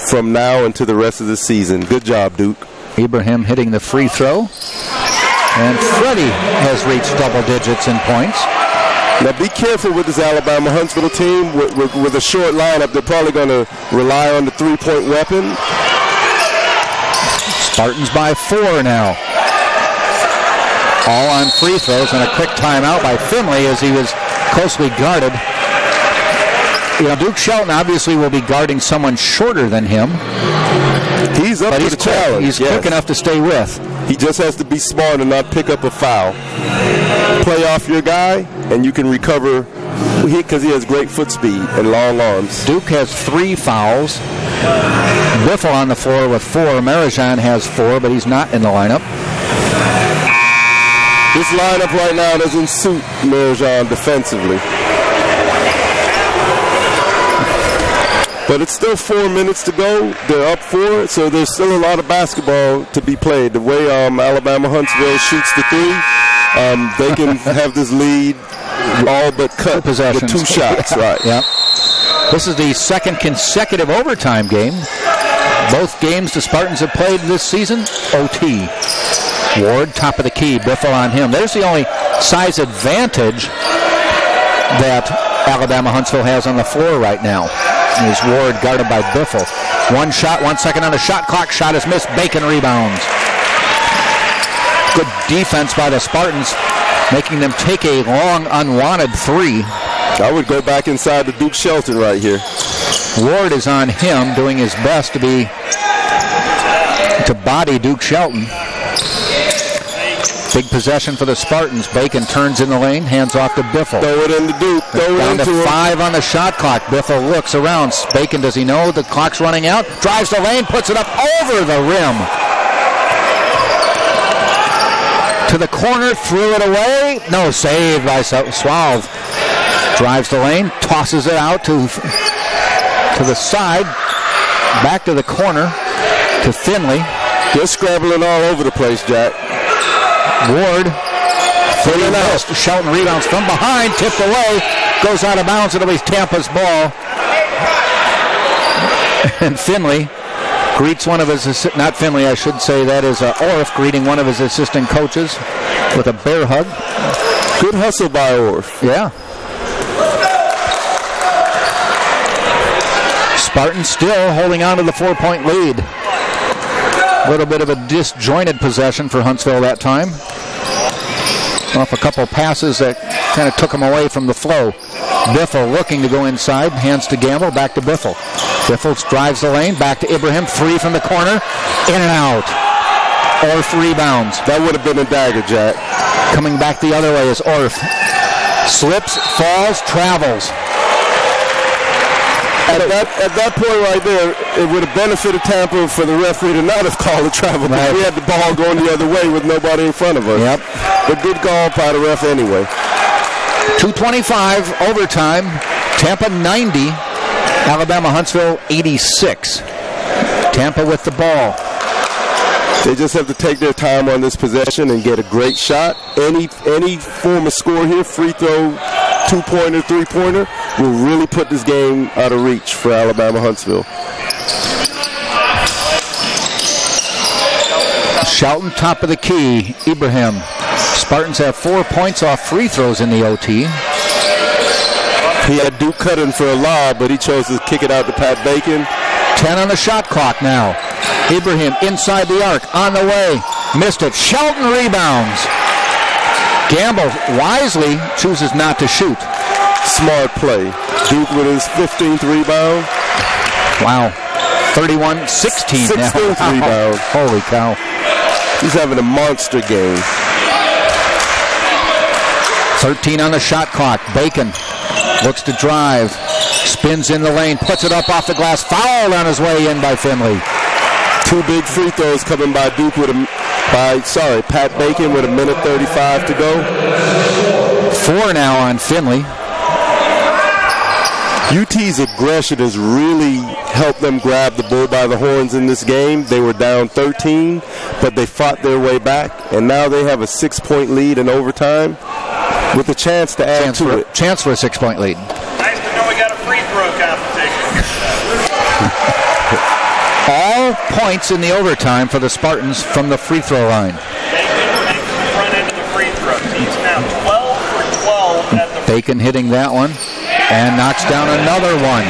from now into the rest of the season. Good job, Duke. Ibrahim hitting the free throw. And Freddie has reached double digits in points. Now be careful with this Alabama Huntsville team. With a short lineup, they're probably going to rely on the three-point weapon. Spartans by 4 now. All on free throws, and a quick timeout by Finley as he was closely guarded. You know, Duke Shelton obviously will be guarding someone shorter than him. He's up to the challenge. He's quick enough to stay with. He just has to be smart and not pick up a foul. Play off your guy, and you can recover because he has great foot speed and long arms. Duke has 3 fouls. Biffle on the floor with 4. Marijan has 4, but he's not in the lineup. This lineup right now doesn't suit Marijan defensively. But it's still 4 minutes to go. They're up 4, so there's still a lot of basketball to be played. The way Alabama Huntsville shoots the 3, they can have this lead all but cut with 2 shots. Right. Yep. This is the second consecutive overtime game. Both games the Spartans have played this season, OT. Ward, top of the key, Biffle on him. There's the only size advantage that Alabama Huntsville has on the floor right now. Is Ward guarded by Biffle. 1 shot, 1 second on the shot clock. Shot is missed. Bacon rebounds. Good defense by the Spartans, making them take a long, unwanted 3. I would go back inside the Duke Shelton right here. Ward is on him, doing his best to body Duke Shelton. Big possession for the Spartans. Bacon turns in the lane, hands off to Biffle. Throw it into Duke. Down to 5 on the shot clock. Biffle looks around. Bacon, does he know the clock's running out? Drives the lane, puts it up over the rim. To the corner, threw it away. No, saved by Suave. Drives the lane, tosses it out to the side. Back to the corner to Finley. They're scrambling all over the place, Jack. Ward, filling out. Shelton rebounds from behind, tipped away, goes out of bounds. It'll be Tampa's ball. And Finley greets one of his not Finley, I should say. That is Orff greeting one of his assistant coaches with a bear hug. Good hustle by Orff. Yeah. Spartans still holding on to the 4-point lead. A little bit of a disjointed possession for Huntsville that time. Off a couple passes that kind of took them away from the flow. Biffle looking to go inside. Hands to Gamble. Back to Biffle. Biffle drives the lane. Back to Ibrahim. 3 from the corner. In and out. Orff rebounds. That would have been a dagger, Jack. Coming back the other way is Orff. Slips, falls, travels. At that point right there, it would have benefited Tampa for the referee to not have called a travel. Right. We had the ball going the other way with nobody in front of us. Yep. But good call by the ref anyway. 2:25 overtime. Tampa 90. Alabama Huntsville 86. Tampa with the ball. They just have to take their time on this possession and get a great shot. Any form of score here, free throw, 2-pointer, 3-pointer, will really put this game out of reach for Alabama Huntsville. Shelton, top of the key. Ibrahim Spartans have 4 points off free throws in the OT. He had Duke cutting for a lob, but he chose to kick it out to Pat Bacon. 10 on the shot clock now. Ibrahim inside the arc, on the way. Missed it. Shelton rebounds. Gamble wisely chooses not to shoot. Smart play. Duke with his 15th rebound. Wow. 31-16 now. 16th rebound. Holy cow. He's having a monster game. 13 on the shot clock. Bacon looks to drive. Spins in the lane. Puts it up off the glass. Fouled on his way in by Finley. 2 big free throws coming by Duke with Pat Bacon with 1:35 to go. 4 now on Finley. UT's aggression has really helped them grab the bull by the horns in this game. They were down 13, but they fought their way back, and now they have a 6-point lead in overtime with a chance to add to it. Chance for a 6-point lead. Nice to know we got a free throw competition. All points in the overtime for the Spartans from the free throw line. Bacon takes the front end of the free throws. He's now 12 for 12 at the Bacon hitting that one and knocks down another one.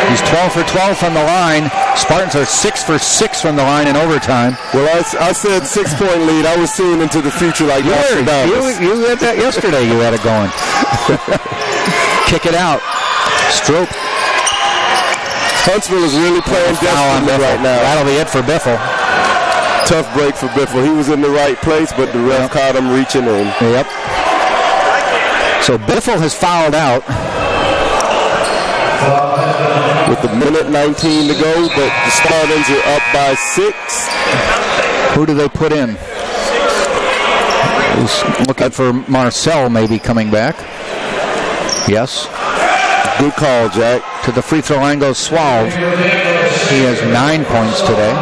He's 12 for 12 from the line. Spartans are 6 for 6 from the line in overtime. Well, I said 6-point lead. I was seeing into the future like You Nostradamus. had that yesterday. You had it going. Kick it out. Stroop. Huntsville is really playing desperately right now. That'll be it for Biffle. Tough break for Biffle. He was in the right place, but the ref caught him reaching in. Yep. So Biffle has fouled out. With 1:19 to go, but the Spartans are up by 6. Who do they put in? He's looking for Marcel maybe coming back. Yes. Good call, Jack. To the free throw line goes Swalve. He has 9 points today.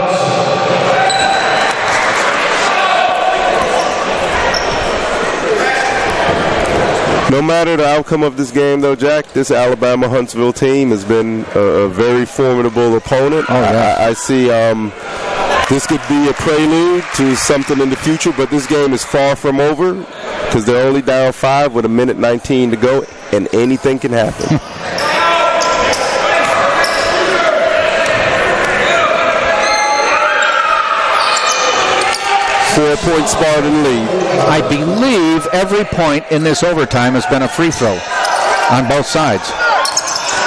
No matter the outcome of this game, though, Jack, this Alabama-Huntsville team has been a very formidable opponent. Oh, yeah. I see this could be a prelude to something in the future, but this game is far from over because they're only down 5 with 1:19 to go, and anything can happen. 4-point Spartan lead. I believe every point in this overtime has been a free throw on both sides.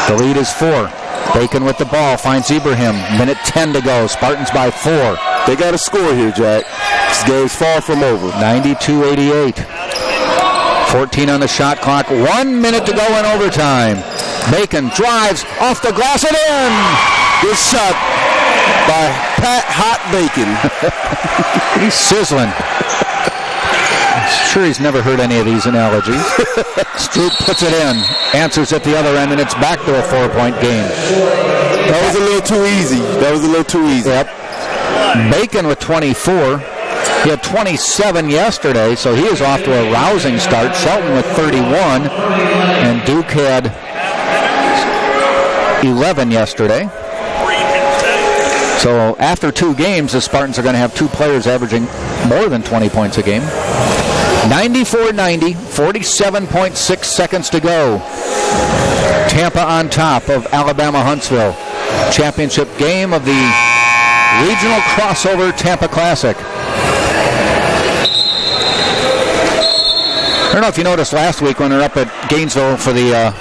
The lead is 4. Bacon with the ball finds Ibrahim. 1:10 to go. Spartans by 4. They got a score here, Jack. This game's far from over. 92-88. 14 on the shot clock. 1 minute to go in overtime. Bacon drives off the glass and in. Good shot by Pat Hot Bacon. He's sizzling. I'm sure he's never heard any of these analogies. Stroop puts it in, answers at the other end, and it's back to a 4-point game. That was a little too easy. Yep. Bacon with 24. He had 27 yesterday, so he is off to a rousing start. Shelton with 31, and Duke had 11 yesterday. So after 2 games, the Spartans are going to have 2 players averaging more than 20 points a game. 94-90, 47.6 seconds to go. Tampa on top of Alabama-Huntsville. Championship game of the Regional Crossover Tampa Classic. I don't know if you noticed last week when they were up at Gainesville for the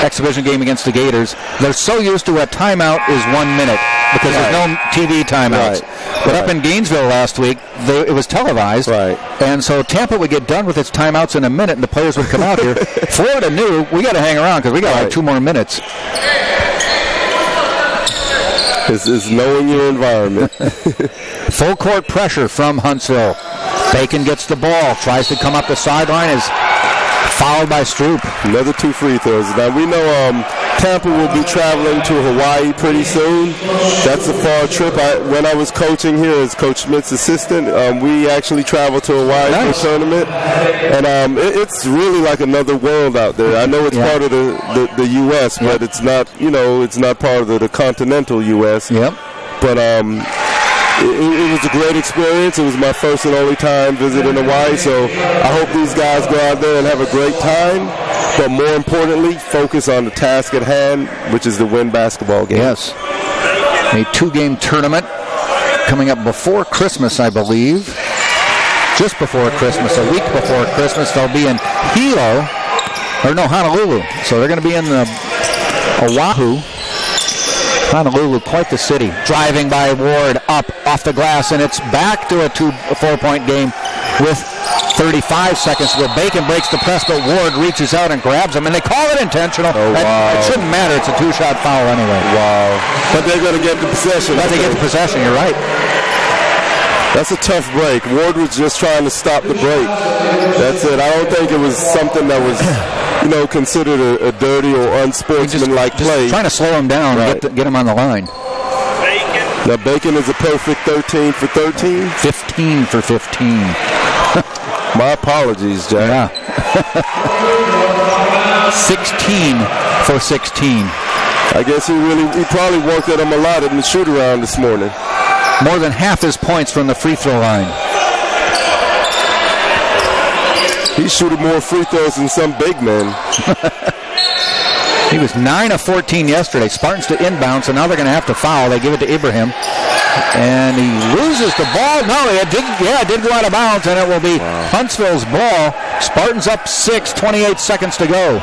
exhibition game against the Gators, they're so used to a timeout is 1 minute because there's no TV timeouts. But up in Gainesville last week, it was televised. Right. And so Tampa would get done with its timeouts in a minute, and the players would come out here. Florida knew, we got to hang around because we got like 2 more minutes. It's knowing your environment. Full court pressure from Huntsville. Bacon gets the ball, tries to come up the sideline, is fouled by Stroop. Another 2 free throws. Now, we know Tampa will be traveling to Hawaii pretty soon. That's a far trip. When I was coaching here as Coach Schmidt's assistant, we actually traveled to Hawaii for a tournament. And it's really like another world out there. I know it's part of the U.S., but it's not, it's not part of the continental U.S. Yep. But It was a great experience. It was my first and only time visiting Hawaii, so I hope these guys go out there and have a great time, but more importantly, focus on the task at hand, which is to win basketball games. Yes. A 2-game tournament coming up before Christmas, I believe. Just before Christmas, a week before Christmas. They'll be in Honolulu. So they're going to be in the Oahu. Honolulu, quite the city. Driving by Ward, up off the glass, and it's back to a 4-point game with 35 seconds to go. Bacon breaks the press, but Ward reaches out and grabs him, and they call it intentional. Oh, wow. It shouldn't matter. It's a 2-shot foul anyway. Wow. But they're going to get the possession. But they get the possession, you're right. That's a tough break. Ward was just trying to stop the break. That's it. I don't think it was something that was, considered a dirty or unsportsmanlike play. Just trying to slow him down, right. Get him on the line. Bacon. Now, Bacon is a perfect 13 for 13. 15 for 15. My apologies, Jack. Yeah. 16 for 16. I guess he probably worked at him a lot in the shoot-around this morning. More than half his points from the free throw line. He's shooting more free throws than some big men. He was 9 of 14 yesterday. Spartans to inbound, so now they're going to have to foul. They give it to Ibrahim. And he loses the ball. No, it did go out of bounds, and it will be Huntsville's ball. Spartans up 6, 28 seconds to go.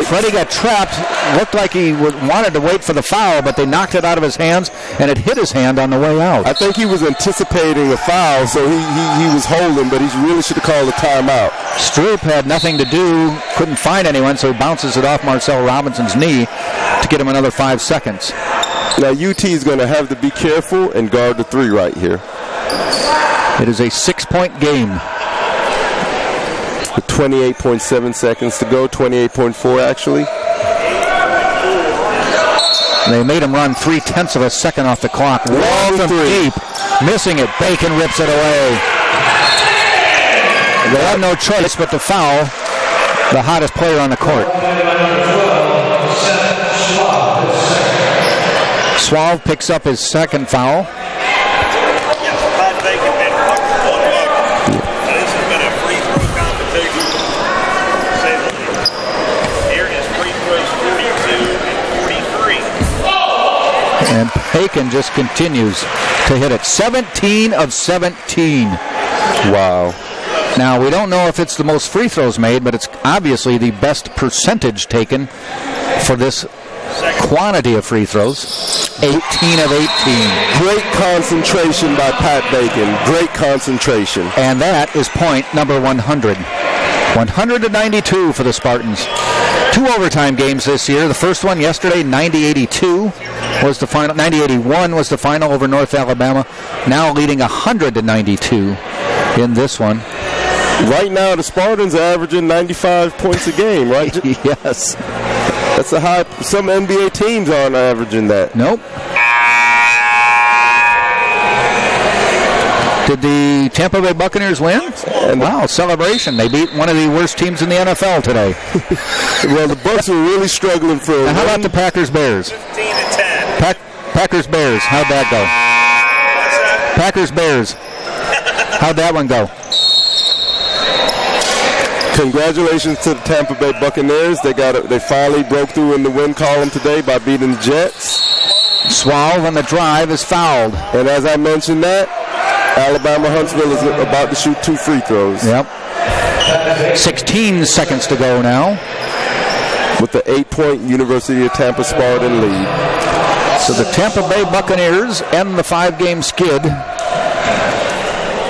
Freddie got trapped. Looked like he wanted to wait for the foul, but they knocked it out of his hands, and it hit his hand on the way out. I think he was anticipating a foul, so he was holding, but he really should have called a timeout. Stroop had nothing to do, couldn't find anyone, so he bounces it off Marcel Robinson's knee to get him another 5 seconds. Now, UT is going to have to be careful and guard the 3 right here. It is a 6-point game. With 28.7 seconds to go, 28.4 actually. They made him run 0.3 of a second off the clock. Long from deep, missing it. Bacon rips it away. They have no choice but to foul the hottest player on the court. Suave picks up his second foul. Bacon been this has been a free throw competition. Here his free throws 42 and 43. And Bacon just continues to hit it. 17 of 17. Wow. Now, we don't know if it's the most free throws made, but it's obviously the best percentage taken for this quantity of free throws. 18 of 18. Great concentration by Pat Bacon. Great concentration. And that is point number 100. 100-92 for the Spartans. 2 overtime games this year. The first one yesterday, 90-82 was the final. 90-81 was the final over North Alabama. Now leading 100-92 in this one. Right now, the Spartans are averaging 95 points a game, right? Yes. That's a high. Some NBA teams aren't averaging that. Nope. Did the Tampa Bay Buccaneers win? Wow, celebration. They beat one of the worst teams in the NFL today. Well, the Bucs were really struggling for a Now, how about the Packers-Bears? 15-10. Packers-Bears, how'd that go? Packers-Bears, how'd that one go? Congratulations to the Tampa Bay Buccaneers. They finally broke through in the win column today by beating the Jets. Suave on the drive is fouled. And as I mentioned that, Alabama Huntsville is about to shoot 2 free throws. Yep. 16 seconds to go now. With the 8-point University of Tampa Spartan lead. So the Tampa Bay Buccaneers end the 5-game skid.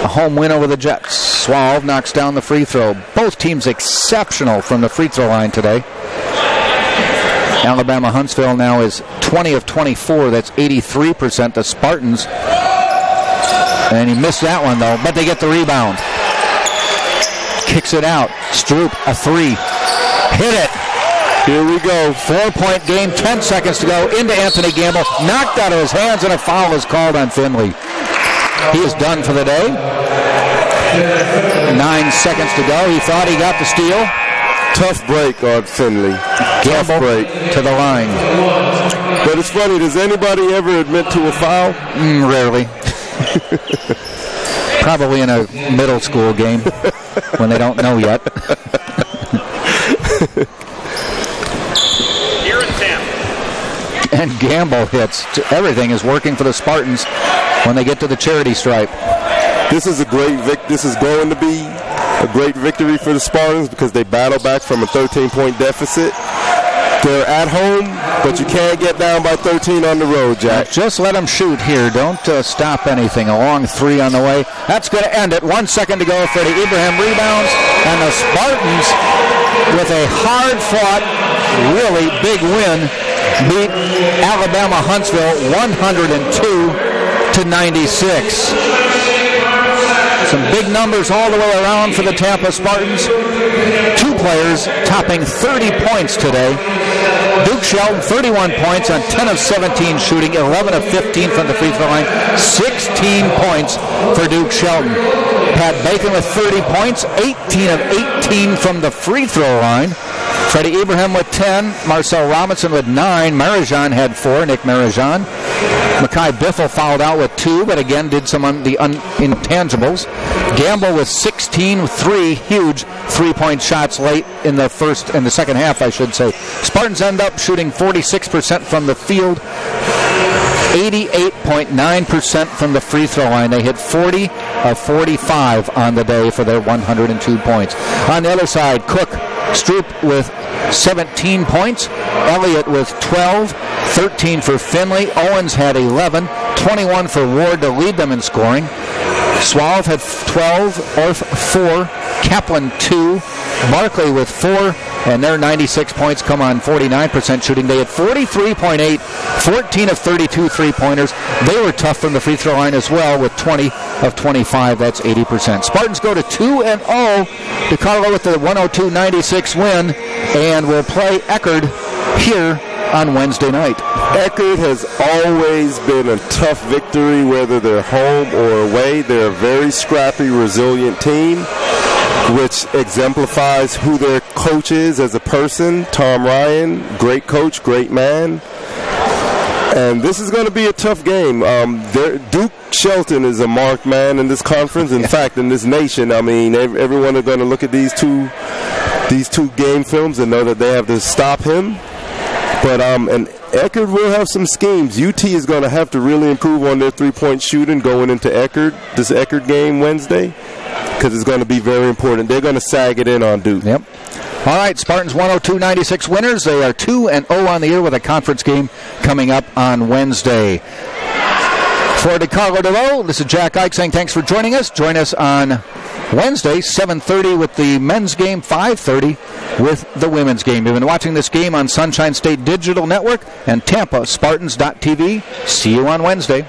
A home win over the Jets. Suave knocks down the free throw. Both teams exceptional from the free throw line today. Alabama Huntsville now is 20 of 24. That's 83%. The Spartans. And he missed that one, though. But they get the rebound. Kicks it out. Stroop, a 3. Hit it. Here we go. 4-point game. 10 seconds to go. Into Anthony Gamble. Knocked out of his hands, and a foul is called on Finley. He is done for the day. 9 seconds to go. He thought he got the steal. Tough break on Finley. Gamble break to the line. But it's funny, does anybody ever admit to a foul? Rarely. Probably in a middle school game when they don't know yet. Here in Tampa. And Gamble hits. Everything is working for the Spartans when they get to the charity stripe. This is This is going to be a great victory for the Spartans because they battle back from a 13-point deficit. They're at home, but you can't get down by 13 on the road, Jack. Just let them shoot here. Don't stop anything. A long three on the way. That's going to end it. 1 second to go. Freddie Ibrahim rebounds. And the Spartans, with a hard-fought, really big win, beat Alabama Huntsville 102-96. Some big numbers all the way around for the Tampa Spartans. 2 players topping 30 points today. Duke Shelton, 31 points on 10 of 17 shooting, 11 of 15 from the free throw line, 16 points for Duke Shelton. Pat Bacon with 30 points, 18 of 18 from the free throw line. Freddie Ibrahim with 10, Marcel Robinson with 9, Marijan had 4, Nick Marijan. Makai Biffle fouled out with 2, but again did some intangibles. Gamble with 16, 3 huge three-point shots late in the second half, I should say. Spartans end up shooting 46% from the field, 88.9% from the free throw line. They hit 40 of 45 on the day for their 102 points. On the other side, Cook, Stroop with 17 points, Elliott with 12, 13 for Finley, Owens had 11, 21 for Ward to lead them in scoring. Suave had 12, Orth 4, Kaplan 2, Barkley with 4, and their 96 points come on 49% shooting. They had 43.8, 14 of 32 three-pointers. They were tough from the free throw line as well with 20 of 25. That's 80%. Spartans go to 2-0. DeCarlo with the 102-96 win, and will play Eckerd here on Wednesday night. Eckerd has always been a tough victory, whether they're home or away. They're a very scrappy, resilient team, which exemplifies who their coach is as a person. Tom Ryan, great coach, great man. And this is going to be a tough game. Duke Shelton is a marked man in this conference. In fact, in this nation, I mean, everyone are going to look at these two game films and know that they have to stop him. But and Eckerd will have some schemes. UT is going to have to really improve on their three-point shooting going into this Eckerd game Wednesday, because it's going to be very important. They're going to sag it in on Duke. Yep. All right, Spartans 102-96 winners. They are 2-0 on the year with a conference game coming up on Wednesday. For DeCarlo DeVoe, this is Jack Ike saying thanks for joining us. Join us on Wednesday, 7:30 with the men's game, 5:30 with the women's game. You've been watching this game on Sunshine State Digital Network and TampaSpartans.tv. See you on Wednesday.